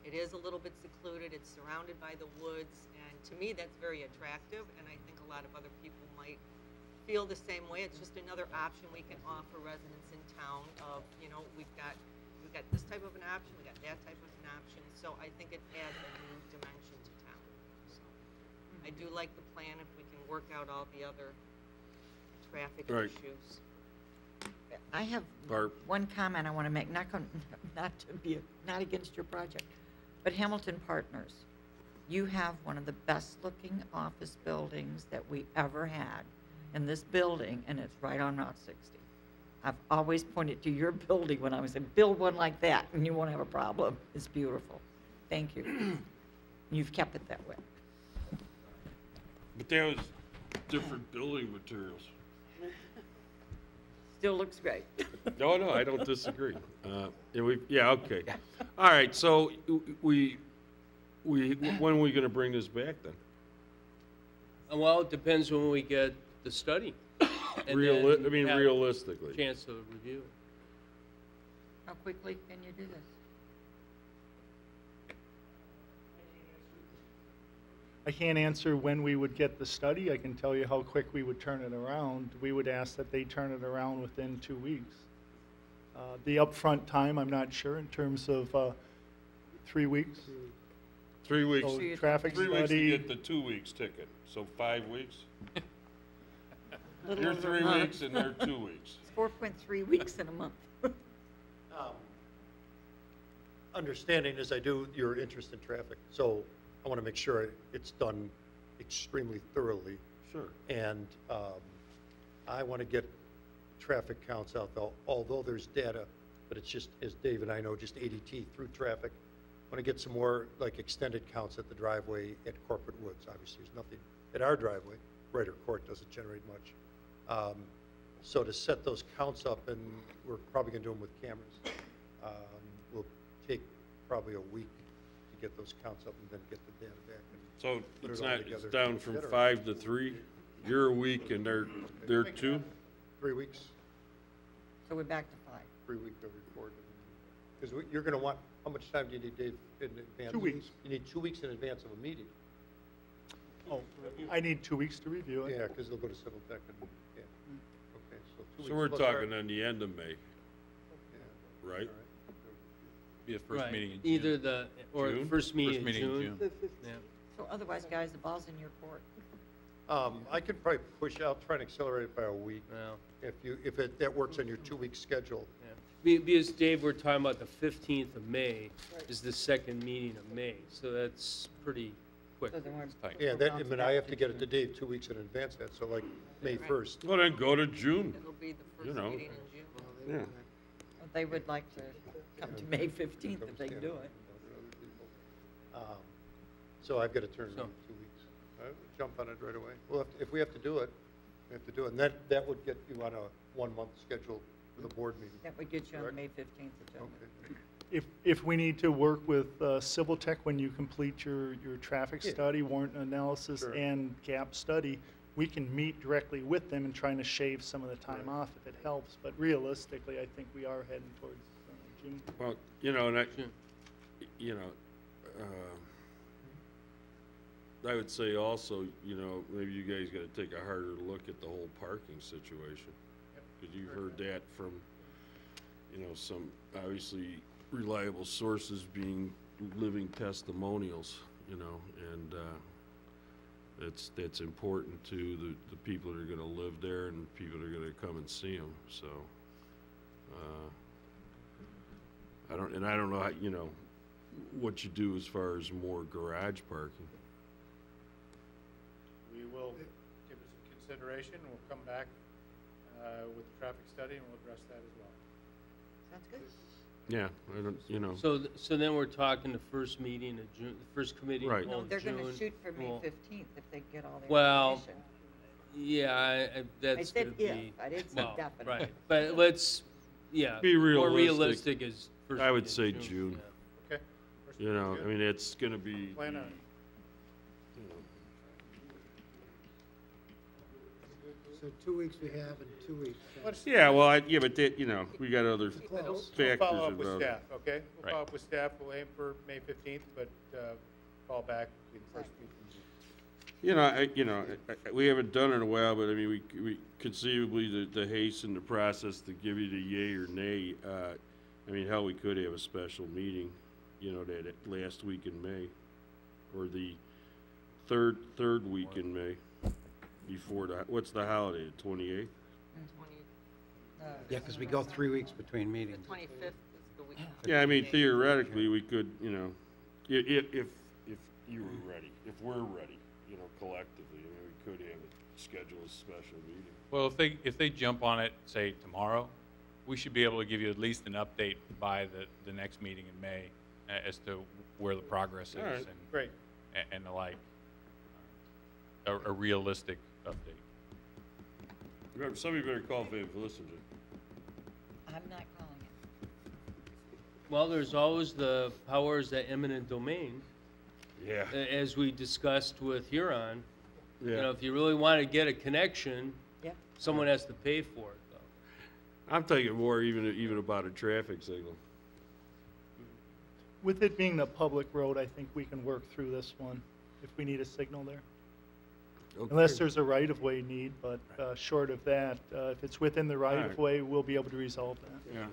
It is a little bit secluded. It's surrounded by the woods, and to me, that's very attractive, and I think a lot of other people might feel the same way. It's just another option we can offer residents in town of, you know, we've got this type of an option, we got that type of an option, so I think it adds a new dimension to town. So I do like the plan if we can work out all the other traffic Right. issues. I have Barb. one comment I want to make, not against your project, but Hamilton Partners. You have one of the best looking office buildings that we ever had in this building, and it's right on Route 60. I've always pointed to your building when I was saying, build one like that and you won't have a problem. It's beautiful. Thank you. You've kept it that way. But that was different building materials. Still looks great. No, I don't disagree. Yeah, okay. All right, so when are we gonna bring this back then? Well, it depends when we get the study. and I then mean, have realistically. a chance to review it. How quickly can you do this? I can't answer when we would get the study. I can tell you how quick we would turn it around. We would ask that they turn it around within 2 weeks. The upfront time, I'm not sure in terms of 3 weeks. 3 weeks. So traffic 3 weeks to study. get the 2 weeks ticket, so 5 weeks? Little You're over a 3 month. weeks and they're 2 weeks. It's 4.3 weeks in a month. Understanding as I do your interest in traffic, so I want to make sure it's done extremely thoroughly. Sure. And I want to get traffic counts out, though, although there's data, but it's just, as Dave and I know, just ADT through traffic. I want to get some more, like, extended counts at the driveway at Corporate Woods. Obviously, there's nothing at our driveway. Ryder Court doesn't generate much. So to set those counts up, and we're probably going to do them with cameras, will take probably a week to get those counts up and then get the data back. And So put it's it all not, it's together. down from Better. 5 to 3? You're a week and they're 2? 3 weeks. So we're back to 5. 3 week of report. Because you're going to want, how much time do you need, Dave, in advance? 2 weeks. You need 2 weeks in advance of a meeting. Oh, I need 2 weeks to review it. Yeah, because they'll go to Civil Tech and, yeah. Okay, so 2 weeks. So we're plus our- talking on the end of May, Yeah. right? Be the first Right. meeting in June. Either the, or June? first meeting in meeting in June. June. Yeah. So otherwise, guys, the ball's in your court. I could probably push out, try and accelerate it by a week. Well, That works on your 2 week schedule. because Dave, we're talking about the 15th of May is the second meeting of May, so that's pretty quick. So then we're. Yeah, that, I mean, I have to get it to Dave 2 weeks in advance of that, so like May 1st. Well, then go to June, It'll be the you first know. meeting in June. Yeah. Well, they would like to come to May 15th if they can do it. So I've got to turn it in So- 2 weeks. I would jump on it right away. Well, if we have to do it, we have to do it. And that would get you on a 1 month schedule for the board meeting. That would get you on the Correct. May 15th agenda. Okay. If we need to work with Civil Tech when you complete your traffic Yeah. study, warrant analysis, Sure. and gap study, we can meet directly with them and trying to shave some of the time Right. off if it helps. But realistically, I think we are heading towards June. Well, you know, and you know, I would say also, you know, maybe you guys gotta take a harder look at the whole parking situation. Cause you heard that from, you know, some obviously reliable sources being living testimonials, you know, and, that's important to the people that are gonna live there and people that are gonna come and see them, so. I don't know how, you know, what you do as far as more garage parking. We will give it some consideration, and we'll come back with the traffic study, and we'll address that as well. Sounds good. Yeah, I don't, you know. So then we're talking the first meeting of June, the first committee Right. in No, June. they're gonna shoot for May Well, 15th if they get all their Well, information. Yeah, that's said gonna if, be. I didn't say well, definite. Right, but let's, yeah. Be More realistic. realistic is first. I would meeting say in June. yeah. Okay? First You know, June. I mean, it's gonna be. Plan on it. you know, So 2 weeks we have and 2 weeks. Yeah, well, yeah, but that, you know, we got other We'll factors follow up with involved. staff, okay? We'll Right. follow up with staff, we'll aim for May 15th, but call back the first week in June. You know, we haven't done it in a while, but I mean, we conceivably to hasten the process to give you the yay or nay. I mean, hell, we could have a special meeting, you know, that last week in May, or the third week in May, before what's the holiday, the 28th? Yeah, because we go 3 weeks between The meetings. 25th is the week. Yeah, I mean, theoretically, we could, you know, if you were ready, if we're ready, you know, collectively, I mean, we could have it schedule a special meeting. Well, if they jump on it, say tomorrow, we should be able to give you at least an update by the next meeting in May as to where the progress is All right. and Great. and the like. A realistic update. Remember, somebody better call Van Vlissingen. I'm not calling it. Well, there's always the powers that eminent domain. Yeah. As we discussed with Huron. You Yeah. know, if you really want to get a connection, Yep. someone has to pay for it, though. I'm thinking more even about a traffic signal. With it being a public road, I think we can work through this one. if we need a signal there. Okay. Unless there's a right-of-way need, but short of that, if it's within the right-of-way, we'll be able to resolve that. Yeah.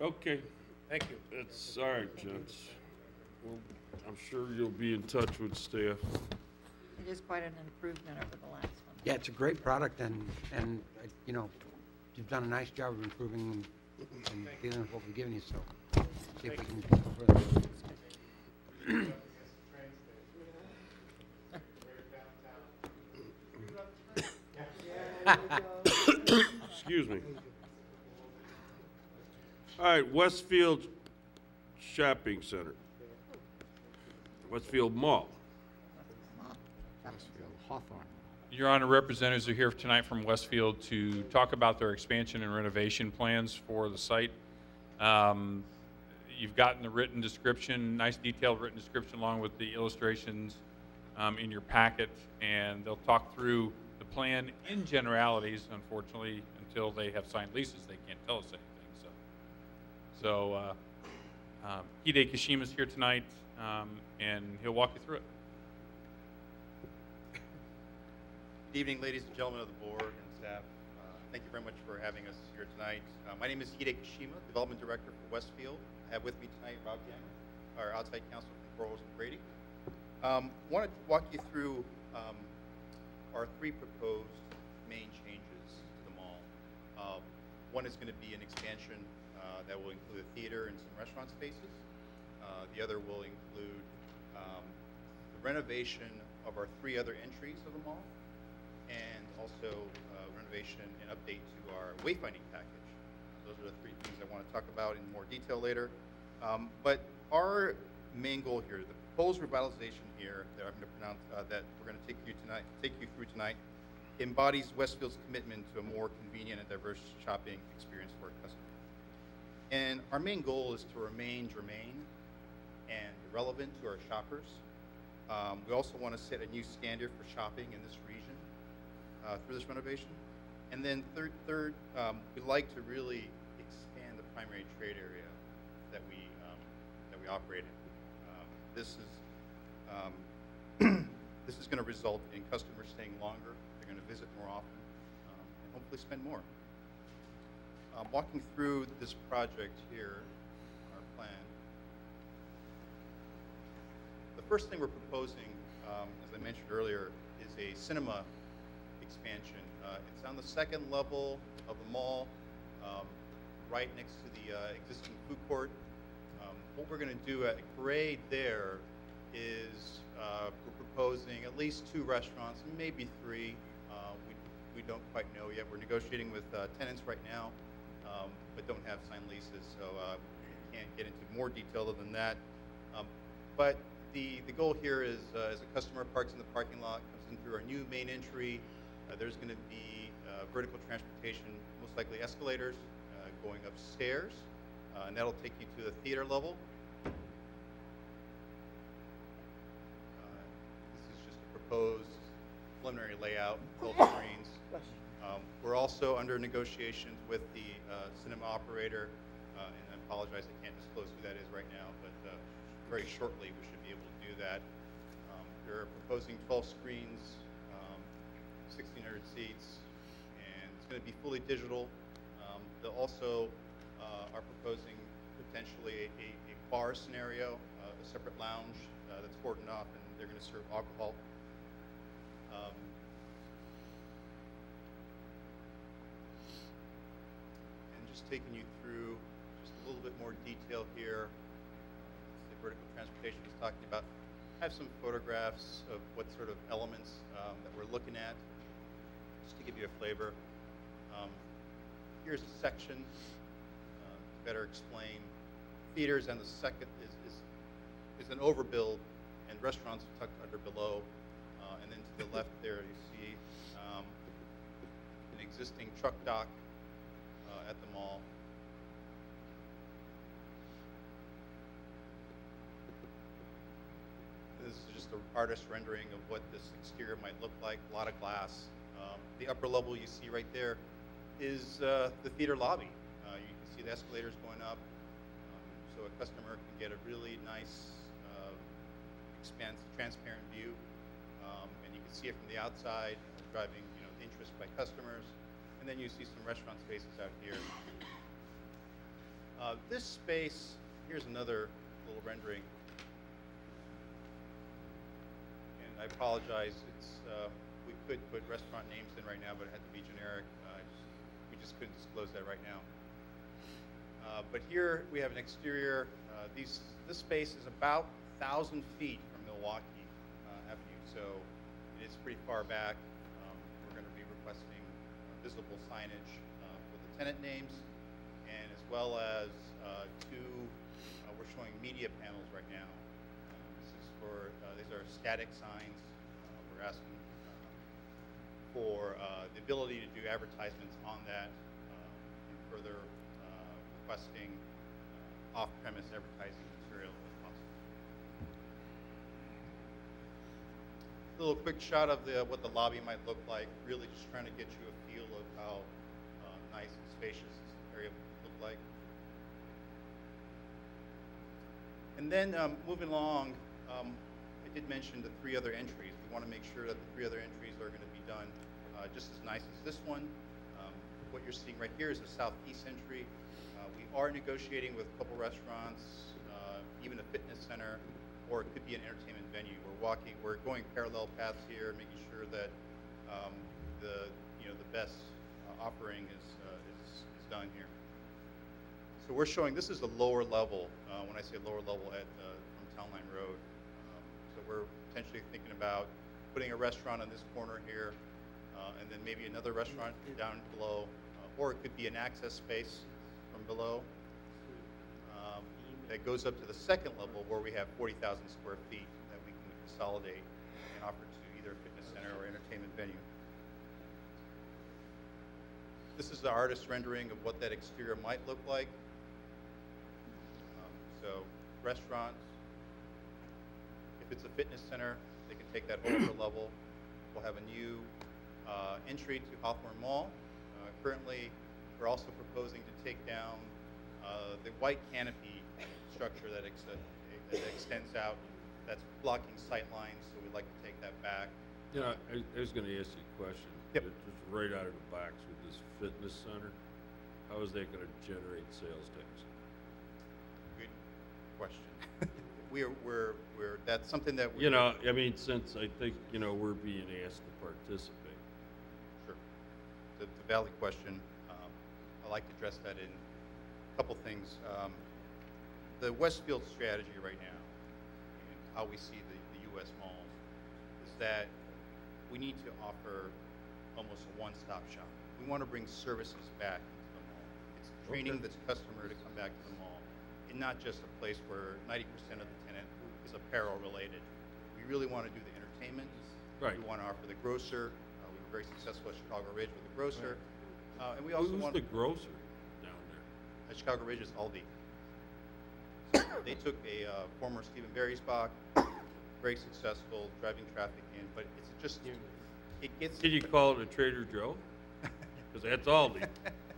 Okay. Thank you. That's all right, gents. Well, I'm sure you'll be in touch with staff. It is quite an improvement over the last one. Yeah, it's a great product, and you know, you've done a nice job of improving and dealing with what we've given you, so see if we can go further. Excuse me. All right, Westfield Shopping Center. Westfield Mall. Hawthorne. Your Honor, representatives are here tonight from Westfield to talk about their expansion and renovation plans for the site. You've gotten the written description, nice detailed written description along with the illustrations in your packet, and they'll talk through the plan in generalities. Unfortunately, until they have signed leases, they can't tell us anything. So Hide Kashima's here tonight, and he'll walk you through it. Good evening, ladies and gentlemen of the board and staff. Thank you very much for having us here tonight. My name is Hide Kashima, Development Director for Westfield. I have with me tonight Rob Gammer, our outside counsel from Quarles and Brady. Want to walk you through our three proposed main changes to the mall. One is going to be an expansion that will include a theater and some restaurant spaces. The other will include the renovation of our three other entries of the mall, and also renovation and update to our wayfinding package. Those are the three things I want to talk about in more detail later. But our main goal here, the proposed revitalization here that I'm going to pronounce, that we're going to take you through tonight, embodies Westfield's commitment to a more convenient and diverse shopping experience for our customers. And our main goal is to remain germane and relevant to our shoppers. We also want to set a new standard for shopping in this region through this renovation. And then third, we'd like to really expand the primary trade area that we operate in. This is going to result in customers staying longer. They're going to visit more often, and hopefully spend more. Walking through this project here, our plan. The first thing we're proposing, as I mentioned earlier, is a cinema expansion. It's on the second level of the mall, right next to the existing food court. What we're going to do at grade there is we're proposing at least 2 restaurants, maybe 3. We don't quite know yet. We're negotiating with tenants right now, but don't have signed leases, so we can't get into more detail than that. But the goal here is as a customer parks in the parking lot, comes in through our new main entry, there's going to be vertical transportation, most likely escalators, going upstairs, and that'll take you to the theater level. This is just a proposed preliminary layout, 12 screens. We're also under negotiations with the cinema operator, and I apologize, I can't disclose who that is right now, but very shortly we should be able to do that. We're proposing 12 screens, 1,600 seats, and it's going to be fully digital. They also are proposing potentially a bar scenario, a separate lounge that's cordoned off, and they're going to serve alcohol. And just taking you through just a little bit more detail here. The vertical transportation is talking about. I have some photographs of what sort of elements that we're looking at, just to give you a flavor. Here's a section to better explain. Theaters, and the second is an overbuild, and restaurants tucked under below. And then to the left there, you see an existing truck dock at the mall. This is just an artist rendering of what this exterior might look like. A lot of glass. The upper level you see right there is the theater lobby. You can see the escalators going up, so a customer can get a really nice expands the transparent view, and you can see it from the outside, driving interest by customers. And then you see some restaurant spaces out here. This space, here's another little rendering. And I apologize, we could put restaurant names in right now, but it had to be generic. We just couldn't disclose that right now. But here we have an exterior. This space is about 1,000 feet from Milwaukee Avenue, so it is pretty far back. We're going to be requesting visible signage for the tenant names, and as well as we're showing media panels right now. These are static signs. We're asking for the ability to do advertisements on that, and further requesting off-premise advertising material if possible. A little quick shot of what the lobby might look like, really just trying to get you a feel of how nice and spacious this area would look like. And then moving along, I did mention the 3 other entries. We want to make sure that the 3 other entries are going to be done just as nice as this one. What you're seeing right here is the southeast entry. We are negotiating with a couple restaurants, even a fitness center, or it could be an entertainment venue. We're going parallel paths here, making sure that the best offering is done here. So we're showing, this is the lower level, when I say lower level from Town Line Road. So we're potentially thinking about putting a restaurant on this corner here, and then maybe another restaurant down below, or it could be an access space from below that goes up to the 2nd level where we have 40,000 square feet that we can consolidate and offer to either a fitness center or entertainment venue. This is the artist rendering of what that exterior might look like. So restaurants, if it's a fitness center, they can take that whole upper level. We'll have a new entry to Hawthorne Mall. Currently, we're also proposing to take down the white canopy structure that extends out. That's blocking sight lines, so we'd like to take that back. Yeah, I was going to ask you a question. Yep. Just right out of the box with this fitness center, how is that going to generate sales tax? Good question. That's something that we. I mean, since I think we're being asked to participate. Sure. It's a valid question. I'd like to address that in a couple things. The Westfield strategy right now, and how we see the U.S. malls, is that we need to offer almost a one-stop shop. We want to bring services back into the mall. It's training the customer to come back to the mall, and not just a place where 90% of the tenant is apparel related. We really want to do the entertainment. Right. We want to offer the grocer. We were very successful at Chicago Ridge with the grocer. And we also Who's want the grocer down there? At Chicago Ridge is Aldi. They took a former Stephen Barry's box, very successful, driving traffic in, but it's just, it gets... Can you call it a Trader Joe? Because that's Aldi.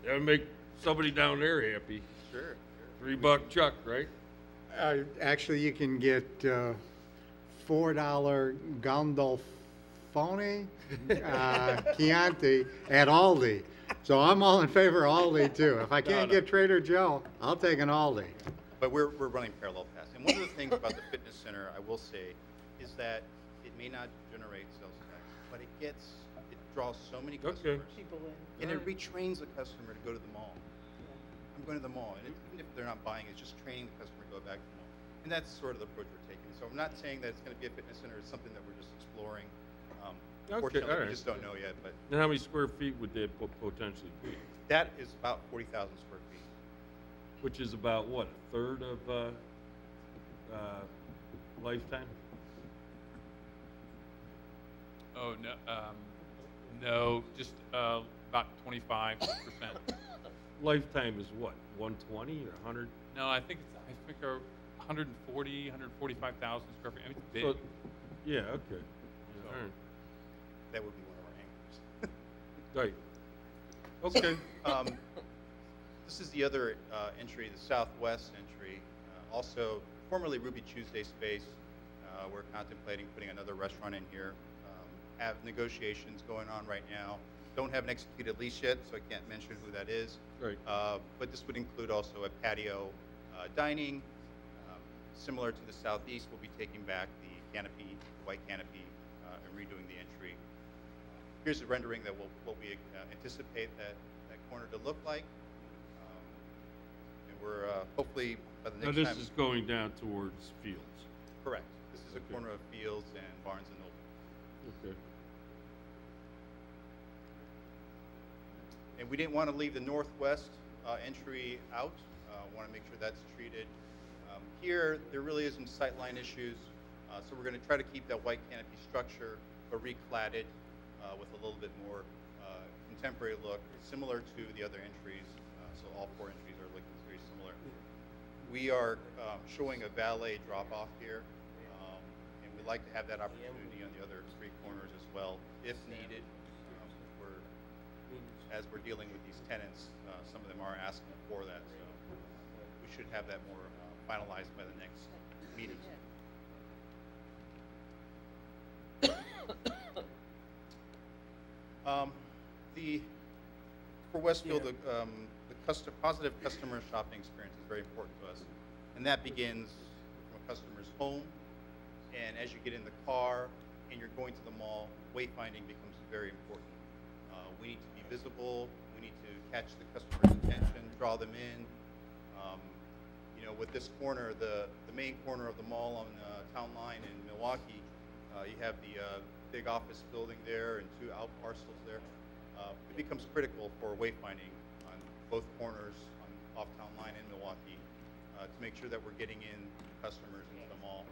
That would make somebody down there happy. Sure. $3 chuck, right? Actually, you can get $4 Gandolfoni Chianti at Aldi. So I'm all in favor of Aldi too. If I can't get Trader Joe, I'll take an Aldi. But we're running parallel paths. And one of the things about the fitness center, I will say, is that it may not generate sales tax, but it draws so many customers. People in. And it retrains the customer to go to the mall. I'm going to the mall. And even if they're not buying, it's just training the customer to go back to the mall. And that's sort of the approach we're taking. So I'm not saying that it's going to be a fitness center. It's something that we're just exploring. Unfortunately, all right. we just don't know yet. But And how many square feet would that potentially be? that is about 40,000 square feet. Which is about, what, a third of Lifetime? Oh, no, no, just about 25%. Lifetime is what, 120 or 100? No, I think 140, 145,000 square feet. I mean, it's big. So, yeah, okay. So- Yeah, all right. That would be one of our anchors. Right. Okay. This is the other entry, the southwest entry. Also, formerly Ruby Tuesday space. We're contemplating putting another restaurant in here. Have negotiations going on right now. Don't have an executed lease yet, so I can't mention who that is. Right. But this would include also a patio dining. Similar to the southeast, we'll be taking back the canopy, the white canopy, and redoing the entry. Here's a rendering that what we anticipate that corner to look like. And we're hopefully by the Now, next this time. is going down towards Fields. Correct. This is a Okay. corner of Fields and Barnes and Noble. Okay. And we didn't want to leave the northwest entry out. Want to make sure that's treated. Here, there really isn't sightline issues, so we're going to try to keep that white canopy structure, but recladded with a little bit more contemporary look, similar to the other entries. So all 4 entries are looking very similar. We are showing a valet drop-off here, and we'd like to have that opportunity on the other 3 corners as well, if needed. As we're dealing with these tenants, some of them are asking for that, so we should have that more finalized by the next meeting. For Westfield, the positive customer shopping experience is very important to us, and that begins from a customer's home. And as you get in the car and you're going to the mall, wayfinding becomes very important. We need to be visible. We need to catch the customer's attention, draw them in. With this corner, the main corner of the mall on Town Line in Milwaukee, you have the big office building there and 2 out parcels there. It becomes critical for wayfinding on both corners off Town Line in Milwaukee to make sure that we're getting in customers into the mall.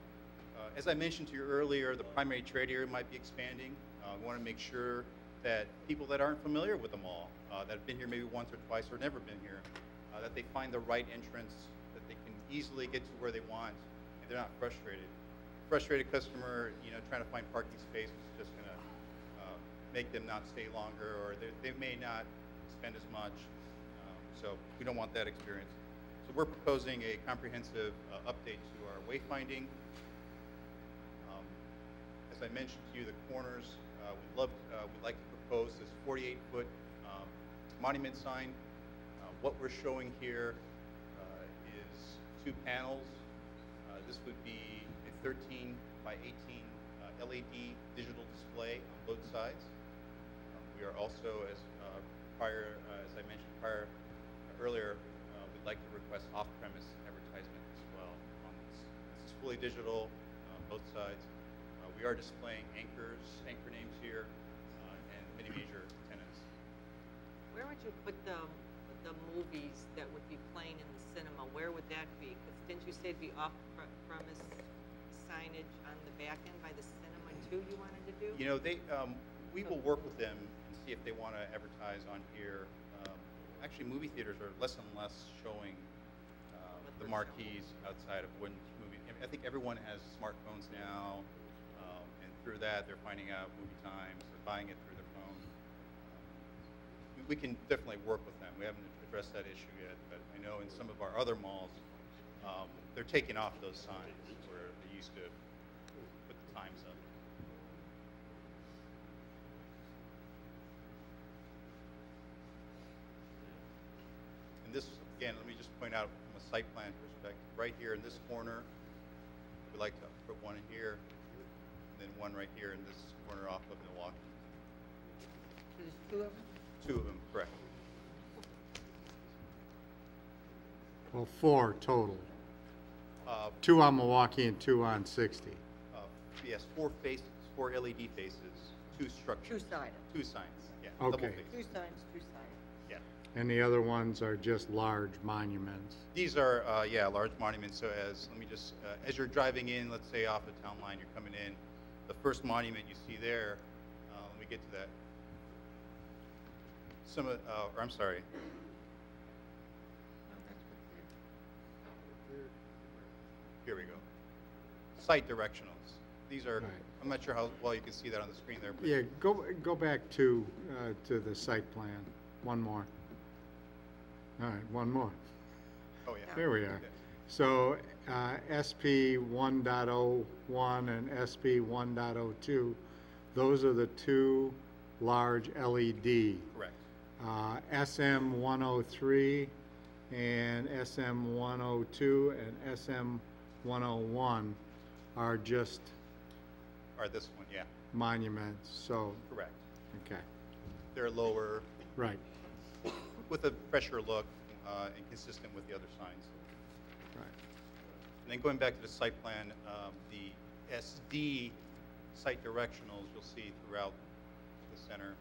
As I mentioned to you earlier, the primary trade area might be expanding. We want to make sure that people that aren't familiar with the mall, that have been here maybe once or twice or never been here, that they find the right entrance, that they can easily get to where they want, and they're not frustrated. Frustrated customer, trying to find parking space is just going to make them not stay longer, or they may not spend as much. So we don't want that experience. So we're proposing a comprehensive update to our wayfinding. As I mentioned to you, the corners, we'd like to propose this 48-foot monument sign. What we're showing here is 2 panels. This would be a 13 by 18 LED digital display on both sides. We are also, as I mentioned earlier, we'd like to request off-premise advertisement as well on this. This is fully digital, both sides. We are displaying anchor names here, and many major tenants. Where would you put the movies that would be playing in the cinema? Where would that be? Because didn't you say it'd be off-premise signage on the back end by the cinema too? You wanted to do? We will work with them and see if they want to advertise on here. Actually, movie theaters are less and less showing the marquees outside of when movie. I think everyone has smartphones now, and through that they're finding out movie times, they're buying it through their phone. We can definitely work with them. We haven't addressed that issue yet, but I know in some of our other malls, they're taking off those signs where they used to put the times up. And this, again, let me just point out from a site plan perspective, right here in this corner, we'd like to put one in here, and then one right here in this corner off of Milwaukee. There's 2 of them? 2 of them, correct. Well, 4 total. 2 on Milwaukee and 2 on 60. Yes, 4 faces, 4 LED faces, 2 structures. 2-sided. 2 signs, yeah. Okay. Double face. 2 signs, 2-sided. Yeah. And the other ones are just large monuments. These are, large monuments. So as you're driving in, let's say off the Town Line, you're coming in, the first monument you see there, let me get to that. I'm sorry. Here we go. Site directionals. These are, Right. I'm not sure how well you can see that on the screen there. But Yeah, go back to the site plan. One more. All right, one more. Oh, yeah. There we are. Okay. So SP 1.01 and SP 1.02, those are the two large LED. Correct. SM 103 and SM 102 and SM 101 are just Or this one, yeah, monuments, so, correct. okay, They're lower, right, with a fresher look and consistent with the other signs. right. And then going back to the site plan, the SD site directionals you'll see throughout the center.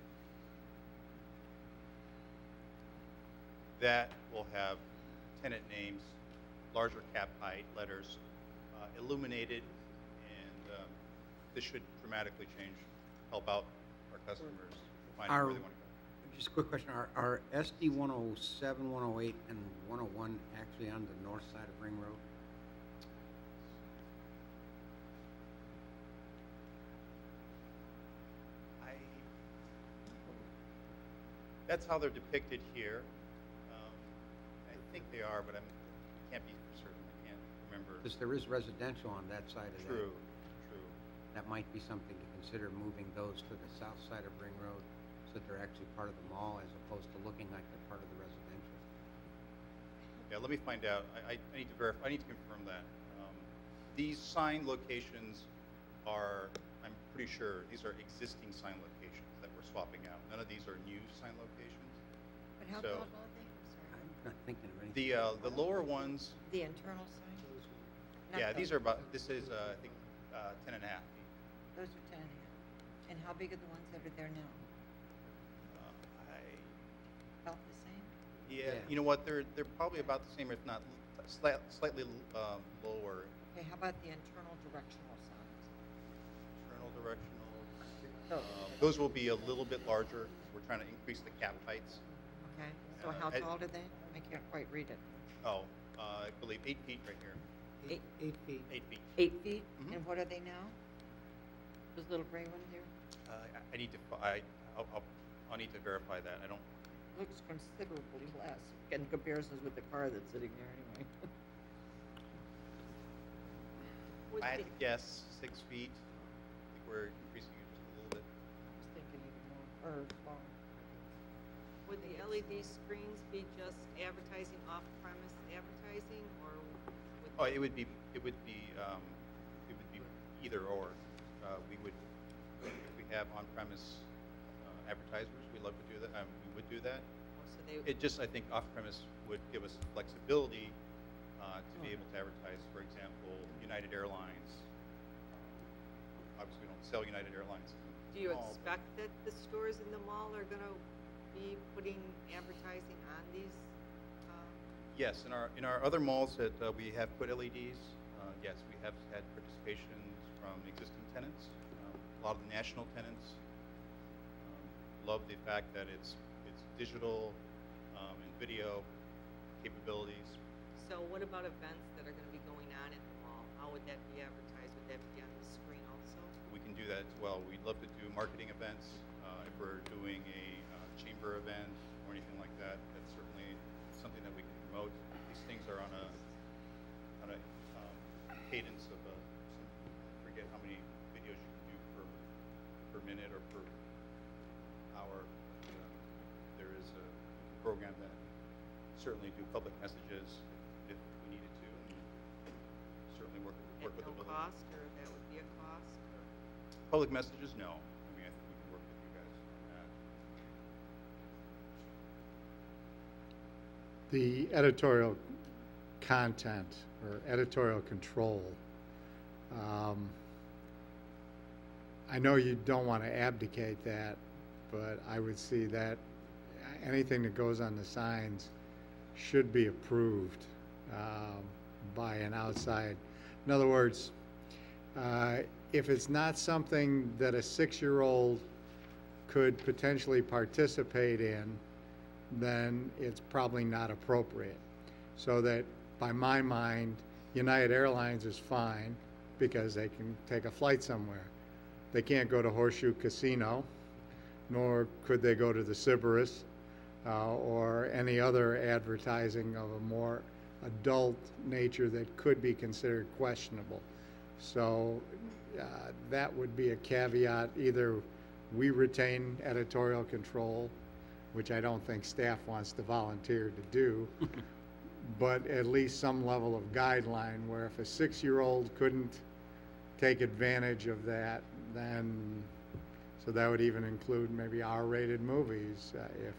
That will have tenant names, larger cap height, letters, illuminated, and this should dramatically change, help out our customers finding where they want to go. Just a quick question, are SD 107, 108, and 101 actually on the north side of Ring Road? That's how they're depicted here. I think they are, but I can't be for certain. I can't remember. Because there is residential on that side of True, that. true. That might be something to consider, moving those to the south side of Ring Road so that they're actually part of the mall as opposed to looking like they're part of the residential. Yeah, let me find out. I need to verify. I need to confirm that. These sign locations are, I'm pretty sure, these are existing sign locations that we're swapping out. None of these are new sign locations. But how So- tall are they? I'm sorry. I'm not thinking of anything. The lower ones, The internal sign? Not yeah, these those. are about, this is, I think, 10 and a half feet. Those are 10 and a half. And how big are the ones that are there now? About the same? Yeah, you know what, they're probably about the same, if not slightly lower. Okay, how about the internal directional signs? Internal directional. Those. Those will be a little bit larger. We're trying to increase the cap heights. Okay, so how tall are they? I can't quite read it. Oh, I believe 8 feet right here. 8 feet. 8 feet. 8 feet? Mhm. And what are they now? Those little gray ones here? I need to, I'll need to verify that. I don't, Looks considerably less in comparisons with the car that's sitting there anyway. I had to guess 6 feet. I think we're increasing it just a little bit. I was thinking even more, or smaller. Would the LED screens be just advertising, off-premise advertising, or would? Oh, it would be either or. We would, if we have on-premise advertisers, we'd love to do that. We would do that. So they, It just, I think off-premise would give us flexibility to be able to advertise, for example, United Airlines. Obviously, we don't sell United Airlines. do you mall, but- expect that the stores in the mall are gonna be putting advertising on these? Yes, in our other malls that we have put LEDs, yes, we have had participation from existing tenants. A lot of the national tenants love the fact that it's digital and video capabilities. So what about events that are gonna be going on at the mall? How would that be advertised? Would that be on the screen also? We can do that as well. We'd love to do marketing events. If we're doing a chamber event or anything like that, that's certainly something that we can promote. These things are on a cadence of I forget how many videos you can do per minute or per hour. There is a program that certainly do public messages if we needed to, and certainly work At with the no building. cost, or that would be a cost? Or? Public messages, no. I mean, I think we can work with you guys on that. The editorial content or editorial control, I know you don't want to abdicate that, but I would see that anything that goes on the signs should be approved by an outside. In other words, if it's not something that a 6-year-old could potentially participate in, then it's probably not appropriate. So that, by my mind, United Airlines is fine because they can take a flight somewhere. They can't go to Horseshoe Casino, nor could they go to the Sybaris or any other advertising of a more adult nature that could be considered questionable. So that would be a caveat. Either we retain editorial control, which I don't think staff wants to volunteer to do, but at least some level of guideline where if a 6-year-old couldn't take advantage of that, then, so that would even include maybe R-rated movies if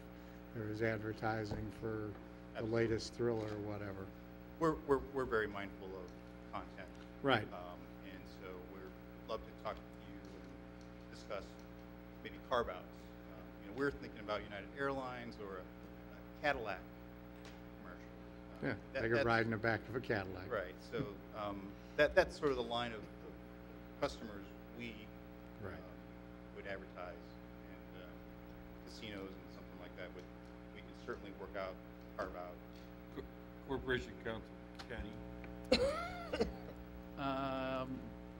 there was advertising for the latest thriller or whatever. We're very mindful of content. Right. And so we'd love to talk to you and discuss maybe carve-outs. You know, we're thinking about United Airlines or a Cadillac commercial. Yeah, they could ride in the back of a Cadillac. Right. So that's sort of the line of customers we would advertise, and casinos and something like that. We can certainly work out, carve out. Corporation Counsel, Kenny.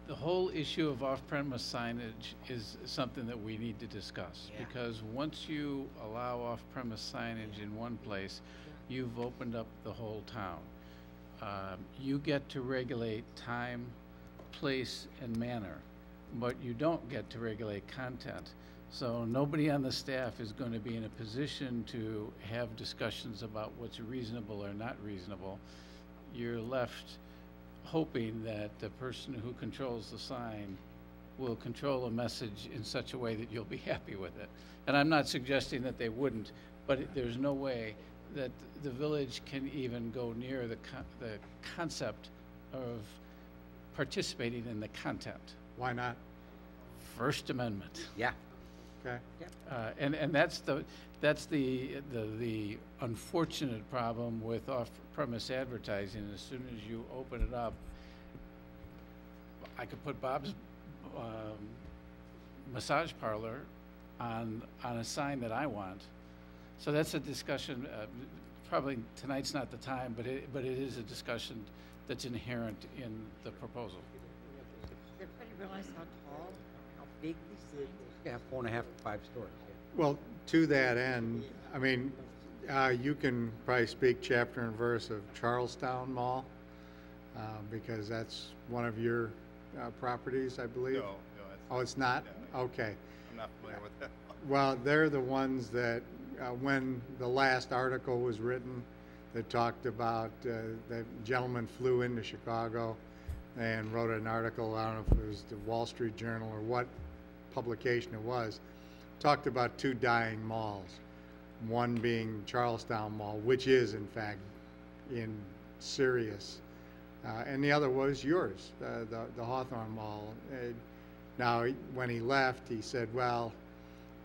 The whole issue of off-premise signage is something that we need to discuss. Yeah. Because once you allow off-premise signage in one place, you've opened up the whole town. You get to regulate time, place, and manner, but you don't get to regulate content. So nobody on the staff is going to be in a position to have discussions about what's reasonable or not reasonable. You're left hoping that the person who controls the sign will control a message in such a way that you'll be happy with it. And I'm not suggesting that they wouldn't, but there's no way that the village can even go near the concept of participating in the content. Why not? First Amendment. Yeah. Okay. And that's the unfortunate problem with off-premise advertising. As soon as you open it up, I could put Bob's massage parlor on a sign that I want. So that's a discussion. Probably tonight's not the time, but it is a discussion that's inherent in the proposal. Does everybody realize how tall, how big these things are? Yeah, 4.5 to 5 stories. Well, to that end, I mean, you can probably speak chapter and verse of Charlestown Mall, because that's one of your properties, I believe. No, that's. Oh, it's not? No, Okay. I'm not familiar with that. Well, they're the ones that, when the last article was written, that talked about, the gentleman flew into Chicago and wrote an article, I don't know if it was the Wall Street Journal or what publication it was, talked about 2 dying malls. One being Charlestown Mall, which is in fact in serious, and the other was yours, the Hawthorne Mall. Now, when he left, he said, well,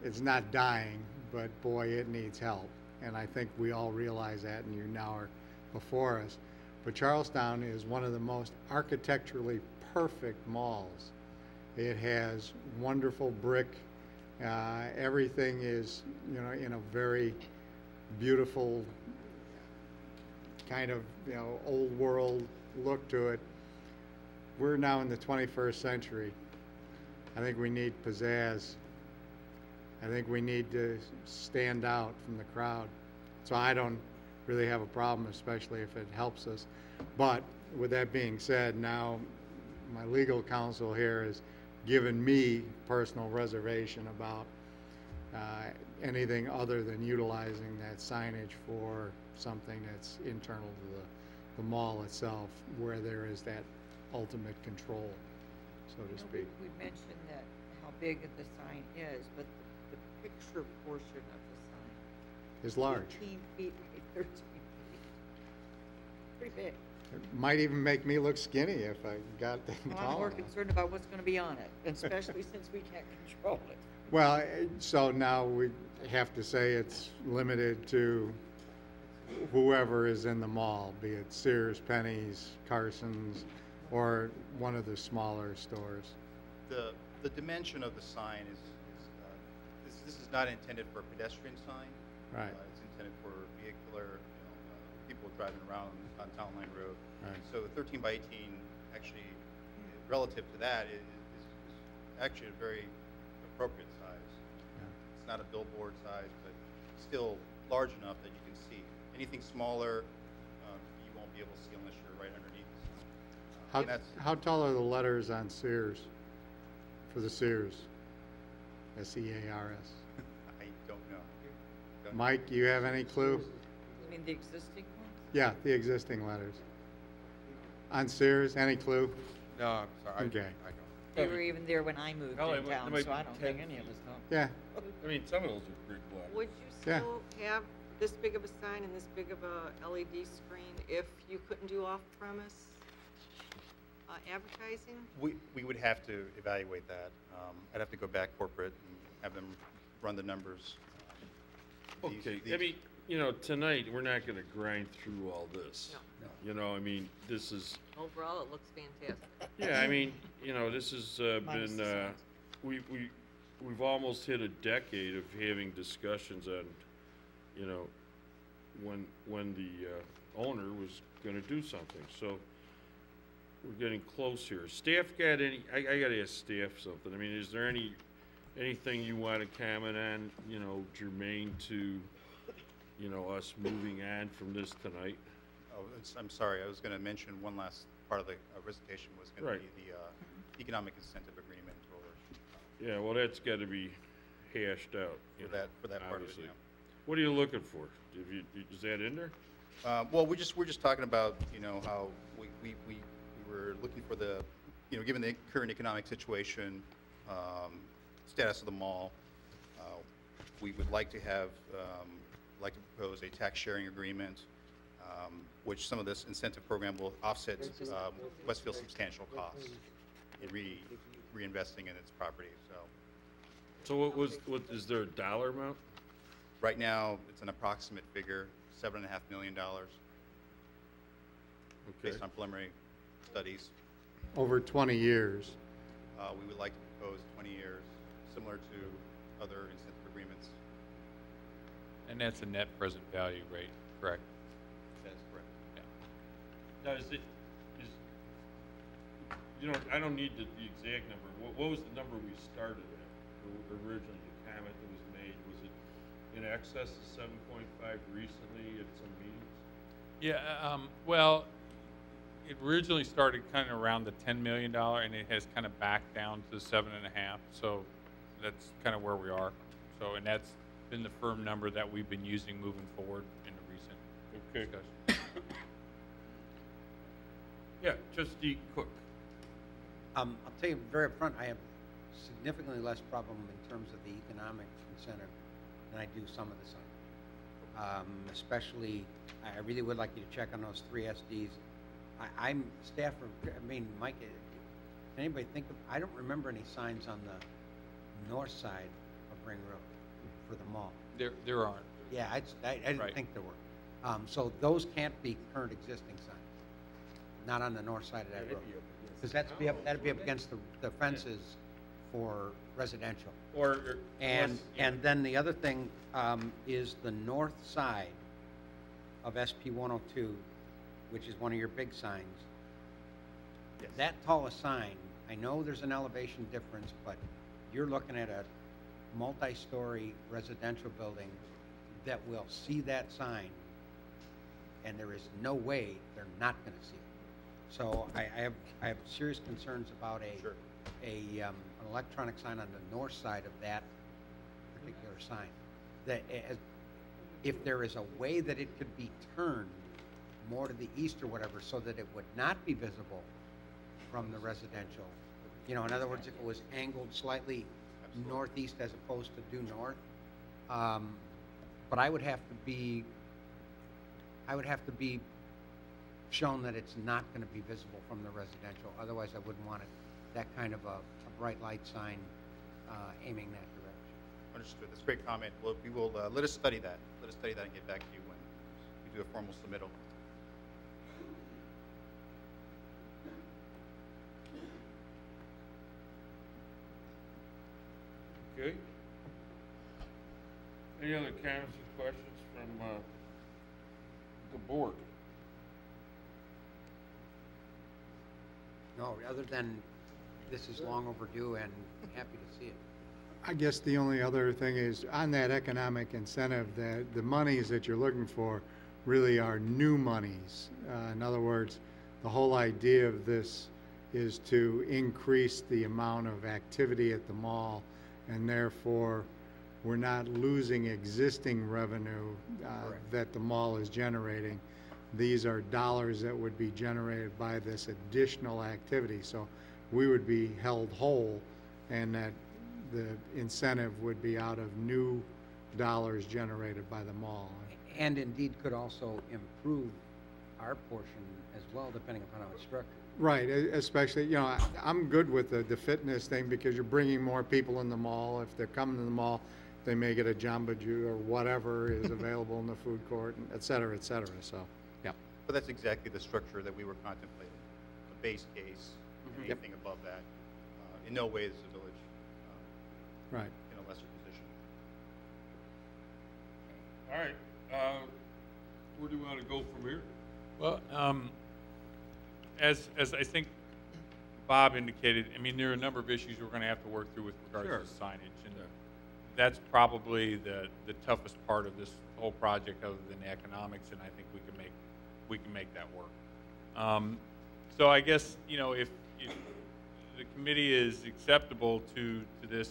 it's not dying, but boy, it needs help. And I think we all realize that, and you now are before us. But Charlestown is one of the most architecturally perfect malls. It has wonderful brick. Everything is, you know, in a very beautiful kind of, you know, old world look to it. We're now in the 21st century. I think we need pizzazz. I think we need to stand out from the crowd. So I don't really have a problem, especially if it helps us. But with that being said, now my legal counsel here has given me personal reservation about anything other than utilizing that signage for something that's internal to the mall itself, where there is that ultimate control, so to speak. We mentioned that how big the sign is, but the picture portion of the sign Is large. 15 feet by 13 feet. Pretty big. It might even make me look skinny if I got that Well, I'm tall more enough. concerned about what's going to be on it, especially since we can't control it. Well, so now we have to say it's limited to whoever is in the mall, be it Sears, Penny's, Carson's, or one of the smaller stores. The dimension of the sign is this is not intended for a pedestrian sign. Right. It's intended for vehicular, people driving around on Town Line Road. Right. So 13 by 18, actually, relative to that, is actually a very appropriate size. It's not a billboard size, but still large enough that you can see. Anything smaller, you won't be be able to see unless you're right underneath. How, And that's, how tall are the letters on Sears, for the Sears? S-E-A-R-S. I don't know. Don't- Mike, you have any clue? You mean the existing ones? Yeah, the existing letters. On Sears, any clue? No, I'm sorry. Okay. I don't. They were even there when I moved Hell, in there town, might so I be don't 10 think any of us know. Yeah, I mean, some of those are pretty black. Would you Yeah. still have this big of a sign and this big of a LED screen if you couldn't do off-premise advertising? We would have to evaluate that. I'd have to go back corporate and have them run the numbers. Okay, I mean, you know, tonight, we're not gonna grind through all this. No. You know, I mean, this is, Overall, it looks fantastic. yeah, I mean, you know, this has Minus been, the signs. we've almost hit a decade of having discussions on, you know, when the owner was gonna do something, so we're getting close here. Staff got any, I gotta ask staff something, I mean, is there anything you wanna comment on, you know, germane to, you know, us moving on from this tonight? Oh, I'm sorry, I was going to mention one last part of the presentation was going Right. to be the economic incentive agreement or Yeah, well, that's gotta be hashed out, you know, for that part of it, obviously. yeah. What are you looking for? Is that in there? Well, we're just talking about, you know, how we were looking for the, you know, given the current economic situation, status of the mall, we would like to have, like to propose a tax sharing agreement, which some of this incentive program will offset Westfield's substantial costs in reinvesting in its property, so. So what, is there a dollar amount? Right now, it's an approximate figure, $7.5 million, Okay. based on preliminary studies. over 20 years. We would like to propose 20 years, similar to other incentive agreements. And that's a net present value rate, correct? That is correct. Now, you know, I don't need the exact number. What was the number we started at originally, the comment that was made? Was it in excess of 7.5 recently at some meetings? Yeah, well, it originally started kind of around the $10 million, and it has kind of backed down to 7.5. So that's kind of where we are. So, and that's been the firm number that we've been using moving forward in the recent discussion. Yeah, Trustee Cook. I'll tell you very upfront, I have significantly less problem in terms of the economic incentive than I do some of the sign. Especially, I really would like you to check on those 3 SDs. I'm staff, I mean, Mike, can anybody think of, I don't remember any signs on the north side of Ring Road for the mall. There aren't. Yeah, I didn't Right. think there were. So those can't be current existing signs, not on the north side of that road. Because that'd be up against the fences for residential. And then the other thing is the north side of SP 102, which is one of your big signs. Yes. That tall a sign, I know there's an elevation difference, but you're looking at a multi-story residential building that will see that sign, and there is no way they're not going to see it. So I have serious concerns about an electronic sign on the north side of that particular sign. That if there is a way that it could be turned more to the east or whatever, so that it would not be visible from the residential. You know, in other words, if it was angled slightly northeast as opposed to due north. But I would have to be shown that it's not going to be visible from the residential. Otherwise, I wouldn't want it, that kind of a bright light sign aiming that direction. Understood. That's a great comment. Well, we will, let us study that. Let us study that and get back to you when we do a formal submittal. Okay. Any other comments or questions from the board? No, other than this is long overdue and happy to see it. I guess the only other thing is, on that economic incentive, that the monies that you're looking for really are new monies. In other words, the whole idea of this is to increase the amount of activity at the mall, and therefore we're not losing existing revenue that the mall is generating. These are dollars that would be generated by this additional activity. So we would be held whole, and that the incentive would be out of new dollars generated by the mall. And indeed could also improve our portion as well, depending upon how it's structured. Right, especially, you know, I'm good with the fitness thing because you're bringing more people in the mall. If they're coming to the mall, they may get a Jamba Juice or whatever is available in the food court, and et cetera, so, yeah. But that's exactly the structure that we were contemplating, a base case, and Yep. anything above that. In no way is the village Right. in a lesser position. All right, where do you want to go from here? Well, as I think Bob indicated, I mean, there are a number of issues we're going to have to work through with regards to signage, and that's probably the toughest part of this whole project, other than the economics, and I think we can make that work. So I guess, you know, if the committee is acceptable to this,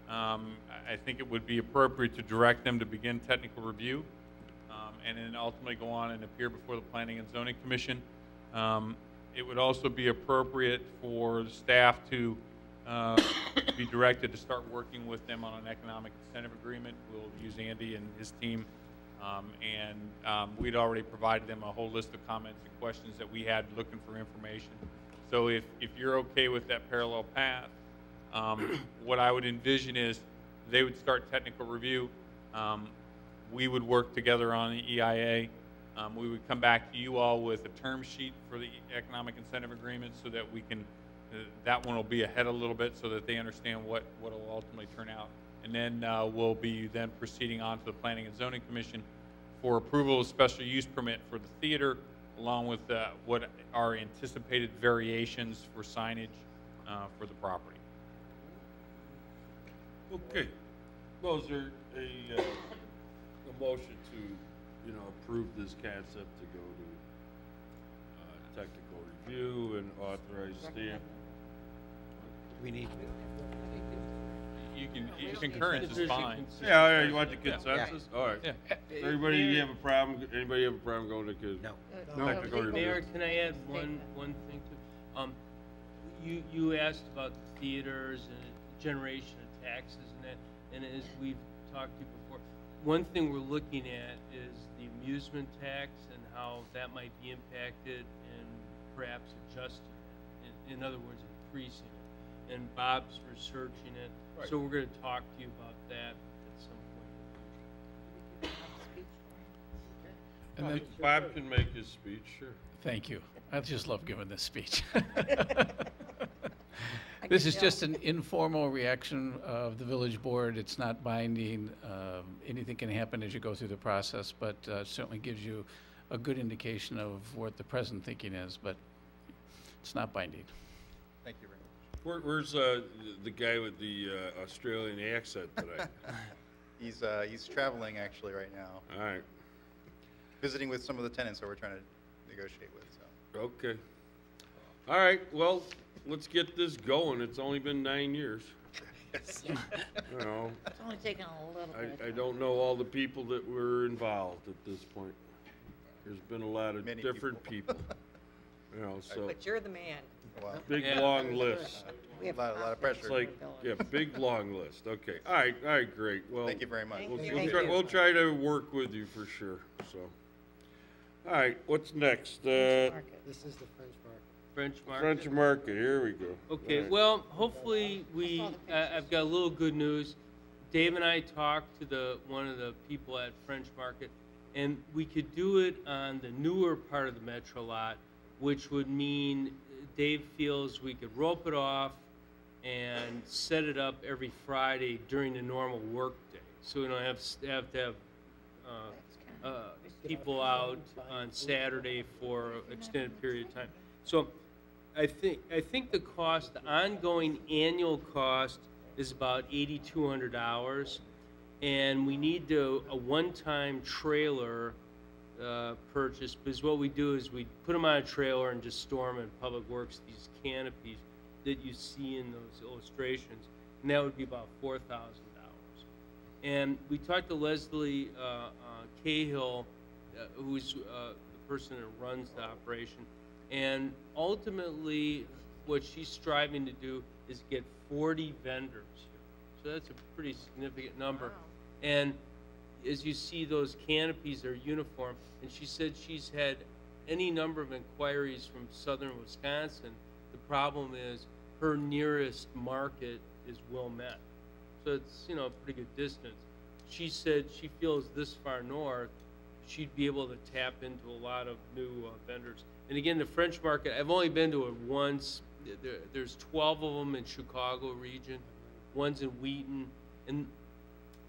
I think it would be appropriate to direct them to begin technical review, and then ultimately go on and appear before the Planning and Zoning Commission. It would also be appropriate for the staff to be directed to start working with them on an economic incentive agreement. We'll use Andy and his team, and we'd already provided them a whole list of comments and questions that we had looking for information. So if you're okay with that parallel path, what I would envision is they would start technical review. We would work together on the EIA. We would come back to you all with a term sheet for the economic incentive agreement so that we can, that one will be ahead a little bit so that they understand what will ultimately turn out. And then we'll be then proceeding on to the Planning and Zoning Commission for approval of special use permit for the theater, along with what are anticipated variations for signage for the property. Okay. Well, is there a motion to, you know, approve this concept to go to technical review and authorize stamp? We need concurrence is fine. Yeah, you want the consensus? All right. Yeah. Everybody, you have a problem? Anybody have a problem going to? No. Technical review. Mayor, can I add one thing to? You asked about the theaters and generation of taxes and that, and as we've talked to you before, one thing we're looking at is the amusement tax and how that might be impacted and perhaps adjusting it. In other words, increasing it. And Bob's researching it, so we're going to talk to you about that at some point. And then, Bob can make his speech, sure. thank you. I just love giving this speech. This is just an informal reaction of the village board. It's not binding. Anything can happen as you go through the process, but certainly gives you a good indication of what the present thinking is, but it's not binding. Thank you very much. Where's the guy with the Australian accent today? He's traveling actually right now. All right. Visiting with some of the tenants that we're trying to negotiate with. So. Okay. All right, well, let's get this going. It's only been 9 years. Yes. You know, It's only taken a little bit. I don't know all the people that were involved at this point. There's been a lot of Many different people. You know, so But you're the man. Wow. big Yeah. long list. We have A lot of confidence pressure. It's in like, the yeah, village. big long list. Okay. All right, great. Well, Thank you very much. Thank we'll, you. we'll Thank try, you. we'll try to work with you for sure. So, all right, what's next? French Market. This is the French Market. French Market. French Market. Here we go. Okay, All right. well, hopefully I've got a little good news. Dave and I talked to one of the people at French Market, and we could do it on the newer part of the Metro lot, which would mean Dave feels we could rope it off and set it up every Friday during the normal work day. So we don't have to have people out on Saturday for an extended period of time. So I think the cost, the ongoing annual cost is about $8,200, and we need a one-time trailer purchase, because what we do is we put them on a trailer and just store them in Public Works, these canopies that you see in those illustrations, and that would be about $4,000. And we talked to Leslie Cahill, who's the person that runs the operation, and ultimately what she's striving to do is get 40 vendors here. So that's a pretty significant number. Wow. And as you see, those canopies are uniform, and she said she's had any number of inquiries from southern Wisconsin. The problem is her nearest market is Wilmette. So it's, you know, a pretty good distance. She said she feels this far north, she'd be able to tap into a lot of new vendors. And again, the French market, I've only been to it once. There's 12 of them in Chicago region, one's in Wheaton, and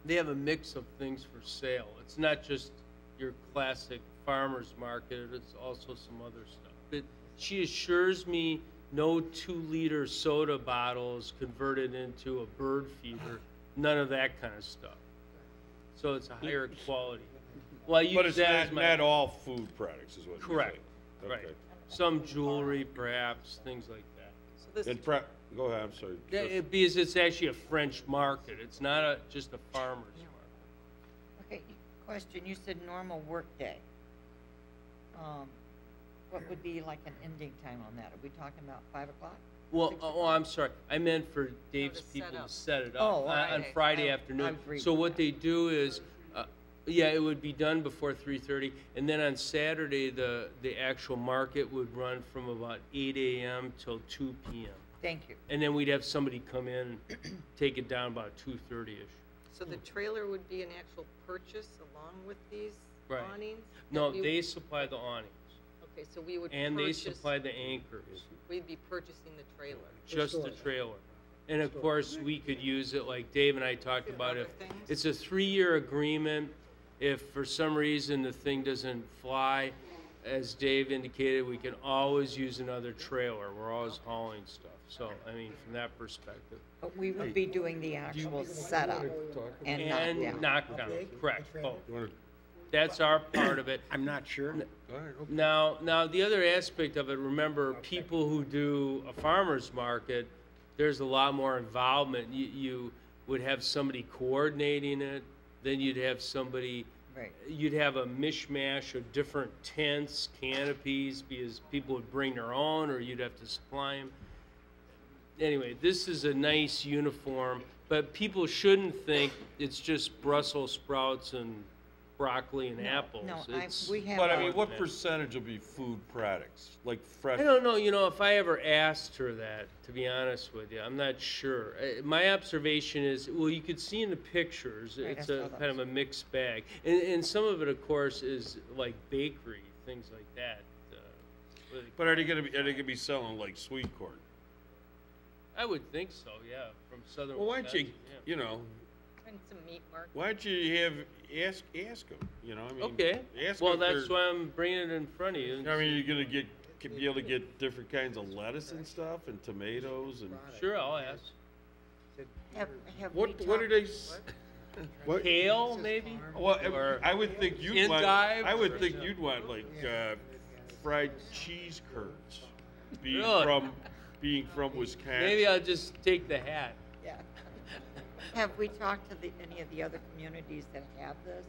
they have a mix of things for sale. It's not just your classic farmer's market, it's also some other stuff. But she assures me no 2-liter soda bottles converted into a bird feeder, none of that kind of stuff. So it's a higher quality. Well, I use But it's that as my, not all food products is what you're correct, saying. right. Some jewelry, perhaps, things like that. So this And go ahead, I'm sorry. Yeah, because it's actually a French market. It's not just a farmer's market. Okay, question, you said normal work day. What would be like an ending time on that? Are we talking about 5 o'clock? Well, oh, I'm sorry. I meant for Dave's to set people up. to set it Oh, up on on Friday I afternoon. agree So with what they do is, yeah, it would be done before 3:30, and then on Saturday, the actual market would run from about 8 a.m. till 2 p.m. Thank you. And then we'd have somebody come in and take it down about 2:30ish. So the trailer would be an actual purchase along with these Right. awnings? No, that you- they supply the awnings, Okay, so we would and they purchase, supply the anchors. we'd be purchasing the trailer. Just the trailer. And of course, we could use it, like Dave and I talked about, if it's a 3-year agreement. If for some reason the thing doesn't fly, as Dave indicated, we can always use another trailer. We're always hauling stuff. So, I mean, from that perspective. But we would be doing the actual setup and knockdown. Knockdown, correct. Oh, that's our part of it. I'm not sure. Now, the other aspect of it, remember, people who do a farmer's market, there's a lot more involvement. You would have somebody coordinating it, then you'd have somebody, Right. you'd have a mishmash of different tents, canopies, because people would bring their own, or you'd have to supply them. Anyway, this is a nice uniform, but people shouldn't think it's just Brussels sprouts and broccoli and apples. No, It's- we have. But I mean, what percentage will be food products, like fresh? I don't know, you know, if I ever asked her that, to be honest with you, I'm not sure. My observation is, well, you could see in the pictures, Right, it's I a saw kind of those. a mixed bag. And some of it, of course, is like bakery, things like that. what do they But are they gonna be selling like sweet corn? I would think so, yeah, from southern Well, why don't you, Wisconsin, yeah. you know, And some meat market. why don't you ask them, you know, I mean. Okay, ask well, if that's they're- why I'm bringing it in front of you. and I mean, see- you're gonna be able to get different kinds of lettuce and stuff, and tomatoes, and. Sure, I'll ask. Have What we are talked- they? What, Kale, maybe? Well, Or I would think you'd want. endive, I would or- think you'd want like fried cheese curds, Really? being from Wisconsin. Maybe I'll just take the hat. Yeah. Have we talked to any of the other communities that have this?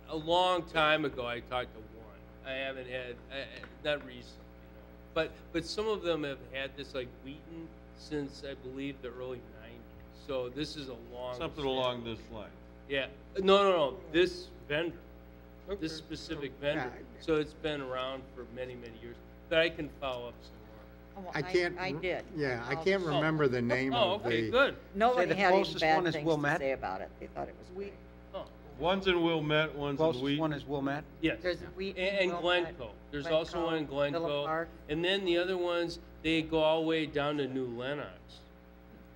A long time ago, I talked to one. I haven't had, not recently, no. But some of them have had this, like Wheaton, since I believe the early 90s. So this is a long. Something along this line. Yeah. No. This vendor, this specific vendor. Yeah. So it's been around for many, many years. But I can follow up some more. Oh, I can't. I did. Yeah, I I'll- can't remember the name Oh, of okay, the. good. Nobody the had even closest bad one is things to Wilmette? say about it. They thought it was great. Oh, One's in Wilmette, one's in Closest Wheaton. one is Wilmette. yes. There's Wheaton, And Wilmette, Glencoe. There's also one in Villa Glencoe. Park. And then the other ones, they go all the way down to New Lenox.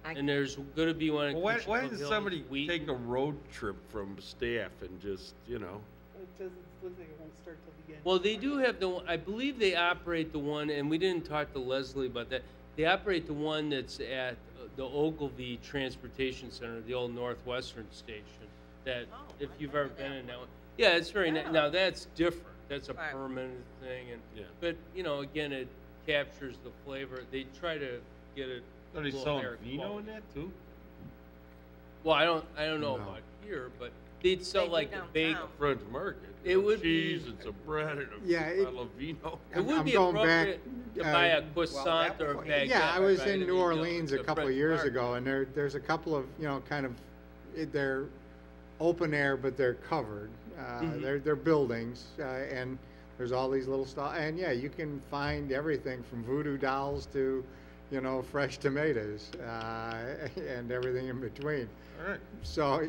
I- And there's gonna be one in Well, why Cushing doesn't Hills, somebody Wheaton. take a road trip from staff and just, you know? It doesn't look like it won't start till the end. Well, they do have the one, I believe they operate the one, and we didn't talk to Leslie about that. They operate the one that's at the Ogilvy Transportation Center, the old Northwestern station. That, Oh, if I've you've heard ever of been that in that one. Yeah, it's very, Yeah. now that's different. That's a Right. permanent thing, and, Yeah. but, you know, again, it captures the flavor. They try to get it a Are they little selling higher vino quality. in that too? Well, I don't know No. about here, but they'd sell They do like a bake. downtown. French market. It would be- cheese and some bread and a Yeah, it- bottle of vino. It would I'm be going back, appropriate to buy a croissant or a baguette. Yeah, I was right? in mean, New you know, Orleans it's a couple of French years market. ago, and there's a couple of, kind of, they're open air, but they're covered. Mhm. They're buildings, and there's all these little stalls, and yeah, you can find everything from voodoo dolls to, fresh tomatoes, and everything in between. All right. So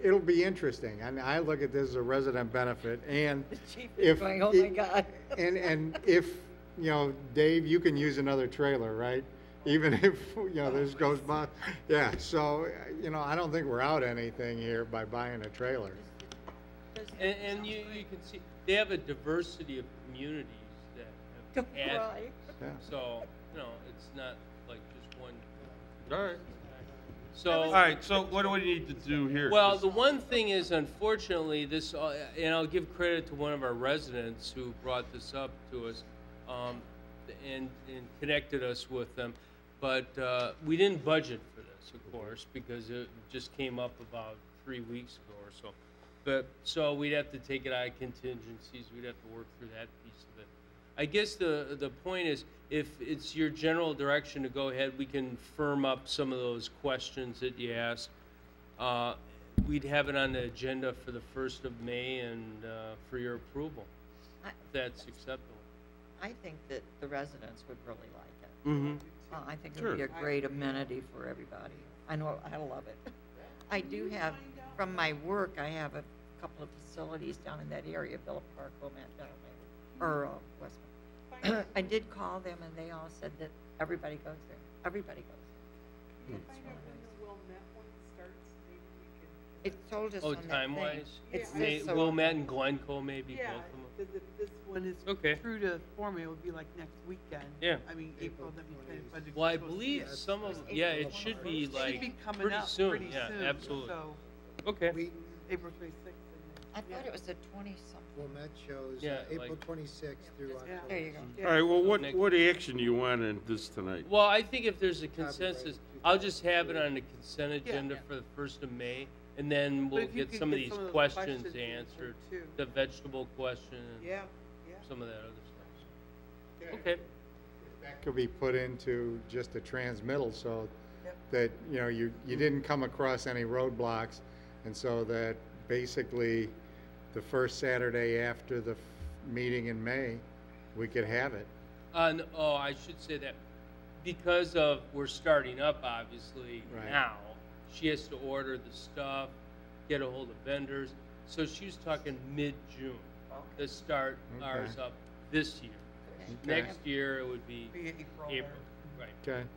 it'll be interesting, and I look at this as a resident benefit, and The chief is if going, "Oh my God." and if Dave, you can use another trailer, right? Even if this goes by, yeah. So I don't think we're out anything here by buying a trailer. And you can see, they have a diversity of communities that have Don't had, cry. Yeah. so, it's not like just one. All right. So. All right, so what do we need to do here? Well, the one thing is, unfortunately, this, and I'll give credit to one of our residents who brought this up to us, and connected us with them, but we didn't budget for this, of course, because it just came up about 3 weeks ago or so. So we'd have to take it out of contingencies, we'd have to work through that piece of it. I guess the point is, if it's your general direction to go ahead, we can firm up some of those questions that you asked. We'd have it on the agenda for the 1st of May and for your approval, if that's acceptable. I think that the residents would really like it. Mm-hmm. I think it would be a great amenity for everybody. I know, I love it. I do have, from my work, I have a couple of facilities down in that area, Villa Park, Wilmette, or Westmont. I did call them, and they all said that everybody goes there. Everybody goes. Find out when the Wilmette one starts, maybe we could. It told us Oh, on that thing. time-wise? It May- says so. Wilmette and Glencoe, maybe Yeah, both of them. because if this one is Okay. true to form, it would be like next weekend. Yeah. I mean, April, that'd be kind of fun to Well, I go see believe it. some of, yeah, it should be It should like be coming pretty up soon, pretty yeah, soon, absolutely. so Okay. April 26th. I thought it was the 20-something. Wilmette shows Yeah, April like- 26th through October. There you go. All right, well, what, Next- what action do you want in this tonight? Well, I think if there's a consensus, I'll just have it on the consent agenda for the 1st of May, and then But we'll if you get could some of get these some of those questions questions answered, too. the vegetable question, and Yeah, yeah. some of that other stuff. So, okay. That could be put into just a transmittal, so Yep. that, you didn't come across any roadblocks, and so that basically the first Saturday after the meeting in May, we could have it. Oh, I should say that because of, we're starting up obviously Right. now, she has to order the stuff, get a hold of vendors. So she was talking mid-June to start Okay. ours up this year. Okay. Next year it would be Be April. April, right. Okay.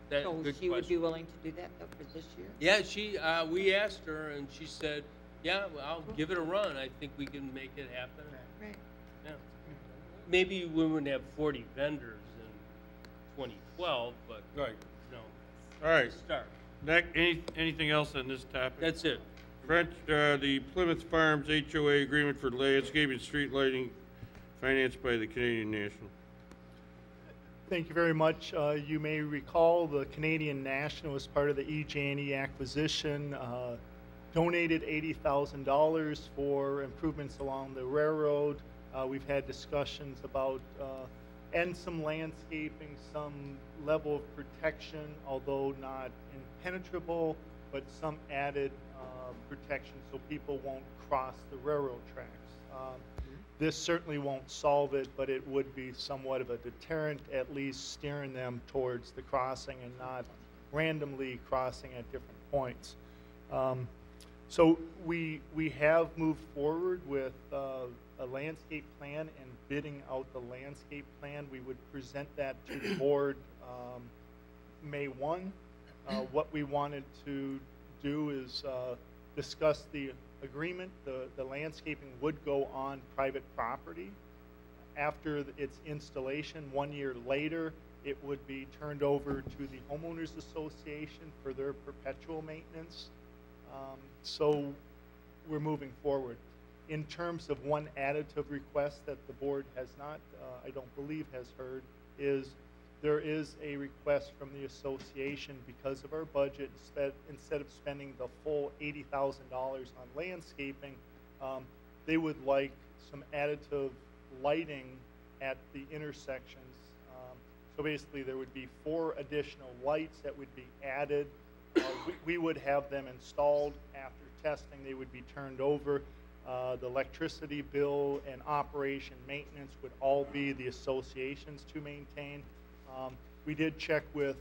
That, So good she would be question. willing to do that though for this year? Yeah, we asked her and she said, yeah, well, I'll give it a run. I think we can make it happen. Right. Yeah. Maybe we wouldn't have 40 vendors in 2012, but, Right. no, All right, start. anything else on this topic? That's it. French, the Plymouth Farms HOA agreement for landscaping, street lighting, financed by the Canadian National. Thank you very much. You may recall the Canadian National, as part of the EJ&E acquisition, donated $80,000 for improvements along the railroad. We've had discussions about, and some landscaping, some level of protection, although not impenetrable, but some added protection so people won't cross the railroad tracks. This certainly won't solve it, but it would be somewhat of a deterrent, at least steering them towards the crossing and not randomly crossing at different points. So we have moved forward with a landscape plan and bidding out the landscape plan. We would present that to the board May 1. What we wanted to do is discuss the agreement. The landscaping would go on private property. After its installation, 1 year later, it would be turned over to the homeowners association for their perpetual maintenance. So we're moving forward. In terms of one additive request that the board has not, I don't believe has heard, is there is a request from the association because of our budget, instead of spending the full $80,000 on landscaping, they would like some additive lighting at the intersections. So basically there would be 4 additional lights that would be added. We would have them installed. After testing, they would be turned over. The electricity bill and operation maintenance would all be the associations to maintain. We did check with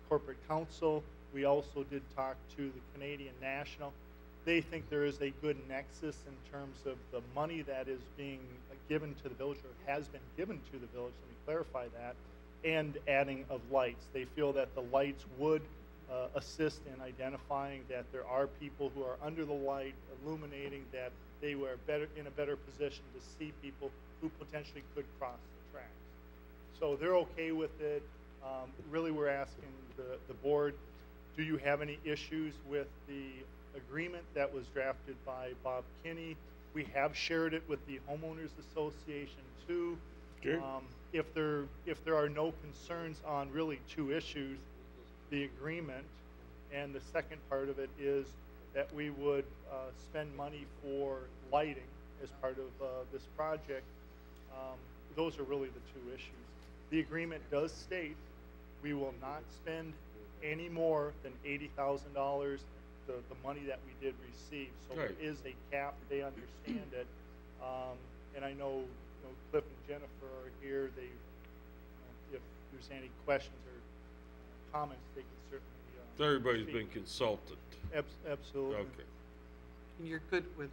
corporate counsel. We also did talk to the Canadian National. They think there is a good nexus in terms of the money that is being given to the village, or has been given to the village, let me clarify that, and adding of lights. They feel that the lights would assist in identifying that there are people who are under the light, illuminating, that they were in a better position to see people who potentially could cross the tracks. So they're okay with it. Really, we're asking the board, do you have any issues with the agreement that was drafted by Bob Kinney? We have shared it with the homeowners association too. Okay. If there are no concerns on really 2 issues, the agreement, and the second part of it is that we would spend money for lighting as part of this project. Those are really the 2 issues. The agreement does state we will not spend any more than $80,000, the money that we did receive. So Right. there is a cap, they understand it. And I know, Cliff and Jennifer are here. They, if there's any questions or comments, they can certainly. So everybody's speak. been consulted. Absolutely. Okay. And you're good with,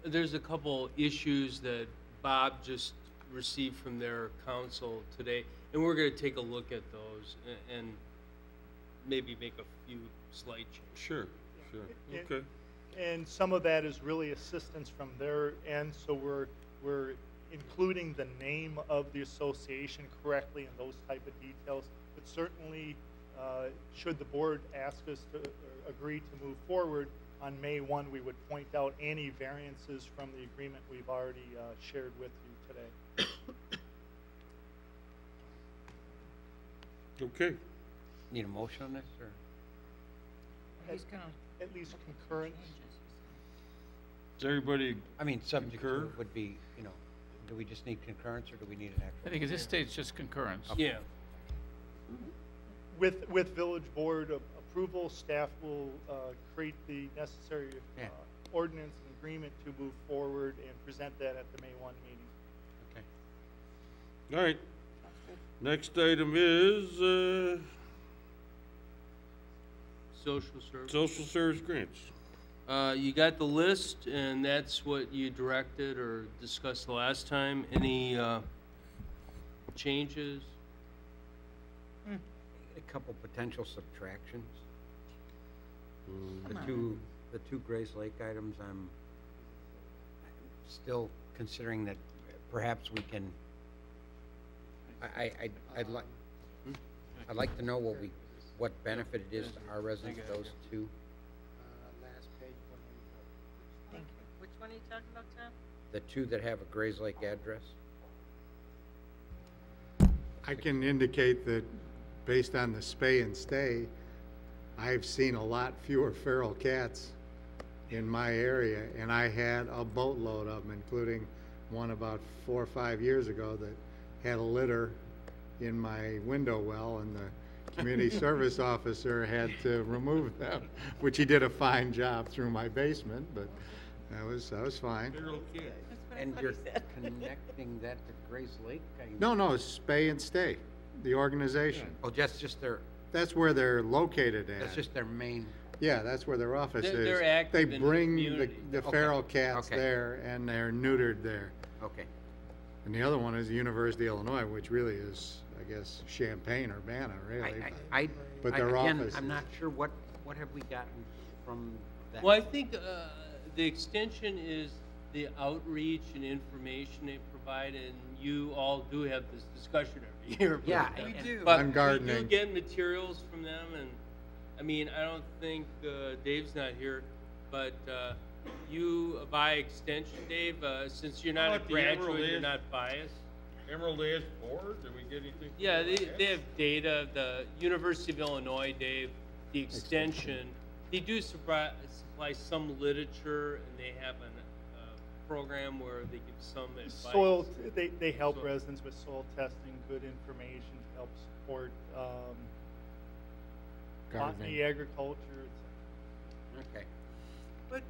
There's a couple issues that Bob just received from their council today, and we're going to take a look at those and maybe make a few slight changes. Sure, sure, And- okay. And some of that is really assistance from their end, so we're including the name of the association correctly and those type of details. But certainly, should the board ask us to agree to move forward, on May 1, we would point out any variances from the agreement we've already shared with you today. Okay. Need a motion on this, or? He's gonna. At least concurrent. Does everybody I mean, subject concur? to would be, do we just need concurrence, or do we need an actual? I think at this stage, just concurrence. Yeah. With village board approval, staff will create the necessary Yeah. ordinance and agreement to move forward and present that at the May 1 meeting. Okay. All right. Next item is Social service. social service grants. You got the list, and that's what you directed or discussed the last time. Any changes? A couple potential subtractions. Come The two Grace Lake items, I'm still considering that perhaps we can, I'd like to know what benefit it is to our residents, those two. Last page, 194. Thank you. Which one are you talking about, Tom? The two that have a Grace Lake address. I can indicate that based on the spay and stay, I've seen a lot fewer feral cats in my area, and I had a boatload of them, including one about 4 or 5 years ago that had a litter in my window well, and the community service officer had to remove them, which he did a fine job through my basement, but that was fine. And you're connecting that to Grace Lake? No, it's Spay and Stay, the organization. Oh, that's just their, That's where they're located at. that's just their main, Yeah, that's where their office is. They're active They in the bring community. the Okay. feral cats Okay. there, and they're neutered there. okay. And the other one is the University of Illinois, which really is, I guess, Champaign-Urbana, really. But their again, office I'm is- not sure what have we gotten from that? Well, I think the extension is the outreach and information they provide, and you all do have this discussion every year. Yeah, but, we do. But On we gardening. do get materials from them, and I mean, I don't think Dave's not here, but you, by extension, Dave, since you're not How a about the Emerald graduate, you're Ash- not biased. Emerald Ash Board, did we get anything? from Yeah, them? they have data. The University of Illinois, Dave, the extension, they do supply some literature, and they have a program where they give some advice. Soil, they help residents with soil testing, good information to help support botany, Gardening. agriculture. Okay. But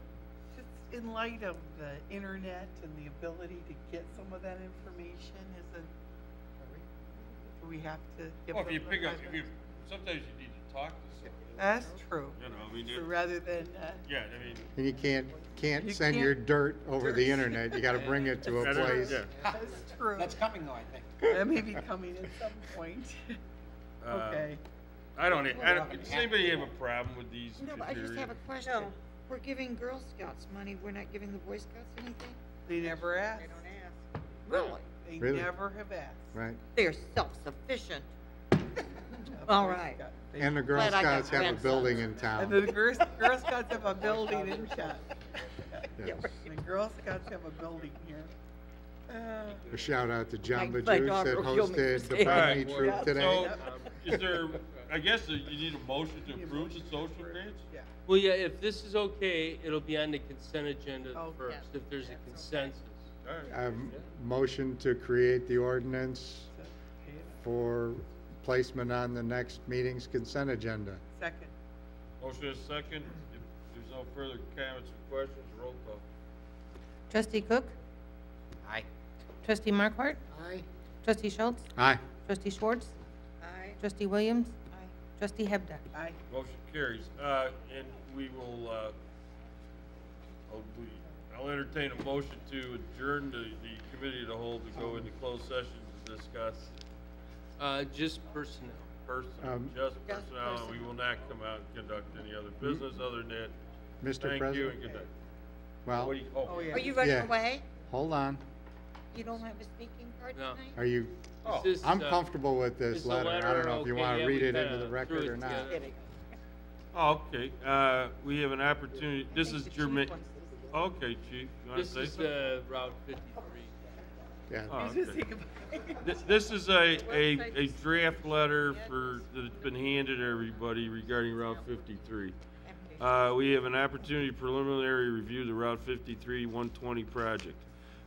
just in light of the internet and the ability to get some of that information, do we have to give Well, if them you the pick up, 5 if you, minutes? sometimes you need to talk to somebody. That's true. You know, I mean, So rather than, yeah, I mean. And you can't You send can't- your dirt over the internet. You got to bring it to a Yeah, place. yeah. that's true. That's coming though, I think. That may be coming at some point. Okay. I don't, does anybody have a problem with these No, but I just have a criteria? question. We're giving Girl Scouts money, we're not giving the Boy Scouts anything? They never asked. Really? They Really? never have asked. Right. They're self-sufficient. All right. And the Girl Glad I got Scouts have a grandsons. building in And town. the Girl Scouts have a building in town. Yes. The Girl Scouts have a building here. A shout out to John My Bajuice dog that will kill me for hosted the saying that. Botany Troop Yeah. today. So, is there, I guess you need a motion to approve the social grants? Yeah. Well, yeah, if this is okay, it'll be on the consent agenda Oh, first, yeah. if there's a consensus. All right. Motion to create the ordinance for placement on the next meeting's consent agenda. Second. Motion is second. If there's no further comments or questions, roll call. Trustee Cook? Aye. Trustee Markwart? Aye. Trustee Schultz? Aye. Trustee Schwartz? Aye. Trustee Williams? Aye. Trustee Hebda? Aye. Motion carries. And we will, I'll entertain a motion to adjourn the committee of the whole to go into closed session to discuss Just personnel. just personnel, and we will not come out and conduct any other business other than that. Mr. Thank you President? and good night. Well, What do you, Oh, yeah. Are you running Yeah. away? hold on. You don't have a speaking card No. tonight? Are you, Oh, Is this, I'm uh, comfortable with is this the letter. I don't letter know if you okay? want Yeah, to we read it kinda into the threw record it or not. together. Kidding. oh, okay. We have an opportunity, this is Jermaine. Okay, Chief, you want to This say is something? Route 53. Yeah. Oh, He's just okay. thinking about- This is a draft letter that's been handed to everybody regarding Route 53. We have an opportunity to preliminary review the Route 53 120 project.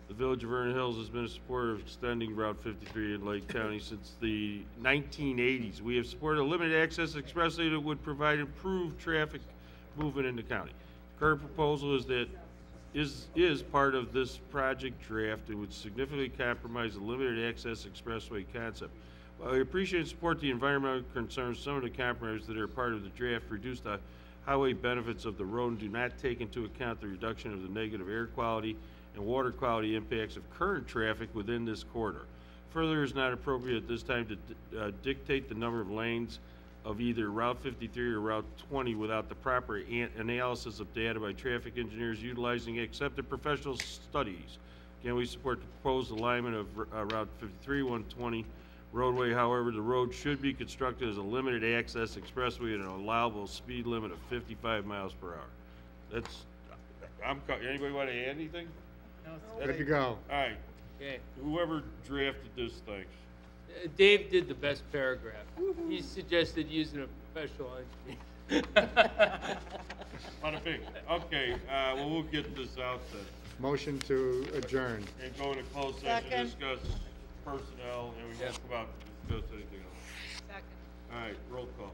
The Village of Vernon Hills has been a supporter of extending Route 53 in Lake County since the 1980s. We have supported a limited access expressway that would provide improved traffic movement in the county. Current proposal is part of this project draft and would significantly compromise the limited access expressway concept. While we appreciate and support the environmental concerns, some of the compromises that are part of the draft reduce the highway benefits of the road and do not take into account the reduction of the negative air quality and water quality impacts of current traffic within this corridor. Further, it is not appropriate at this time to dictate the number of lanes of either Route 53 or Route 20 without the proper analysis of data by traffic engineers utilizing accepted professional studies. Again, we support the proposed alignment of Route 53, 120 roadway. However, the road should be constructed as a limited access expressway at an allowable speed limit of 55 miles per hour. That's, anybody want to add anything? No, Good to go. All right, Okay. whoever drafted this, thanks. Dave did the best paragraph. He suggested using a professional engineer. Bada bing. Okay, well, we'll get this out then. Motion to adjourn. And go into closed session, Second. discuss personnel, and we won't come out and discuss anything else. Second. All right, roll call.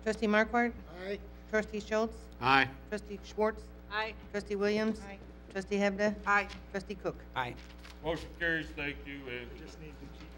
Trustee Markwart? Aye. Trustee Schultz? Aye. Trustee Schwartz? Aye. Trustee Williams? Aye. Trustee Hebda? Aye. Trustee Cook? Aye. Motion carries, thank you, and Just need to keep